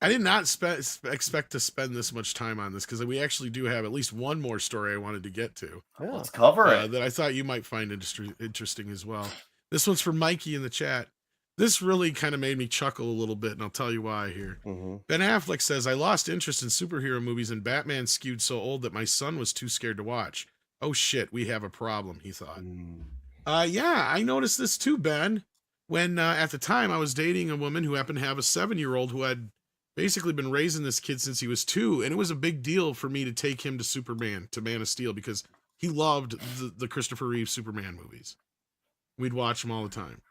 [SPEAKER 1] I did not expect to spend this much time on this because we actually do have at least one more story I wanted to get to.
[SPEAKER 7] Yeah.
[SPEAKER 3] Let's cover it.
[SPEAKER 1] That I thought you might find interesting as well. This one's for Mikey in the chat. This really kind of made me chuckle a little bit, and I'll tell you why here.
[SPEAKER 7] Mm-hmm.
[SPEAKER 1] Ben Affleck says, I lost interest in superhero movies and Batman skewed so old that my son was too scared to watch. Oh shit, we have a problem, he thought. Yeah, I noticed this too, Ben. When at the time I was dating a woman who happened to have a 7-year-old who had basically been raising this kid since he was 2, and it was a big deal for me to take him to Superman, to Man of Steel, because he loved the Christopher Reeve Superman movies. We'd watch them all the time.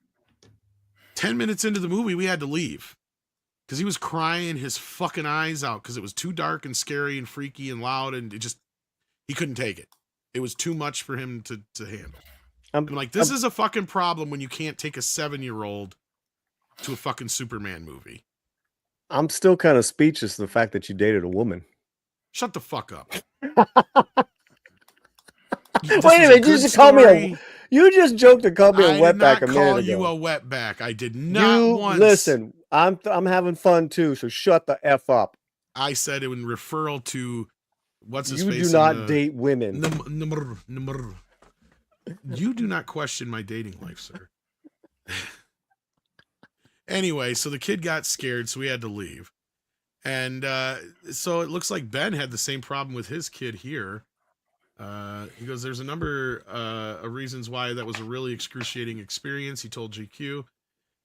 [SPEAKER 1] 10 minutes into the movie, we had to leave because he was crying his fucking eyes out because it was too dark and scary and freaky and loud, and he couldn't take it. It was too much for him to handle. I'm like, this is a fucking problem when you can't take a 7-year-old to a fucking Superman movie.
[SPEAKER 7] I'm still kind of speechless the fact that you dated a woman.
[SPEAKER 1] Shut the fuck up.
[SPEAKER 7] Wait a minute, you just called me you just joked to call me a wetback a minute ago.
[SPEAKER 1] I did not call you a wetback. I did not once.
[SPEAKER 7] Listen, I'm having fun too, so shut the F up.
[SPEAKER 1] I said it in referral to what's his face.
[SPEAKER 7] You do not date women.
[SPEAKER 1] You do not question my dating life, sir. Anyway, so the kid got scared, so we had to leave. And so it looks like Ben had the same problem with his kid here. He goes, there's a number of reasons why that was a really excruciating experience, he told GQ.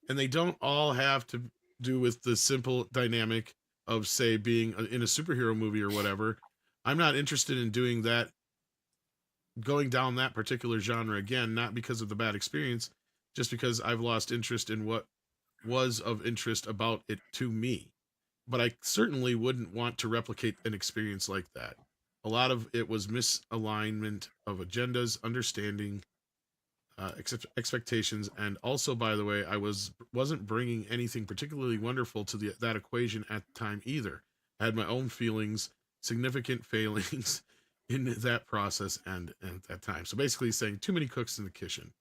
[SPEAKER 1] And they don't all have to do with the simple dynamic of, say, being in a superhero movie or whatever. I'm not interested in doing that, going down that particular genre again, not because of the bad experience, just because I've lost interest in what was of interest about it to me. But I certainly wouldn't want to replicate an experience like that. A lot of it was misalignment of agendas, understanding, expectations, and also, by the way, I wasn't bringing anything particularly wonderful to that equation at the time either. I had my own feelings, significant failings in that process and at that time. So basically, he's saying too many cooks in the kitchen,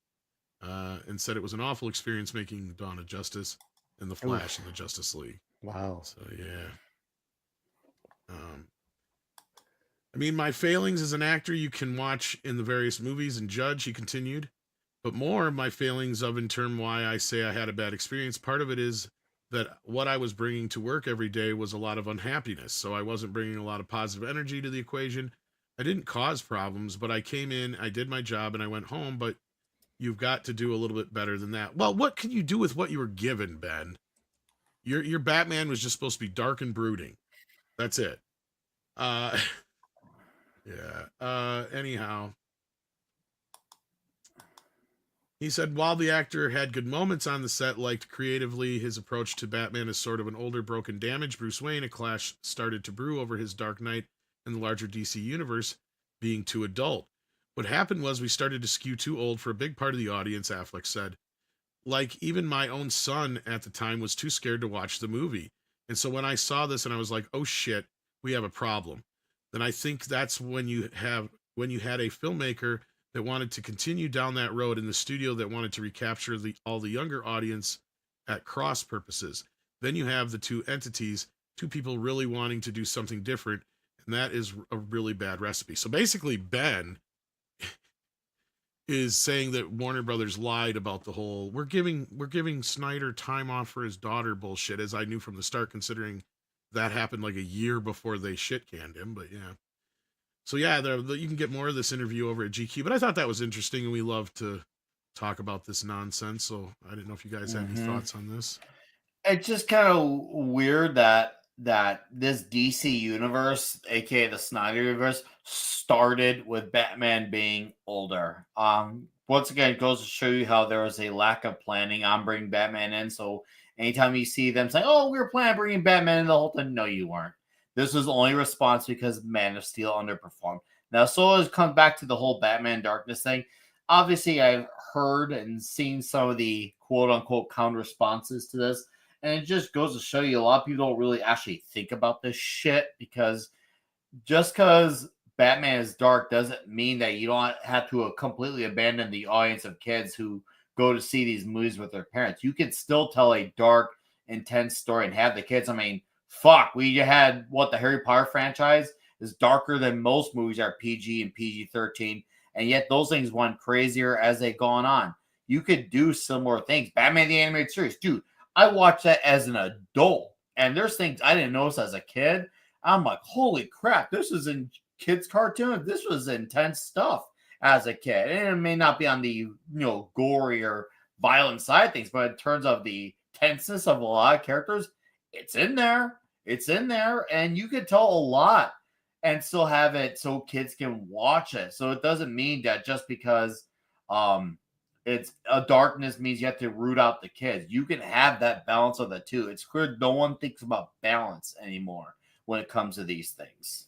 [SPEAKER 1] and said it was an awful experience making Dawn of Justice and the Flash in the Justice League.
[SPEAKER 7] Wow.
[SPEAKER 1] So yeah. I mean, my failings as an actor you can watch in the various movies and judge, he continued. But more of my failings of in term why I say I had a bad experience, part of it is that what I was bringing to work every day was a lot of unhappiness. So I wasn't bringing a lot of positive energy to the equation. I didn't cause problems, but I came in, I did my job, and I went home. But you've got to do a little bit better than that. Well, what can you do with what you were given, Ben? Your Batman was just supposed to be dark and brooding. That's it. Yeah. Anyhow, he said while the actor had good moments on the set, liked creatively his approach to Batman as sort of an older, broken, damaged Bruce Wayne, a clash started to brew over his Dark Knight and the larger DC universe being too adult. What happened was we started to skew too old for a big part of the audience, Affleck said. Like, even my own son at the time was too scared to watch the movie. And so when I saw this and I was like, oh shit, we have a problem. Then I think that's when you had a filmmaker that wanted to continue down that road in the studio that wanted to recapture all the younger audience at cross purposes. Then you have the two entities, two people really wanting to do something different, and that is a really bad recipe. So basically, Ben is saying that Warner Brothers lied about the whole we're giving Snyder time off for his daughter bullshit, as I knew from the start, considering that happened like a year before they shit canned him. But yeah. So yeah, you can get more of this interview over at GQ, but I thought that was interesting, and we love to talk about this nonsense. So I didn't know if you guys had any thoughts on this.
[SPEAKER 3] It's just kind of weird that this DC universe, aka the Snyder universe, started with Batman being older. Once again, it goes to show you how there was a lack of planning on bringing Batman in. So anytime you see them saying, "Oh, we were planning on bringing Batman in the whole time," no, you weren't. This was only a response because Man of Steel underperformed. Now, so it comes back to the whole Batman Darkness thing. Obviously, I've heard and seen some of the quote-unquote counter responses to this, and it just goes to show you a lot of people don't really actually think about this shit, because just because Batman is dark doesn't mean that you don't have to completely abandon the audience of kids who go to see these movies with their parents. You can still tell a dark, intense story and have the kids. I mean, fuck, we had the Harry Potter franchise is darker than most movies are PG and PG-13, and yet those things went crazier as they gone on. You could do similar things. Batman the Animated Series, dude, I watched that as an adult, and there's things I didn't notice as a kid. I'm like, holy crap, this is in kids' cartoon. This was intense stuff as a kid. And it may not be on the gory or violent side of things, but in terms of the tenseness of a lot of characters, it's in there. It's in there, and you can tell a lot and still have it so kids can watch it. So it doesn't mean that just because it's a darkness means you have to root out the kids. You can have that balance of the two. It's clear no one thinks about balance anymore when it comes to these things.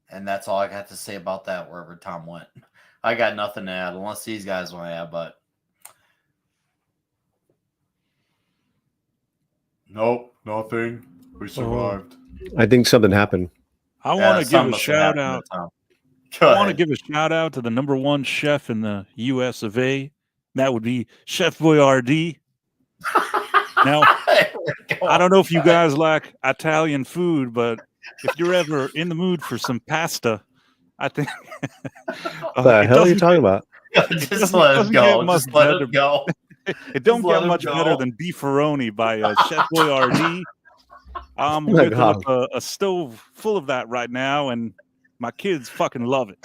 [SPEAKER 3] And that's all I got to say about that wherever Tom went. I got nothing to add unless these guys want to add, but nope, nothing. We survived.
[SPEAKER 7] I think something happened.
[SPEAKER 4] I want to give a shout out. I want to give a shout out to the #1 chef in the U.S. of A. That would be Chef Boyardee. Now, I don't know if you guys like Italian food, but if you're ever in the mood for some pasta, I think.
[SPEAKER 7] What the hell are you talking about?
[SPEAKER 3] Just let him go. Just let him go.
[SPEAKER 4] It don't get much better than beefaroni by Chef Boyardee. I'm with a stove full of that right now, and my kids fucking love it.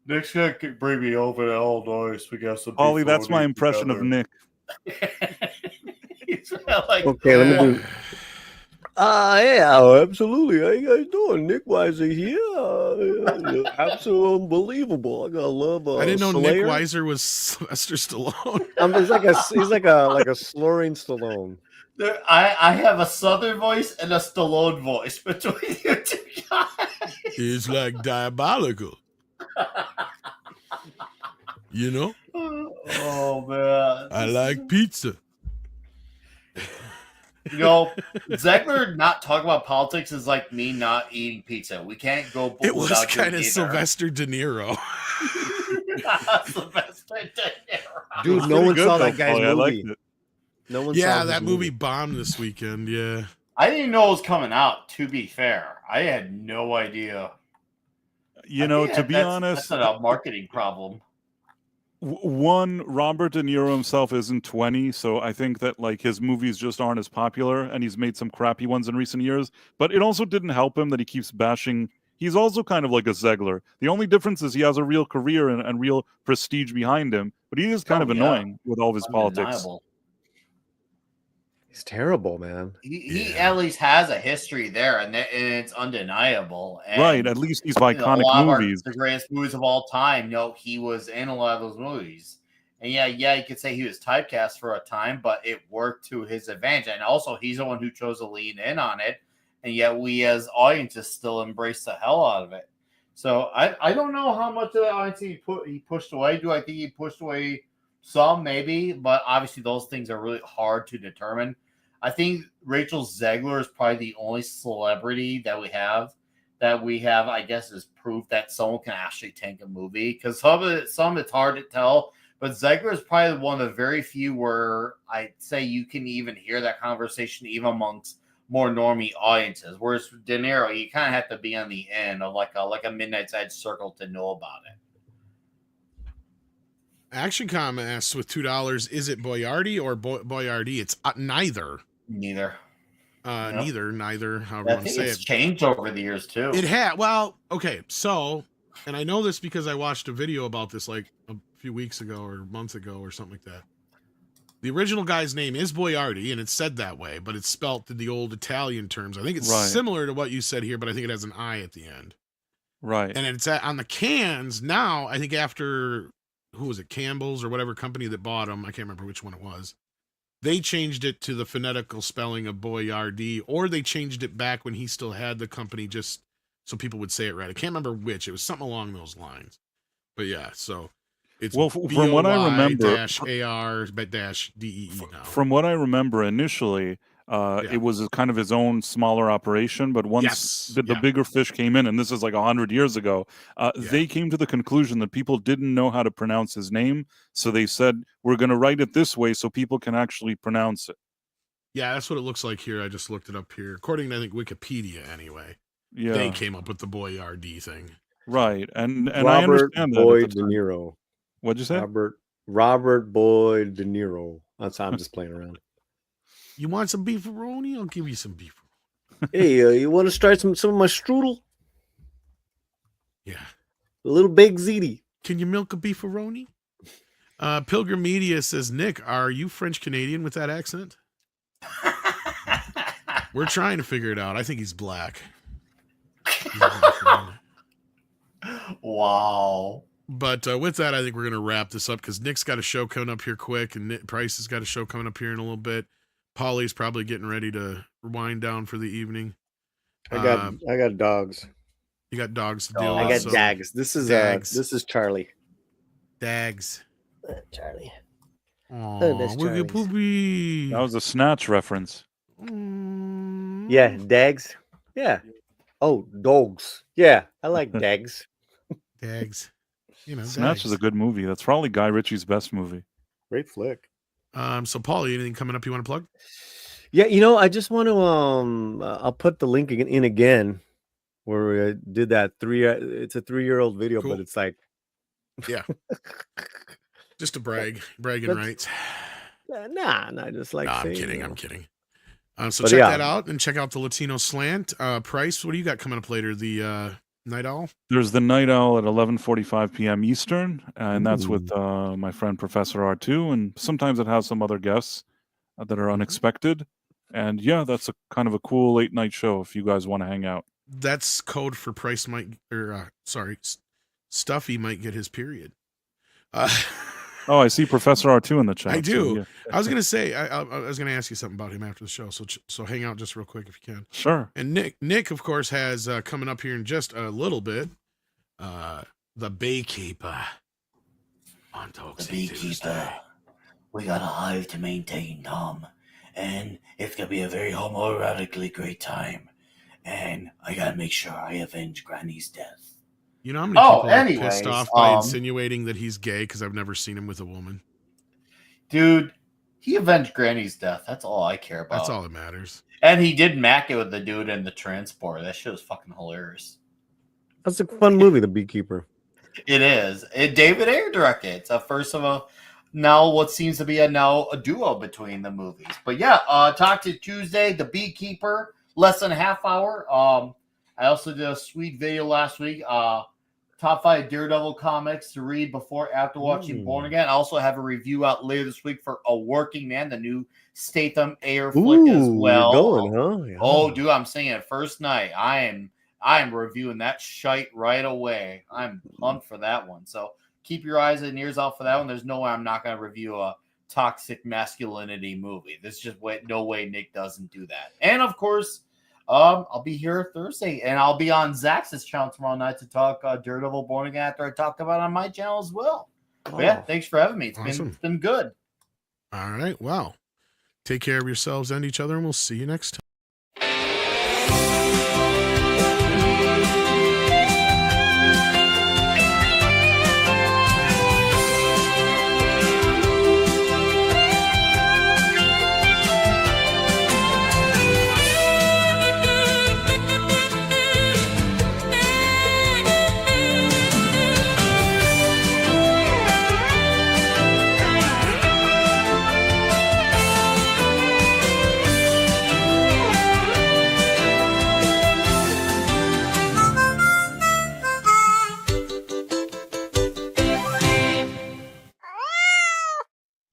[SPEAKER 3] Nick's gonna bring me over to Illinois. We got some.
[SPEAKER 4] Ollie, that's my impression of Nick.
[SPEAKER 7] Okay, let me do. Yeah, absolutely. How you guys doing? Nick Weiser here. Absolutely unbelievable. I gotta love.
[SPEAKER 1] I didn't know
[SPEAKER 7] Slayer.
[SPEAKER 1] Nick Weiser was Sylvester Stallone.
[SPEAKER 7] He's like a slurring Stallone.
[SPEAKER 3] I have a Southern voice and a Stallone voice between you two guys.
[SPEAKER 1] It's like diabolical. You know?
[SPEAKER 3] Oh man.
[SPEAKER 1] I like pizza.
[SPEAKER 3] Zegler not talking about politics is like me not eating pizza. We can't go.
[SPEAKER 1] It was kind of Sylvester De Niro.
[SPEAKER 3] Sylvester De Niro.
[SPEAKER 7] Dude, no one saw that guy's movie.
[SPEAKER 4] I liked it.
[SPEAKER 7] No one.
[SPEAKER 1] Yeah,
[SPEAKER 7] saw
[SPEAKER 1] that movie bombed this weekend. Yeah.
[SPEAKER 3] I didn't know it was coming out. To be fair, I had no idea.
[SPEAKER 4] you know, to be
[SPEAKER 3] that's
[SPEAKER 4] honest,
[SPEAKER 3] a marketing problem.
[SPEAKER 4] one, Robert De Niro himself isn't 20, so I think that like his movies just aren't as popular, and he's made some crappy ones in recent years. But it also didn't help him that he keeps bashing. He's also kind of like a Zegler. The only difference is he has a real career and real prestige behind him, but he is kind of annoying with all of his politics.
[SPEAKER 3] Undeniable.
[SPEAKER 7] He's terrible, man.
[SPEAKER 3] He at least has a history there, and it's undeniable. And,
[SPEAKER 4] Right, at least these
[SPEAKER 3] you know, a
[SPEAKER 4] iconic
[SPEAKER 3] lot of
[SPEAKER 4] movies.
[SPEAKER 3] the greatest movies of all time. You know, he was in a lot of those movies. And yeah, you could say he was typecast for a time, but it worked to his advantage. And also, he's the one who chose to lean in on it. And yet we as audiences still embrace the hell out of it. So I don't know how much of the audience he pushed away. Do I think he pushed away some? Maybe. But obviously those things are really hard to determine. I think Rachel Zegler is probably the only celebrity that we have, I guess, is proof that someone can actually tank a movie. Because some it's hard to tell. But Zegler is probably one of the very few where I'd say you can even hear that conversation even amongst more normie audiences. Whereas De Niro, you kind of have to be on the end of like a Midnight's Edge circle to know about it.
[SPEAKER 1] Action Com asks with $2, is it Boyardi or Boyardi? It's neither.
[SPEAKER 3] Neither.
[SPEAKER 1] Neither. However
[SPEAKER 3] I
[SPEAKER 1] you want to
[SPEAKER 3] think
[SPEAKER 1] say
[SPEAKER 3] it's
[SPEAKER 1] it.
[SPEAKER 3] changed over the years too.
[SPEAKER 1] It had. Well, okay. So, and I know this because I watched a video about this like a few weeks ago or months ago or something like that. The original guy's name is Boyardi, and it's said that way, but it's spelt in the old Italian terms. I think it's similar to what you said here, but I think it has an I at the end.
[SPEAKER 4] Right.
[SPEAKER 1] And it's on the cans now. I think after, who was it, Campbell's or whatever company that bought them, I can't remember which one it was. They changed it to the phonetical spelling of Boyardi, or they changed it back when he still had the company just so people would say it right. I can't remember which. It was something along those lines. But yeah, so it's
[SPEAKER 4] from what I remember,
[SPEAKER 1] -AR-DEE now.
[SPEAKER 4] From what I remember initially, it was kind of his own smaller operation, but once the bigger fish came in, and this is like 100 years ago, they came to the conclusion that people didn't know how to pronounce his name, so they said, we're going to write it this way so people can actually pronounce it.
[SPEAKER 1] Yeah, that's what it looks like here. I just looked it up here. According to, I think, Wikipedia anyway.
[SPEAKER 4] Yeah.
[SPEAKER 1] They came up with the Boyardi thing.
[SPEAKER 4] Right, and
[SPEAKER 7] Robert
[SPEAKER 4] I understand
[SPEAKER 7] Boyd
[SPEAKER 4] that.
[SPEAKER 7] De Niro.
[SPEAKER 4] What'd you say?
[SPEAKER 7] Robert Boyd De Niro. That's how I'm just playing around.
[SPEAKER 1] You want some beefaroni? I'll give you some beefaroni.
[SPEAKER 7] Hey, you want to start some of my strudel?
[SPEAKER 1] Yeah.
[SPEAKER 7] A little baked ziti.
[SPEAKER 1] Can you milk a beefaroni? Pilgrim Media says, Nick, are you French Canadian with that accent? We're trying to figure it out. I think he's black.
[SPEAKER 3] Wow.
[SPEAKER 1] But with that, I think we're going to wrap this up because Nick's got a show coming up here quick, and Nick Price has got a show coming up here in a little bit. Polly's probably getting ready to wind down for the evening.
[SPEAKER 7] I got dogs.
[SPEAKER 1] You got dogs to deal with.
[SPEAKER 7] I got Dags. This is Charlie.
[SPEAKER 1] Dags.
[SPEAKER 7] Charlie.
[SPEAKER 1] Oh,
[SPEAKER 7] that's
[SPEAKER 1] Wiggy
[SPEAKER 7] Charlie's.
[SPEAKER 1] Poopy.
[SPEAKER 4] That was a Snatch reference.
[SPEAKER 7] Yeah, Dags. Yeah. Oh, dogs. Yeah, I like Dags.
[SPEAKER 1] Dags. You know,
[SPEAKER 4] Snatch is a good movie. That's probably Guy Ritchie's best movie.
[SPEAKER 7] Great flick.
[SPEAKER 1] So Paulie, anything coming up you want to plug?
[SPEAKER 7] Yeah, I just want to I'll put the link in again where we did that it's a 3-year-old video,
[SPEAKER 1] Cool.
[SPEAKER 7] but it's like
[SPEAKER 1] Yeah. Just to bragging rights.
[SPEAKER 7] Nah, just like
[SPEAKER 1] I'm
[SPEAKER 7] saying,
[SPEAKER 1] kidding. So
[SPEAKER 7] But
[SPEAKER 1] check
[SPEAKER 7] yeah.
[SPEAKER 1] that out and check out the Latino Slant. Price, what do you got coming up later? The Night Owl?
[SPEAKER 4] There's the Night Owl at 11:45 p.m. Eastern, and that's with my friend Professor R2, and sometimes it has some other guests that are unexpected. And yeah, that's a kind of a cool late night show if you guys want to hang out.
[SPEAKER 1] That's code for Price Stuffy might get his period.
[SPEAKER 4] Oh, I see Professor R2 in the chat.
[SPEAKER 1] I do.
[SPEAKER 4] So, yeah.
[SPEAKER 1] I was gonna say I was gonna ask you something about him after the show. So hang out just real quick if you can.
[SPEAKER 4] Sure.
[SPEAKER 1] And Nick of course has coming up here in just a little bit. The Baykeeper on Talks Tuesday.
[SPEAKER 3] We got a hive to maintain, Tom, and it's gonna be a very homoerotically great time. And I gotta make sure I avenge Granny's death.
[SPEAKER 1] You know how many people are
[SPEAKER 3] anyways,
[SPEAKER 1] pissed off by insinuating that he's gay because I've never seen him with a woman?
[SPEAKER 3] Dude, he avenged Granny's death. That's all I care about.
[SPEAKER 1] That's all that matters.
[SPEAKER 3] And he did mac it with the dude in the transport. That shit was fucking hilarious.
[SPEAKER 7] That's a fun movie, The Beekeeper.
[SPEAKER 3] It is. David Ayer directed. It's a first of a now what seems to be a duo between the movies. But yeah, Toxic Tuesday, The Beekeeper, less than a half hour. I also did a sweet video last week. Top 5 Daredevil comics to read before after watching Born Again. I also have a review out later this week for A Working Man, the new Statham Ayer flick as well.
[SPEAKER 7] You're going, huh? Yeah.
[SPEAKER 3] Oh, dude, I'm saying it first night. I am reviewing that shite right away. I'm pumped for that one. So keep your eyes and ears out for that one. There's no way I'm not going to review a toxic masculinity movie. There's just no way Nick doesn't do that. And of course, I'll be here Thursday, and I'll be on Zach's channel tomorrow night to talk Daredevil Born Again after I talked about it on my channel as well. But yeah, thanks for having me. It's been good.
[SPEAKER 1] All right. Wow. Take care of yourselves and each other, and we'll see you next time.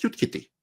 [SPEAKER 8] Cute kitty.